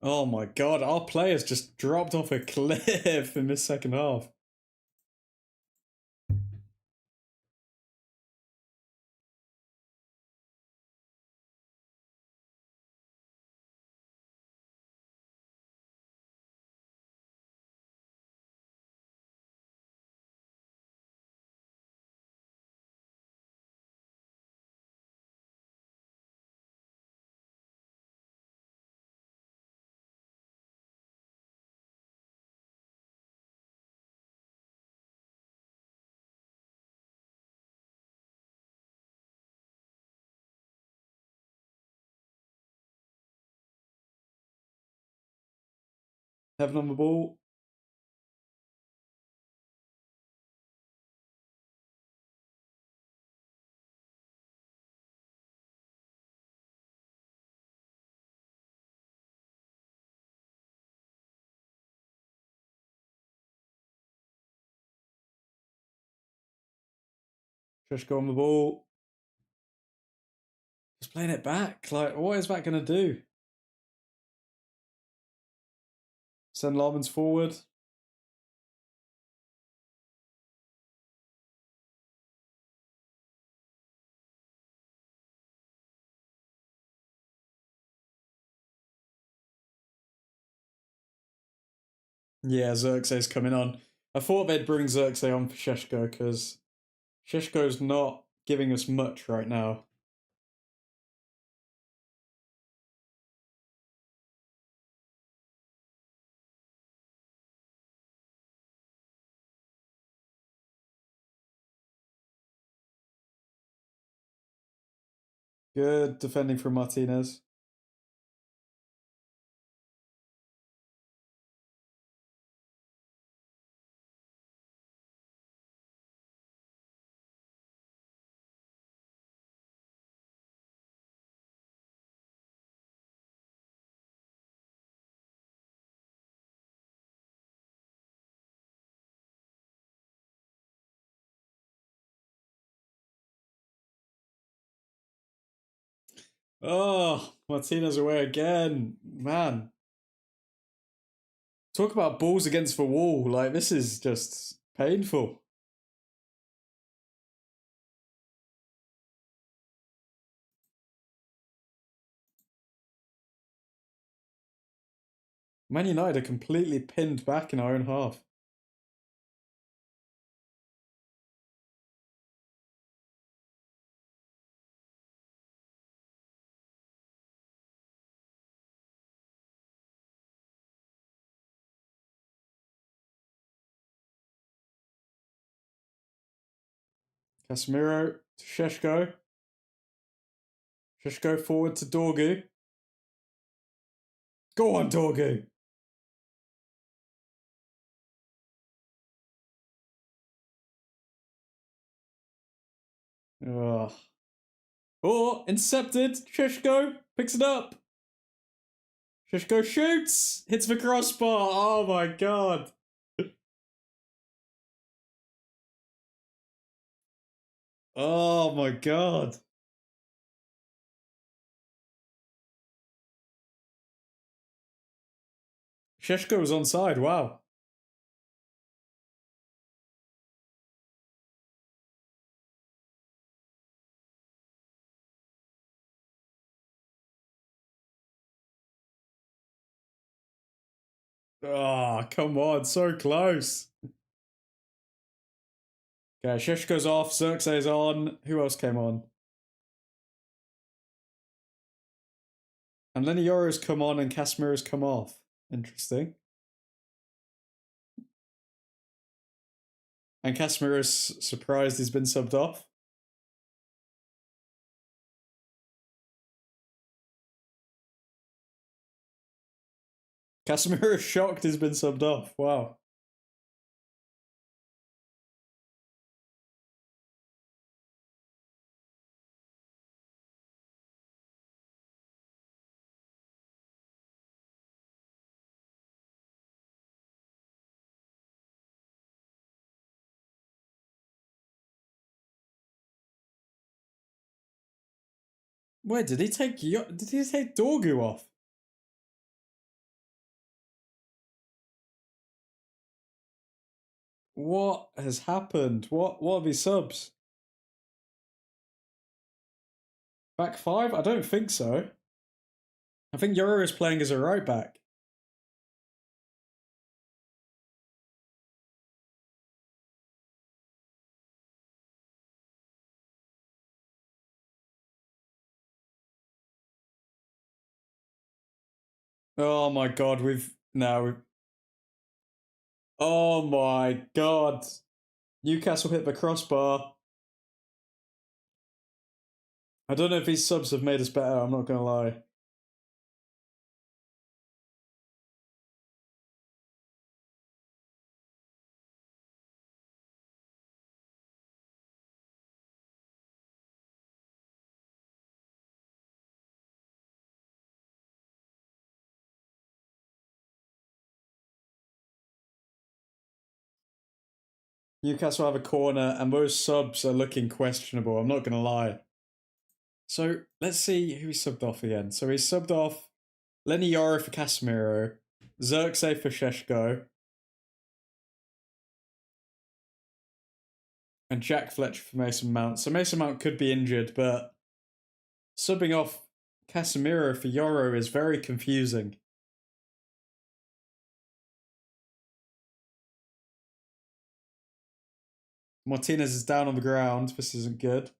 Oh my god, our players just dropped off a cliff in this second half. Heaven on the ball. Sheshko on the ball. Just playing it back. Like, what is that going to do? Send Larmans forward. Yeah, Xerxes coming on. I thought they'd bring Xerxes on for Sheshko because Sheshko's not giving us much right now. Good defending from Martinez. Oh, Martinez away again. Man. Talk about balls against the wall. Like, this is just painful. Man United are completely pinned back in our own half. Casemiro to Sheshko. Sheshko forward to Dorgu. Go on, Dorgu. Ugh. Oh, intercepted. Sheshko picks it up. Sheshko shoots. Hits the crossbar. Oh my god. Oh my god. Sheshko was onside, wow. Oh, come on, so close. Okay, Sheshko's off, Xerxes on. Who else came on? And Lenny Yoro's come on and Casemiro's come off. Interesting. And Casemiro's surprised he's been subbed off. Casemiro's shocked he's been subbed off. Wow. Wait, did he take Dorgu off? What has happened? What are these subs? Back five? I don't think so. I think Yoro is playing as a right back. Oh my god, oh my god. Newcastle hit the crossbar. I don't know if these subs have made us better, I'm not gonna lie. Newcastle have a corner, and those subs are looking questionable, I'm not gonna lie. So let's see who he subbed off again. So he subbed off Lenny Yoro for Casemiro, Xerxes for Sheshko, and Jack Fletcher for Mason Mount. So Mason Mount could be injured, but subbing off Casemiro for Yoro is very confusing. Martinez is down on the ground. This isn't good.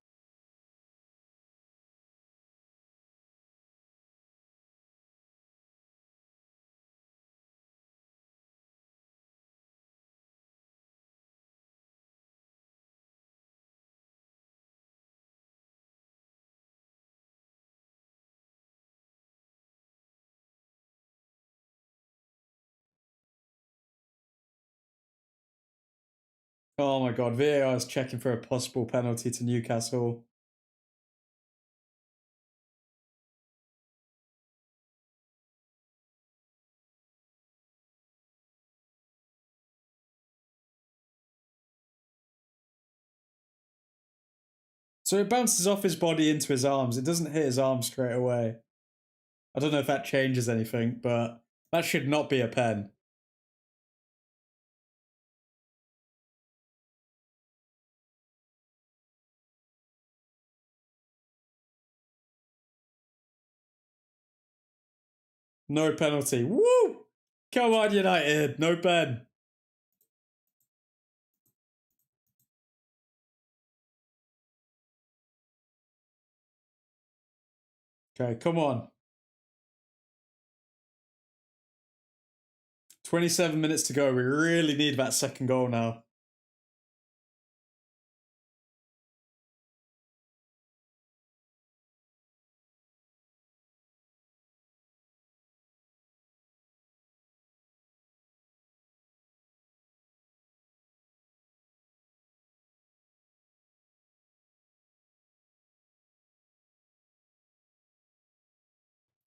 Oh my god, VAR is checking for a possible penalty to Newcastle. So it bounces off his body into his arms. It doesn't hit his arm straight away. I don't know if that changes anything, but that should not be a pen. No penalty. Woo! Come on, United. No pen. Okay, come on. 27 minutes to go. We really need that second goal now.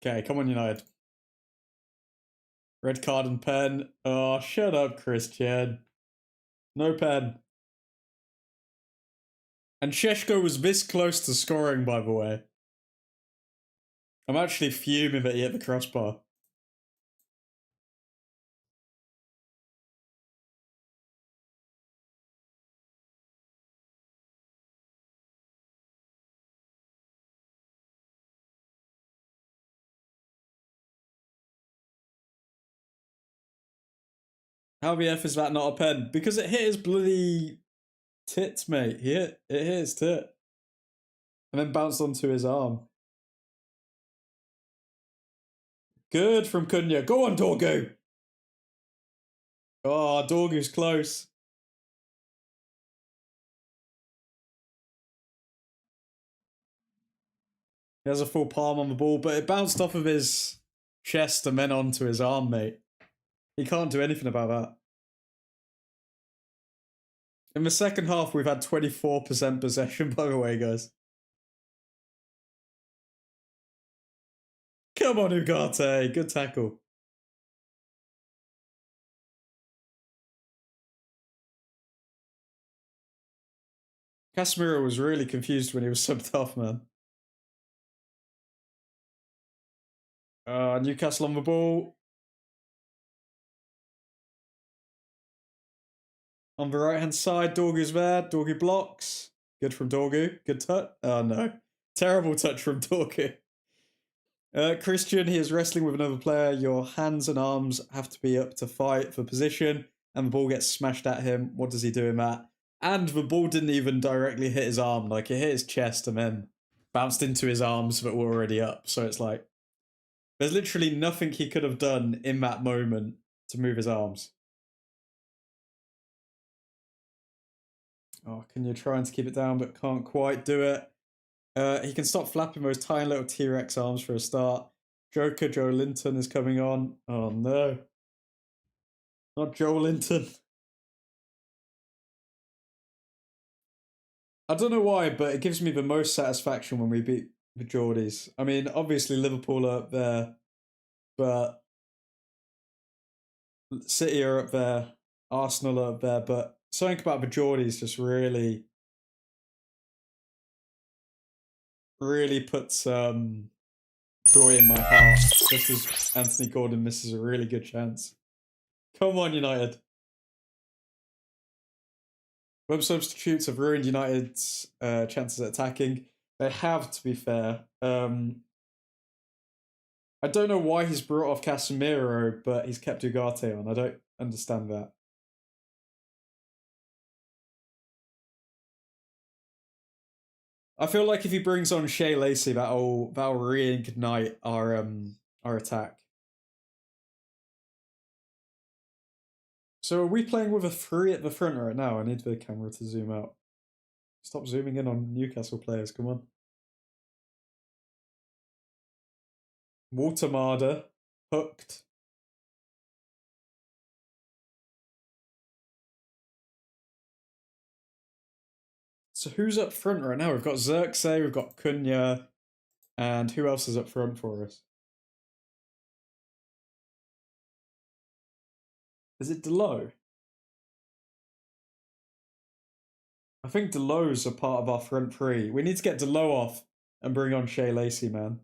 Okay, come on, United. Red card and pen. Oh, shut up, Christian. No pen. And Sheshko was this close to scoring, by the way. I'm actually fuming that he hit the crossbar. How the F is that not a pen? Because it hit his bloody tits, mate. It hit his tit. And then bounced onto his arm. Good from Cunha. Go on, Dorgu. Oh, Dorgu's close. He has a full palm on the ball, but it bounced off of his chest and then onto his arm, mate. He can't do anything about that. In the second half, we've had 24% possession, by the way, guys. Come on, Ugarte. Good tackle. Casemiro was really confused when he was subbed off, man. Newcastle on the ball. On the right-hand side, Dorgu's there. Dorgu blocks. Good from Dorgu. Good touch. Oh, no. Terrible touch from Dorgu. Christian, he is wrestling with another player. Your hands and arms have to be up to fight for position, and the ball gets smashed at him. What does he do in that? And the ball didn't even directly hit his arm. Like, it hit his chest and then bounced into his arms that were already up. So it's like, there's literally nothing he could have done in that moment to move his arms. Oh, can you try to keep it down, but can't quite do it. He can stop flapping those tiny little T-Rex arms for a start. Joker Joe Linton is coming on. Oh no. Not Joe Linton. I don't know why, but it gives me the most satisfaction when we beat the Geordies. I mean, obviously Liverpool are up there, but City are up there, Arsenal are up there, but something about the Geordies just really puts joy in my heart, just as Anthony Gordon misses a really good chance. Come on, United. Web substitutes have ruined United's chances at attacking. They have, to be fair. I don't know why he's brought off Casemiro, but he's kept Ugarte on. I don't understand that. I feel like if he brings on Shea Lacey, that'll reignite our attack. So are we playing with a 3 at the front right now? I need the camera to zoom out. Stop zooming in on Newcastle players, come on. Watermarder, hooked. So who's up front right now? We've got Xerxes, we've got Cunha, and who else is up front for us? Is it Delo? I think Delo's a part of our front 3. We need to get Delo off and bring on Shea Lacey, man.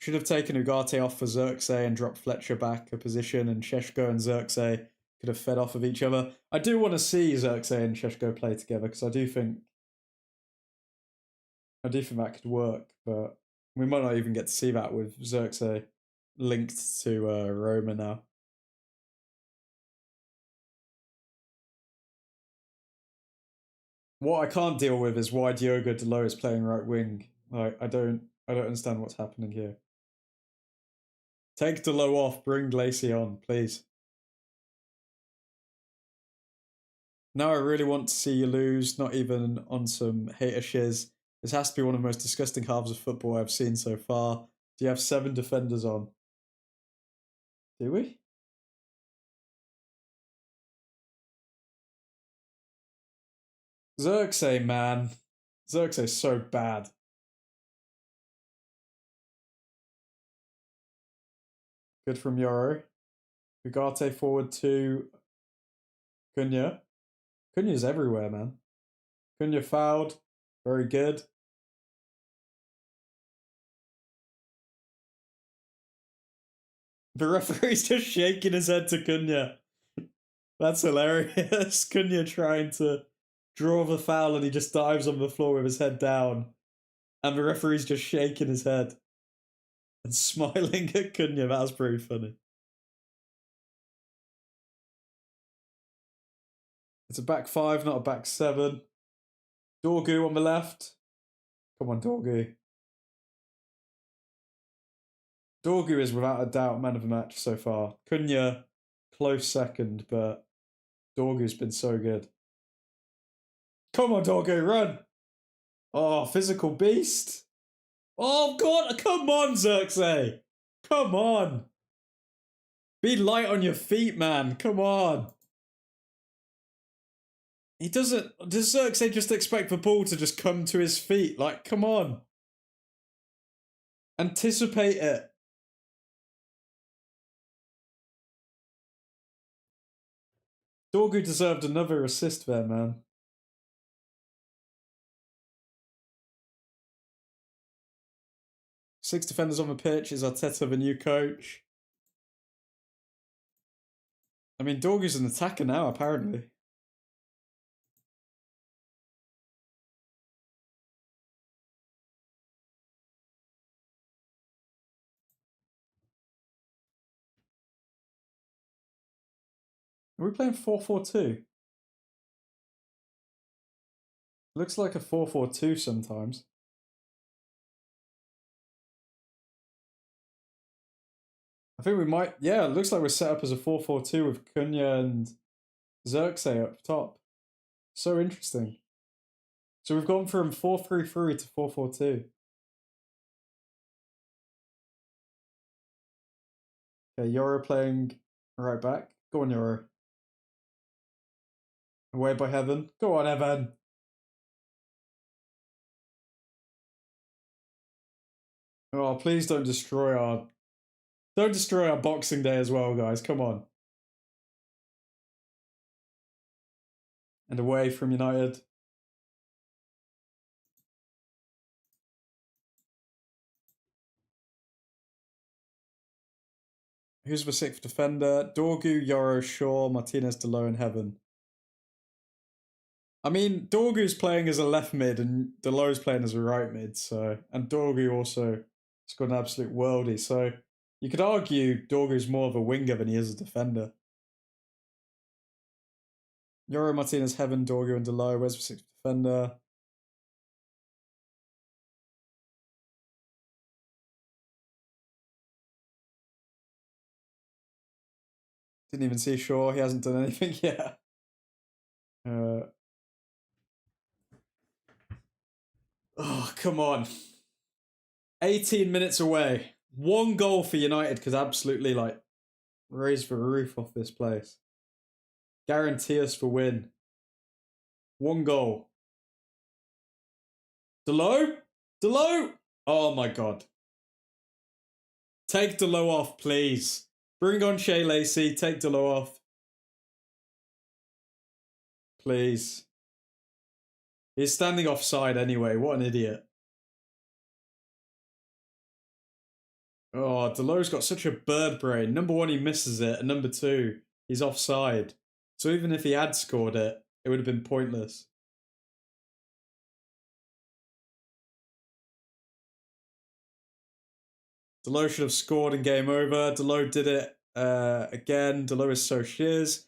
Should have taken Ugarte off for Xerxes and dropped Fletcher back a position, and Sheshko and Xerxes could have fed off of each other. I do want to see Xerxes and Sheshko play together because I do think that could work, but we might not even get to see that with Xerxes linked to Roma now. What I can't deal with is why Diogo Delo is playing right wing. Like, I don't understand what's happening here. Take Delo off, bring Lacey on, please. Now I really want to see you lose, not even on some hater shiz. This has to be one of the most disgusting halves of football I've seen so far. Do you have 7 defenders on? Do we? Xerxes, man. Xerxes is so bad. Good from Yoro. Ugarte forward to Cunha. Cunha's everywhere, man. Cunha fouled. Very good. The referee's just shaking his head to Cunha. That's hilarious. Cunha trying to draw the foul and he just dives on the floor with his head down. And the referee's just shaking his head and smiling at Cunha. That was pretty funny. It's a back five, not a back seven. Dorgu on the left. Come on, Dorgu. Dorgu is without a doubt man of the match so far. Cunha, close second, but Dorgu's been so good. Come on, Dorgu, run! Oh, physical beast. Oh, God, come on, Xerxes. Come on. Be light on your feet, man. Come on. He doesn't... Does Xerxes just expect the ball to just come to his feet? Like, come on. Anticipate it. Dorgu deserved another assist there, man. Six defenders on the pitch. Is Arteta the new coach? I mean, Dorgu's an attacker now, apparently. Are we playing 4-4-2? Looks like a 4-4-2 sometimes. I think we might... Yeah, it looks like we're set up as a 4-4-2 with Cunha and Xerxes up top. So interesting. So we've gone from 4-3-3 to 4-4-2. Okay, Yoro playing right back. Go on, Yoro. Away by Heaven. Go on, Evan. Oh, please don't destroy our... Don't destroy our Boxing Day as well, guys. Come on. And away from United. Who's the sixth defender? Dorgu, Yoro, Shaw, Martinez, Delo, and Heaven. I mean, Dorgu's playing as a left mid and Delo's playing as a right mid, so... And Dorgu also scored an absolute worldie, so... You could argue Dorgu's more of a winger than he is a defender. Yoro, Martinez, Heaven, Dorgu, and Delo. Where's the sixth defender? Didn't even see Shaw. He hasn't done anything yet. Oh, come on. 18 minutes away. One goal for United could absolutely, like, raise the roof off this place. Guarantee us the win. One goal. Delo? Delo? Oh, my God. Take Delo off, please. Bring on Shea Lacey. Take Delo off. Please. He's standing offside anyway. What an idiot. Oh, Delo's got such a bird brain. Number one, he misses it. And number two, he's offside. So even if he had scored it, it would have been pointless. Delo should have scored and game over. Delo did it again. Delo is so shiz.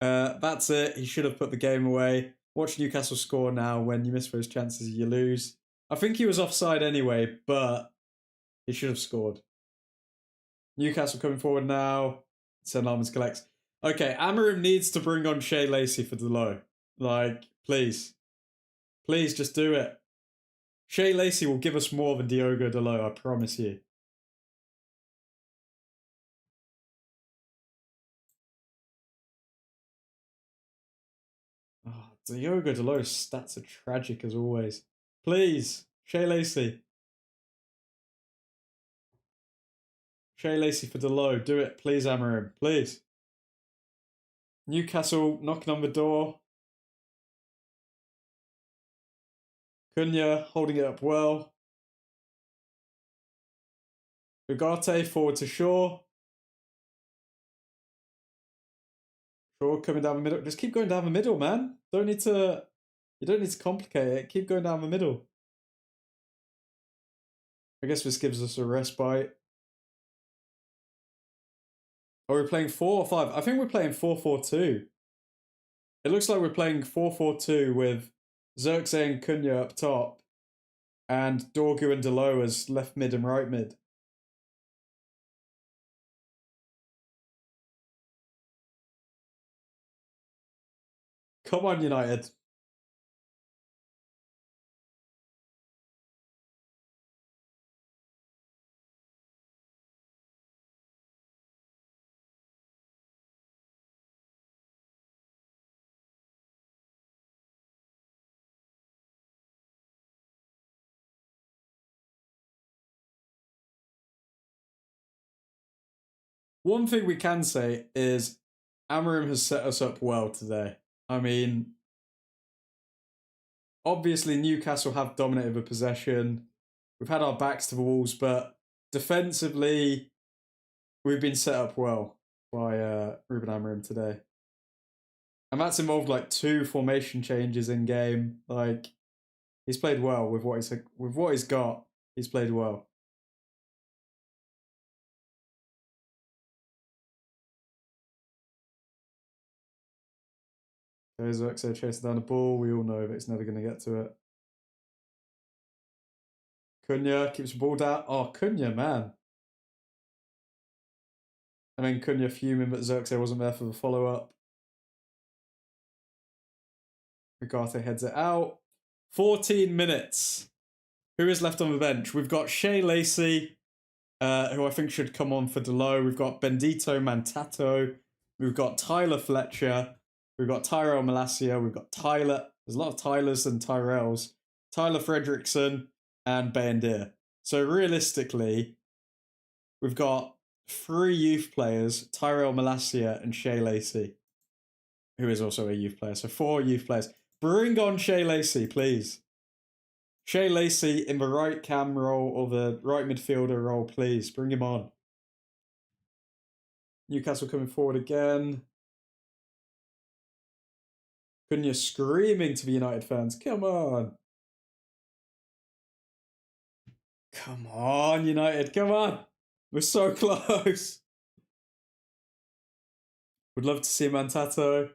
That's it. He should have put the game away. Watch Newcastle score now. When you miss those chances, you lose. I think he was offside anyway, but he should have scored. Newcastle coming forward now. St. Lamans collects. Okay, Amorim needs to bring on Shea Lacey for Delo. Like, please. Please, just do it. Shea Lacey will give us more than Diogo Delo, I promise you. Oh, Diogo Delo's stats are tragic as always. Please, Shea Lacey. Shea Lacey for Delo. Do it, please, Amorim. Please. Newcastle knocking on the door. Cunha holding it up well. Ugarte forward to Shaw. Shaw coming down the middle. Just keep going down the middle, man. You don't need to complicate it. Keep going down the middle. I guess this gives us a respite. Are we playing 4 or 5? I think we're playing 4-4-2. It looks like we're playing 4-4-2 with Xerxes and Cunha up top and Dorgu and Delo as left mid and right mid. Come on, United. One thing we can say is Amorim has set us up well today. I mean, obviously Newcastle have dominated the possession. We've had our backs to the walls, but defensively, we've been set up well by Ruben Amorim today. And that's involved like 2 formation changes in game. Like, he's played well with what he's got. He's played well. There's Xerxes chasing down the ball. We all know that it's never going to get to it. Cunha keeps the ball down. Oh, Cunha, man. I mean, Cunha fuming, but Xerxes wasn't there for the follow-up. Ugarte heads it out. 14 minutes. Who is left on the bench? We've got Shea Lacey, who I think should come on for Delo. We've got Bendito Mantato. We've got Tyler Fletcher. We've got Tyrell Malacia. We've got Tyler. There's a lot of Tylers and Tyrells. Tyler Fredrickson and Bayendir. So realistically, we've got 3 youth players, Tyrell Malacia and Shea Lacey, who is also a youth player. So 4 youth players. Bring on Shea Lacey, please. Shea Lacey in the right cam role or the right midfielder role, please. Bring him on. Newcastle coming forward again. Cunha screaming to the United fans. Come on. Come on, United. Come on. We're so close. Would love to see Mantato.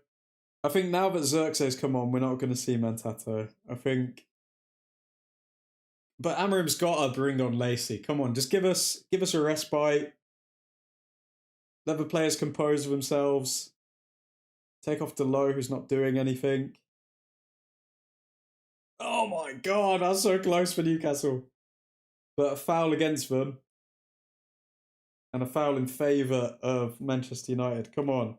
I think now that Xerxes come on, we're not going to see Mantato. I think... But Amorim's got to bring on Lacey. Come on, just give us a respite. Let the players compose themselves. Take off Delo, who's not doing anything. Oh my god, that's so close for Newcastle. But a foul against them. And a foul in favour of Manchester United. Come on.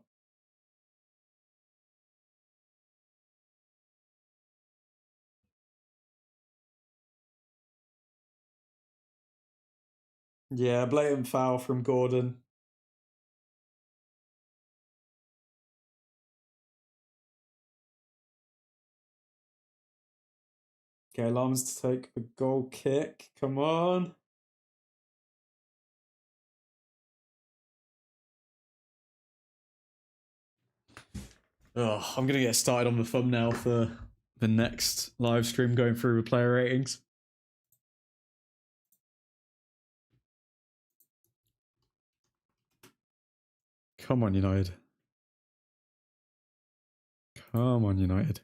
Yeah, blatant foul from Gordon. Okay, Lams to take the goal kick. Come on. Oh, I'm going to get started on the thumbnail for the next live stream going through the player ratings. Come on, United. Come on, United.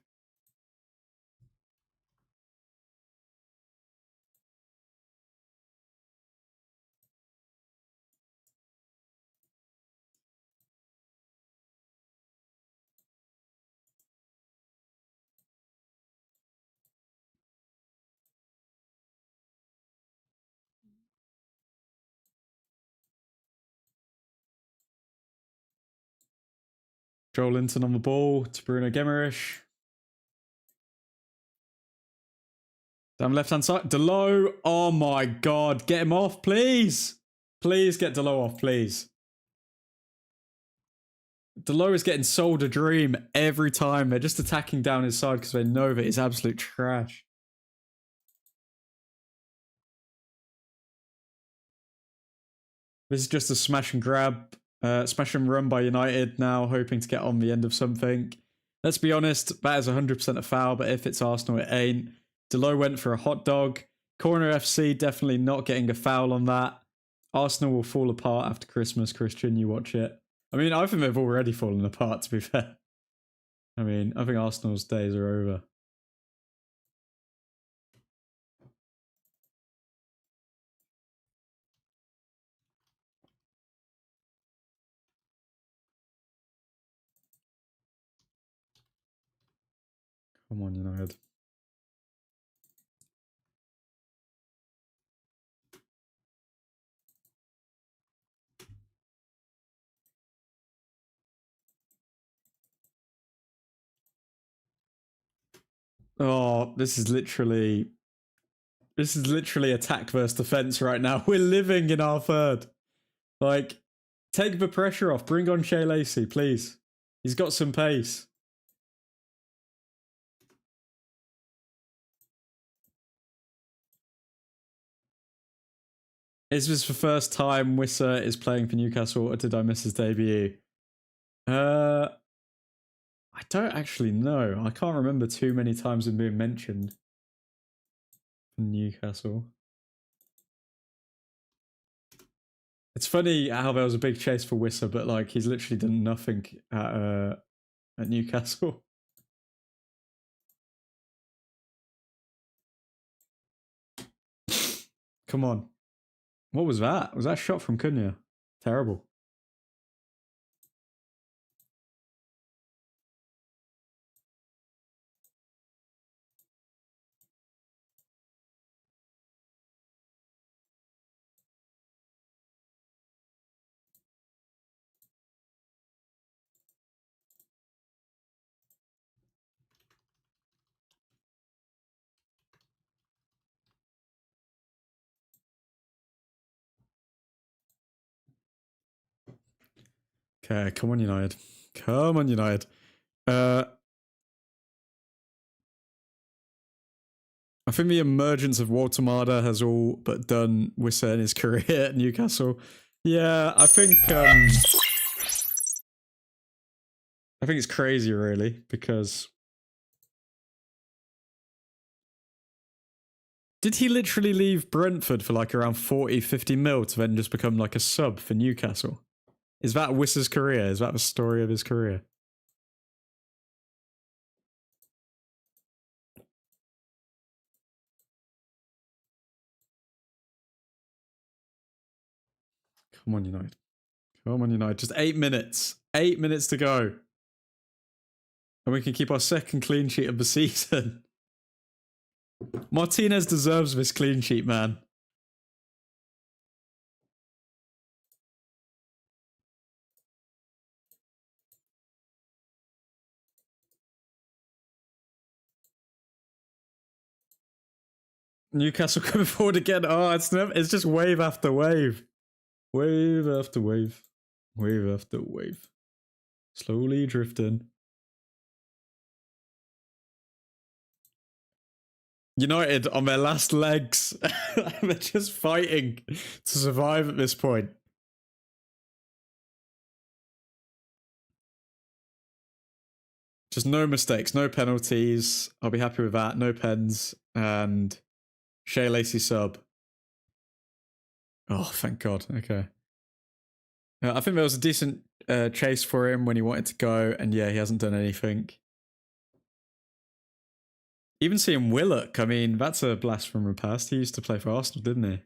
Joel Linton on the ball to Bruno Guimaraes. Down left-hand side. Delo. Oh my god. Get him off, please. Please get Delo off, please. Delo is getting sold a dream every time. They're just attacking down his side because they know that he's absolute trash. This is just a smash and grab, smash and run by United now, hoping to get on the end of something. Let's be honest, that is 100% a foul, but if it's Arsenal, it ain't. Delo went for a hot dog. Corner FC definitely not getting a foul on that. Arsenal will fall apart after Christmas. Christian, you watch it. I mean, I think they've already fallen apart, to be fair. I mean, I think Arsenal's days are over. Come on, United. Oh, this is literally attack versus defense right now. We're living in our third. Like, take the pressure off. Bring on Shea Lacey, please. He's got some pace. Is this the first time Wissa is playing for Newcastle, or did I miss his debut? I don't actually know. I can't remember too many times him being mentioned for Newcastle. It's funny how there was a big chase for Wissa, but like he's literally done nothing at Newcastle. Come on. What was that? Was that a shot from Cunha? Terrible. Okay, come on, United. Come on, United. I think the emergence of Walter Marder has all but done Wissa in his career at Newcastle. Yeah, I think it's crazy, really, because did he literally leave Brentford for like around 40, 50 mil to then just become like a sub for Newcastle? Is that Wissa's career? Is that the story of his career? Come on, United. Come on, United. Just 8 minutes. 8 minutes to go. And we can keep our second clean sheet of the season. Martinez deserves this clean sheet, man. Newcastle coming forward again. Oh, it's just wave after wave. Wave after wave. Wave after wave. Slowly drifting. United on their last legs. They're just fighting to survive at this point. Just no mistakes, no penalties. I'll be happy with that. No pens. And Shea Lacey sub. Oh, thank God. Okay. I think there was a decent chase for him when he wanted to go. And yeah, he hasn't done anything. Even seeing Willock, I mean, that's a blast from the past. He used to play for Arsenal, didn't he?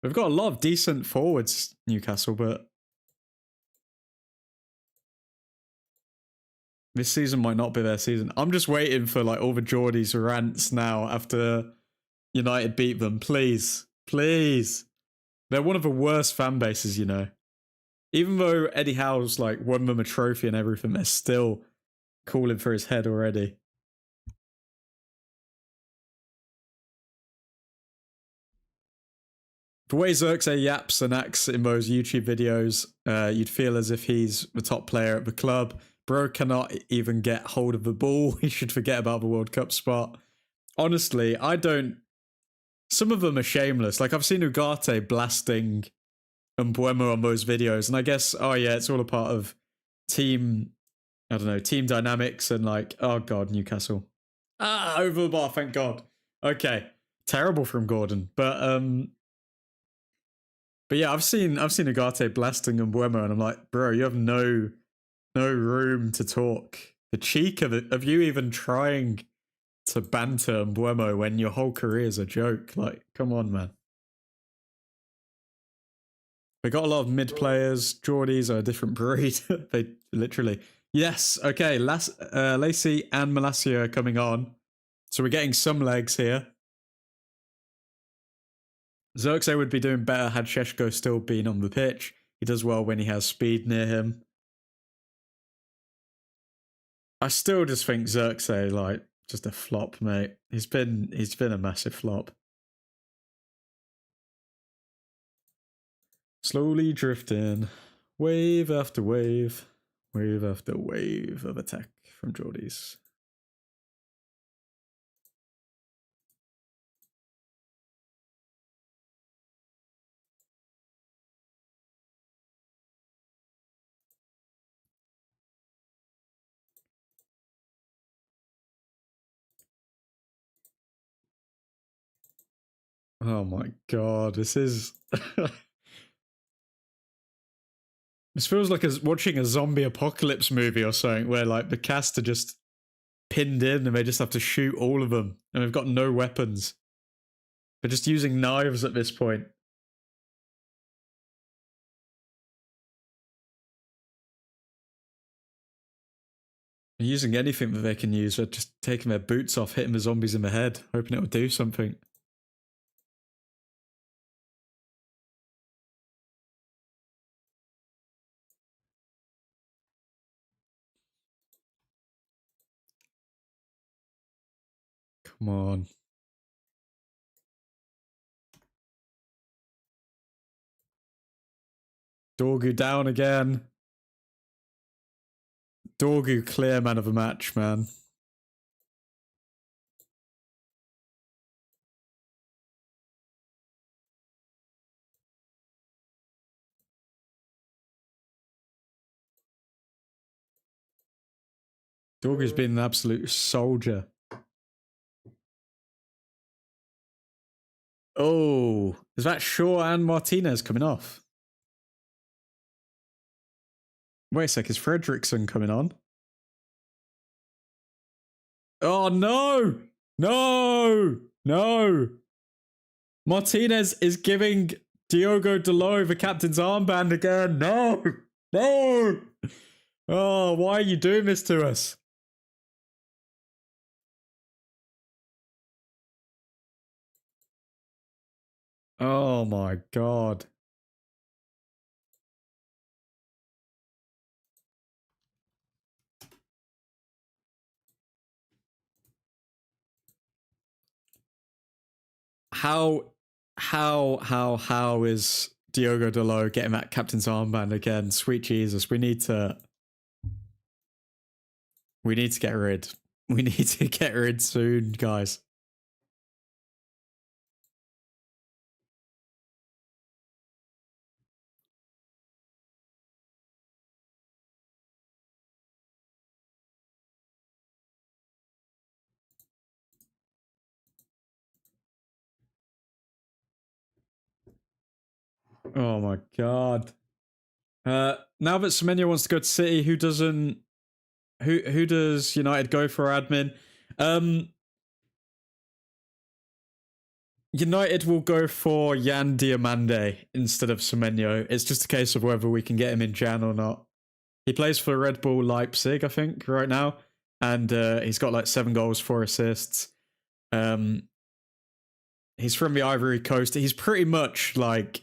We've got a lot of decent forwards, Newcastle, but this season might not be their season. I'm just waiting for like all the Geordies rants now after United beat them. Please. Please. They're one of the worst fan bases, you know. Even though Eddie Howe's like won them a trophy and everything, they're still calling for his head already. The way Xerxes yaps and acts in those YouTube videos, you'd feel as if he's the top player at the club. Bro cannot even get hold of the ball. He should forget about the World Cup spot. Honestly, I don't... Some of them are shameless. Like, I've seen Ugarte blasting Mbuemo on those videos. And I guess, oh yeah, it's all a part of team, I don't know, team dynamics and like, oh God, Newcastle. Over the bar, thank God. Okay. Terrible from Gordon. But yeah, I've seen Ugarte blasting Mbuemo and I'm like, bro, you have no room to talk. The cheek of you even trying to banter Mbuemo when your whole career is a joke. Like, come on, man. We got a lot of mid players. Geordies are a different breed. They literally. Yes, okay. Lacey and Malacia are coming on. So we're getting some legs here. Xerxes would be doing better had Sheshko still been on the pitch. He does well when he has speed near him. I still just think Xerxes, like, just a flop, mate. He's been a massive flop. Slowly drifting, wave after wave, wave after wave of attack from Geordies. Oh my God, this is... This feels like watching a zombie apocalypse movie or something where like the cast are just pinned in and they just have to shoot all of them and they've got no weapons. They're just using knives at this point. They're using anything that they can use. They're just taking their boots off, hitting the zombies in the head, hoping it will do something. Come on. Dorgu down again. Dorgu clear man of the match, man. Dorgu's been an absolute soldier. Oh, is that Shaw and Martinez coming off? Wait a sec, is Fredrickson coming on? Oh no! No! No! Martinez is giving Diogo Dalot the captain's armband again. No! No! Oh, why are you doing this to us? Oh my God. How is Diogo Dalot getting that captain's armband again? Sweet Jesus, we need to get rid. We need to get rid soon, guys. Oh my God. Now that Semenyo wants to go to City, who doesn't? Who does United go for admin? United will go for Yan Diomande instead of Semenyo. It's just a case of whether we can get him in Jan or not. He plays for Red Bull Leipzig, I think, right now. And he's got like 7 goals, 4 assists. He's from the Ivory Coast. He's pretty much like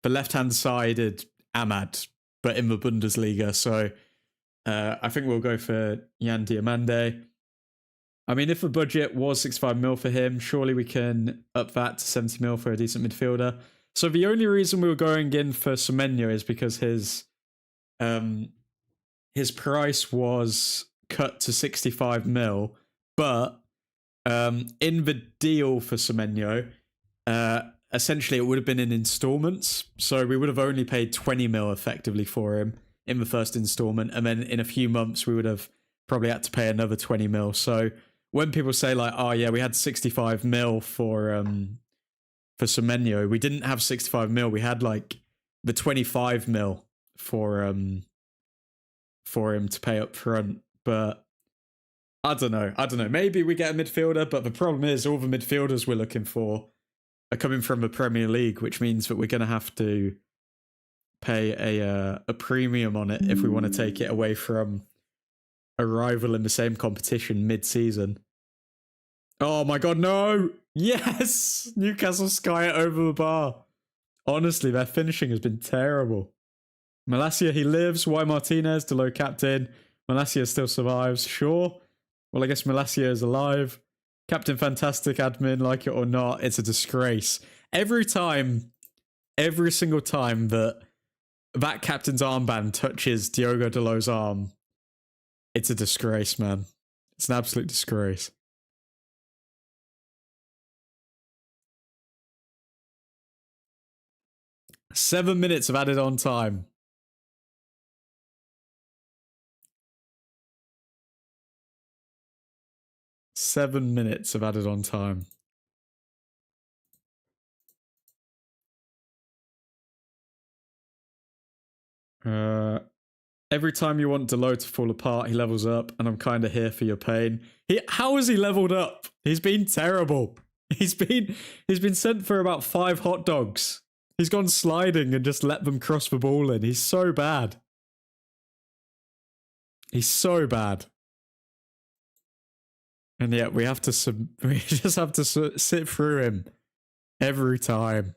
the left-hand-sided Ahmad, but in the Bundesliga. So I think we'll go for Yan Diomande. I mean, if the budget was 65 mil for him, surely we can up that to 70 mil for a decent midfielder. So the only reason we were going in for Semenyo is because his price was cut to 65 mil, but in the deal for Semenyo, essentially it would have been in installments. So we would have only paid 20 mil effectively for him in the first installment. And then in a few months, we would have probably had to pay another 20 mil. So when people say like, oh yeah, we had 65 mil for Semenyo, we didn't have 65 mil. We had like the 25 mil for him to pay up front. But I don't know. Maybe we get a midfielder, but the problem is all the midfielders we're looking for are coming from the Premier League, which means that we're going to have to pay a premium on it if we want to take it away from a rival in the same competition mid-season. Oh my god, no! Yes! Newcastle sky it over the bar. Honestly, their finishing has been terrible. Malacia, he lives. Y Martinez, the low captain. Malacia still survives. Sure. Well, I guess Malacia is alive. Captain Fantastic admin, like it or not, it's a disgrace. Every single time that captain's armband touches Diogo Dalot's arm, it's a disgrace, man. It's an absolute disgrace. Seven minutes of added on time. Seven minutes of added on time. Every time you want Dalot to fall apart, he levels up, and I'm kind of here for your pain. How has he leveled up? He's been terrible. He's been sent for about 5 hot dogs. He's gone sliding and just let them cross the ball in. He's so bad. He's so bad. And yet we just have to sit through him every time.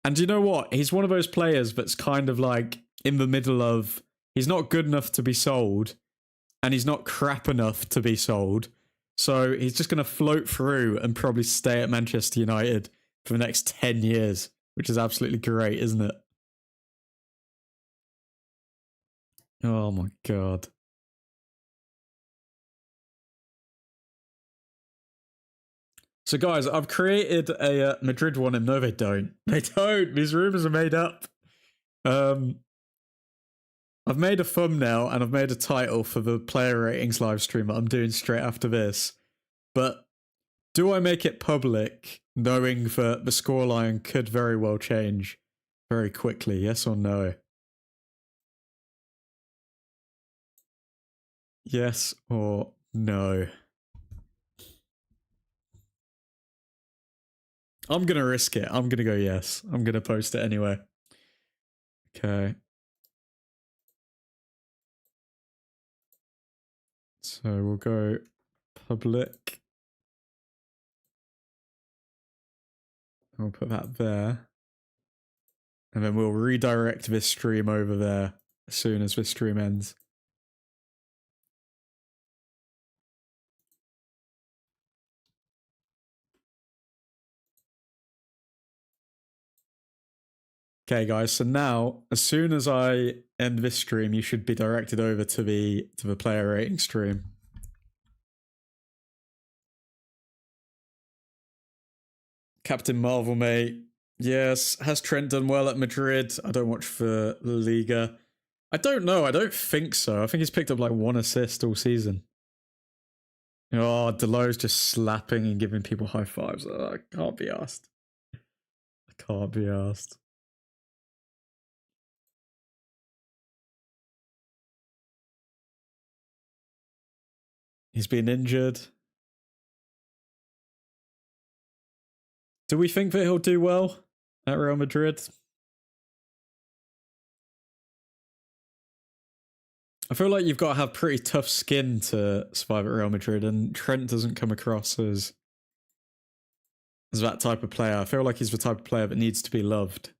And you know what? He's one of those players that's kind of like in the middle of, he's not good enough to be sold and he's not crap enough to be sold. So he's just going to float through and probably stay at Manchester United for the next 10 years, which is absolutely great, isn't it? Oh my God. So guys, I've created a Madrid one, and no, they don't. They don't. These rumors are made up. I've made a thumbnail and I've made a title for the player ratings live stream that I'm doing straight after this. But do I make it public, knowing that the scoreline could very well change very quickly? Yes or no? Yes or no? I'm going to risk it. I'm going to go yes. I'm going to post it anyway. Okay. So we'll go public. We'll put that there. And then we'll redirect this stream over there as soon as this stream ends. Okay, guys, so now, as soon as I end this stream, you should be directed over to the player rating stream. Captain Marvel, mate. Yes. Has Trent done well at Madrid? I don't watch for La Liga. I don't know. I don't think so. I think he's picked up like 1 assist all season. Oh, Dalot's just slapping and giving people high fives. Oh, I can't be asked. I can't be asked. He's been injured. Do we think that he'll do well at Real Madrid? I feel like you've got to have pretty tough skin to survive at Real Madrid, and Trent doesn't come across as that type of player. I feel like he's the type of player that needs to be loved.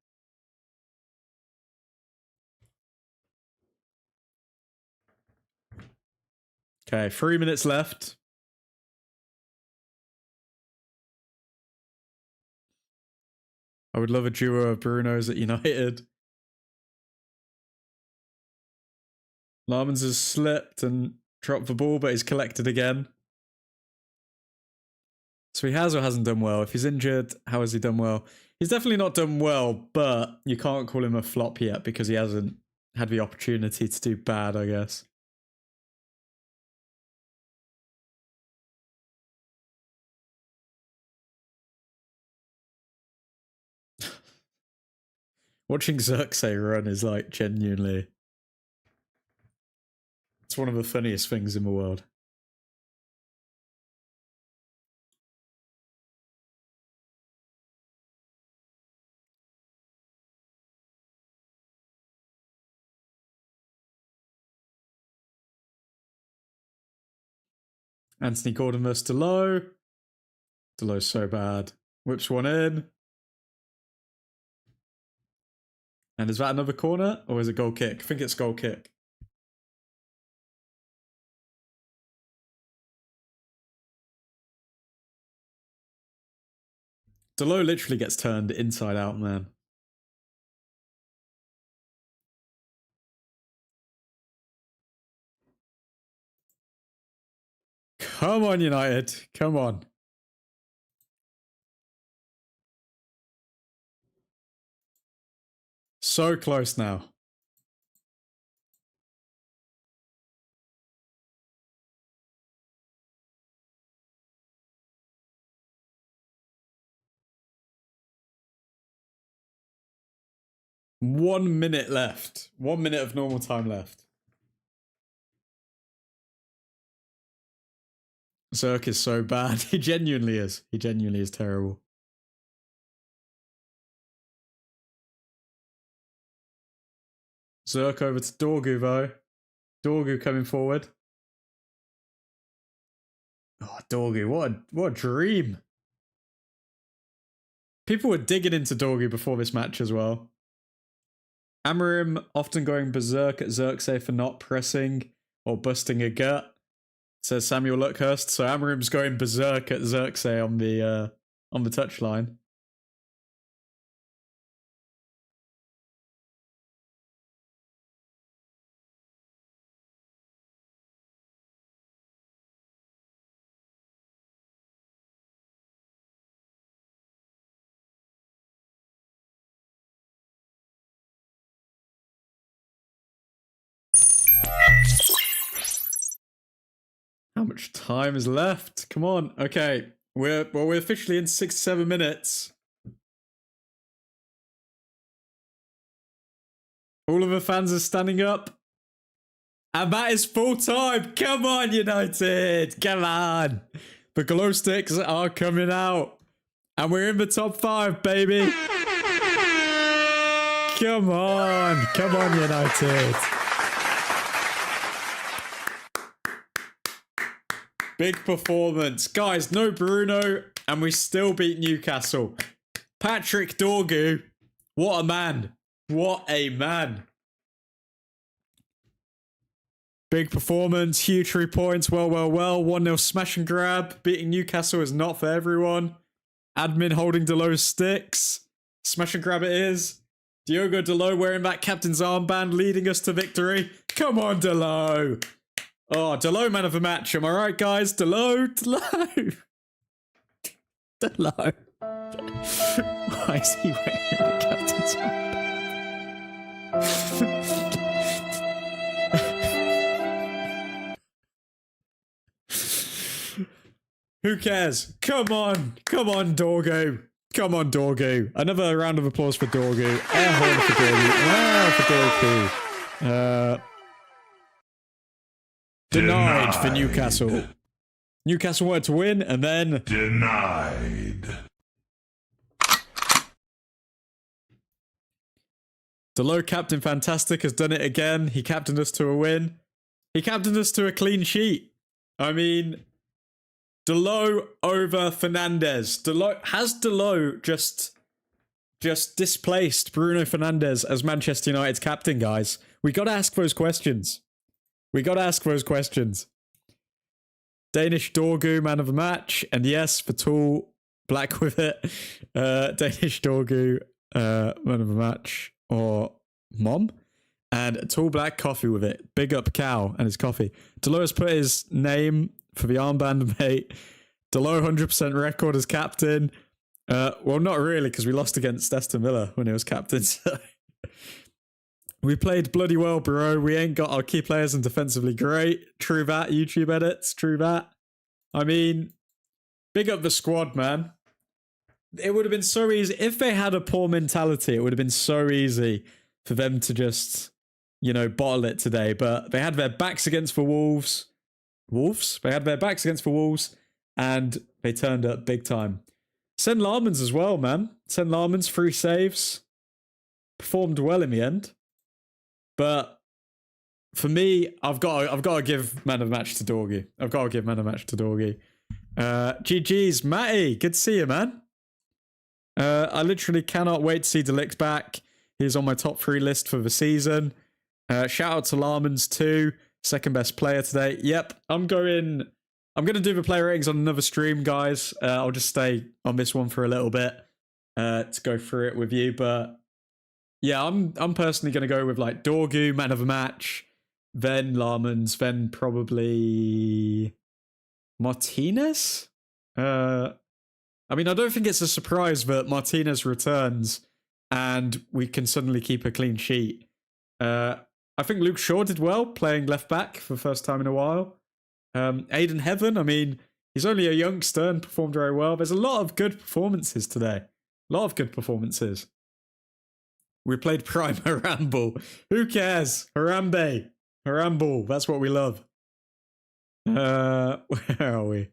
Okay, 3 minutes left. I would love a duo of Brunos at United. Larmans has slipped and dropped the ball, but he's collected again. So he has or hasn't done well. If he's injured, how has he done well? He's definitely not done well, but you can't call him a flop yet because he hasn't had the opportunity to do bad, I guess. Watching Xerxes run is like genuinely... It's one of the funniest things in the world. Anthony Gordon versus Delo. Delo's so bad. Whips one in. And is that another corner? Or is it goal kick? I think it's goal kick. Delo literally gets turned inside out, man. Come on, United. Come on. So close now. One minute left. 1 minute of normal time left. Zerk is so bad. He genuinely is. He genuinely is terrible. Zerk over to Dorgu, though. Dorgu coming forward. Oh, Dorgu, what a dream. People were digging into Dorgu before this match as well. Amorim often going berserk at Xerxes for not pressing or busting a gut, says Samuel Luckhurst. So Amorim's going berserk at Xerxes on the touchline. How much time is left? Come on. Okay. We're officially in 6-7 minutes. All of the fans are standing up. And that is full time. Come on, United. Come on. The glow sticks are coming out. And we're in the top 5, baby. Come on. Come on, United. Big performance. Guys, no Bruno, and we still beat Newcastle. Patrick Dorgu, what a man. What a man. Big performance, huge 3 points, well. 1-0 smash and grab. Beating Newcastle is not for everyone. Admin holding Delo's sticks. Smash and grab it is. Diogo Delo wearing that captain's armband, leading us to victory. Come on, Delo. Oh, Delo, man of the match. Am I right, guys? Delo. Delo. Why is he wearing the captain's armband? Who cares? Come on. Come on, Dorgu. Come on, Dorgu. Another round of applause for Dorgu. Air horn for Dorgu. For Dorgu. Denied for Newcastle. Newcastle wanted to win, and then... Denied. Delo, Captain Fantastic, has done it again. He captained us to a win. He captained us to a clean sheet. I mean, Delo over Fernandes. Has Delo just displaced Bruno Fernandes as Manchester United's captain, guys? We got to ask those questions. Danish Dorgu, man of the match. And yes, for tall, black with it. Danish Dorgu, man of the match. Or mom. And tall black coffee with it. Big up cow and his coffee. Dolores put his name for the armband, mate. Delo 100% record as captain. Well, not really, because we lost against Aston Villa when he was captain. So. We played bloody well, bro. We ain't got our key players and defensively great. True that, YouTube edits. True that. I mean, big up the squad, man. It would have been so easy. If they had a poor mentality, it would have been so easy for them to just, you know, bottle it today. But they had their backs against the Wolves. They had their backs against the Wolves, and they turned up big time. Sen Larmans as well, man. Sen Larmans, 3 saves. Performed well in the end. But for me, I've got to give man of the match to Dorgy. GG's, Matty. Good to see you, man. I literally cannot wait to see Delict back. He's on my top 3 list for the season. Shout out to Larmans too. Second best player today. Yep, I'm going to do the player ratings on another stream, guys. I'll just stay on this one for a little bit to go through it with you. But yeah, I'm personally going to go with like Dorgu, man of the match, then Larmans, then probably Martinez. I mean, I don't think it's a surprise that Martinez returns and we can suddenly keep a clean sheet. I think Luke Shaw did well playing left back for the first time in a while. Aiden Heaven, I mean, he's only a youngster and performed very well. There's a lot of good performances today. We played Prime Harambe. Who cares? Harambe. That's what we love. Where are we?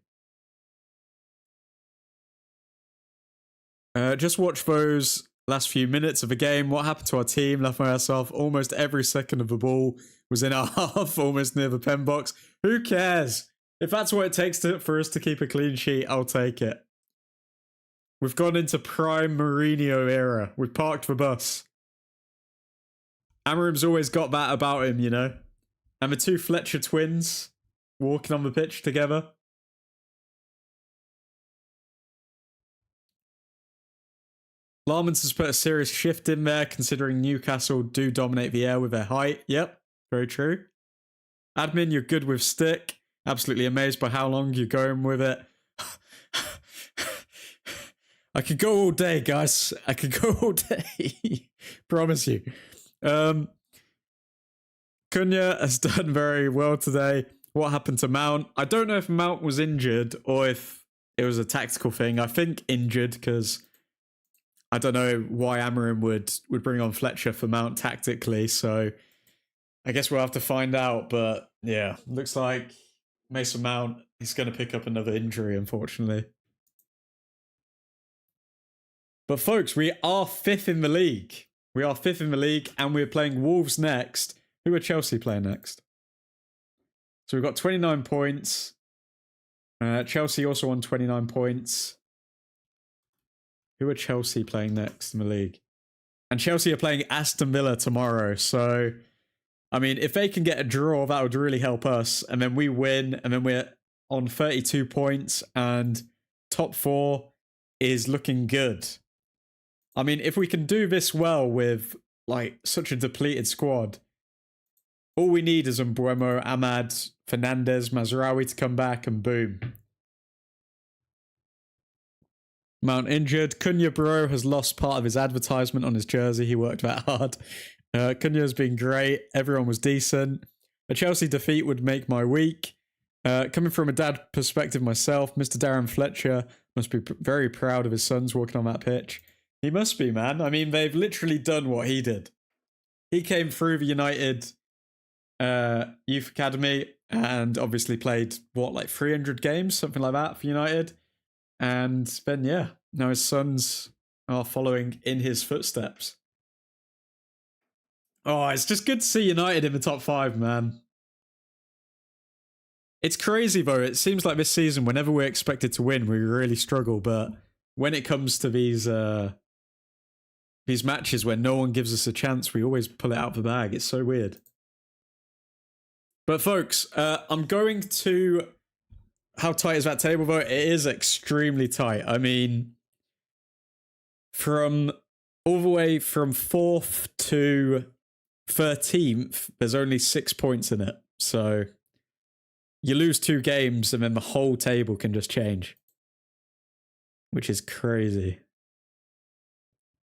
Just watch those last few minutes of the game. What happened to our team? Left my ass off. Almost every second of the ball was in our half, almost near the pen box. Who cares? If that's what it takes for us to keep a clean sheet, I'll take it. We've gone into prime Mourinho era. We've parked the bus. Amorim's always got that about him, you know. And the 2 Fletcher twins walking on the pitch together. Larmans has put a serious shift in there, considering Newcastle do dominate the air with their height. Yep, very true. Admin, you're good with stick. Absolutely amazed by how long you're going with it. I could go all day, guys. I could go all day. Promise you. Cunha has done very well today. What happened to Mount? I don't know if Mount was injured or if it was a tactical thing. I think injured because I don't know why Amorim would bring on Fletcher for Mount tactically. So I guess we'll have to find out. But yeah, looks like Mason Mount is going to pick up another injury, unfortunately. But folks, we are 5th in the league. And we're playing Wolves next. Who are Chelsea playing next? So we've got 29 points. Chelsea also on 29 points. Who are Chelsea playing next in the league? And Chelsea are playing Aston Villa tomorrow. So, I mean, if they can get a draw, that would really help us. And then we win. And then we're on 32 points. And top 4 is looking good. I mean, if we can do this well with like such a depleted squad, all we need is Mbuemo, Ahmad, Fernandez, Mazraoui to come back and boom. Mount injured. Cunha, bro, has lost part of his advertisement on his jersey. He worked that hard. Cunha's been great. Everyone was decent. A Chelsea defeat would make my week. Coming from a dad perspective myself, Mr. Darren Fletcher must be very proud of his sons walking on that pitch. He must be, man. I mean, they've literally done what he did. He came through the United Youth Academy and obviously played, what, like 300 games? Something like that for United. And then, yeah, now his sons are following in his footsteps. Oh, it's just good to see United in the top 5, man. It's crazy, though. It seems like this season, whenever we're expected to win, we really struggle. But when it comes to these matches where no one gives us a chance, we always pull it out of the bag. It's so weird. But folks, I'm going to... How tight is that table, though? It is extremely tight. I mean, from all the way from 4th to 13th, there's only 6 points in it. So you lose 2 games and then the whole table can just change. which is crazy.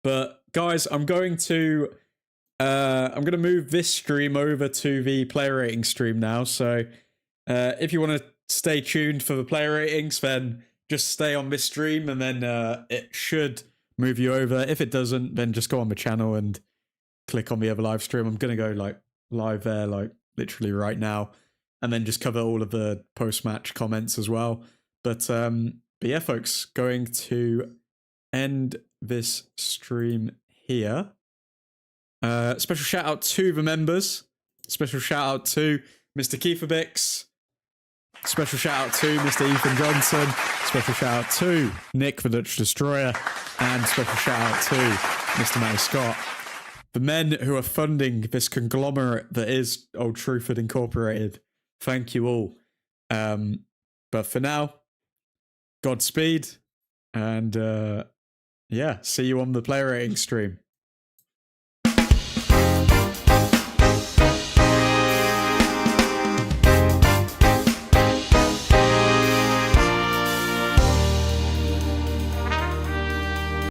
But guys, I'm going to move this stream over to the player rating stream now. So if you want to stay tuned for the player ratings, then just stay on this stream, and then it should move you over. If it doesn't, then just go on the channel and click on the other live stream. I'm gonna go like live there, like literally right now, and then just cover all of the post-match comments as well. But yeah, folks, going to end this stream here. Special shout out to the members. Special shout out to Mr. Kieferbix. Special shout out to Mr. Ethan Johnson. Special shout out to Nick the Dutch Destroyer. And special shout out to Mr. Matty Scott. The men who are funding this conglomerate that is Old Trafford Incorporated. Thank you all. But for now, Godspeed. And yeah, see you on the player rating stream.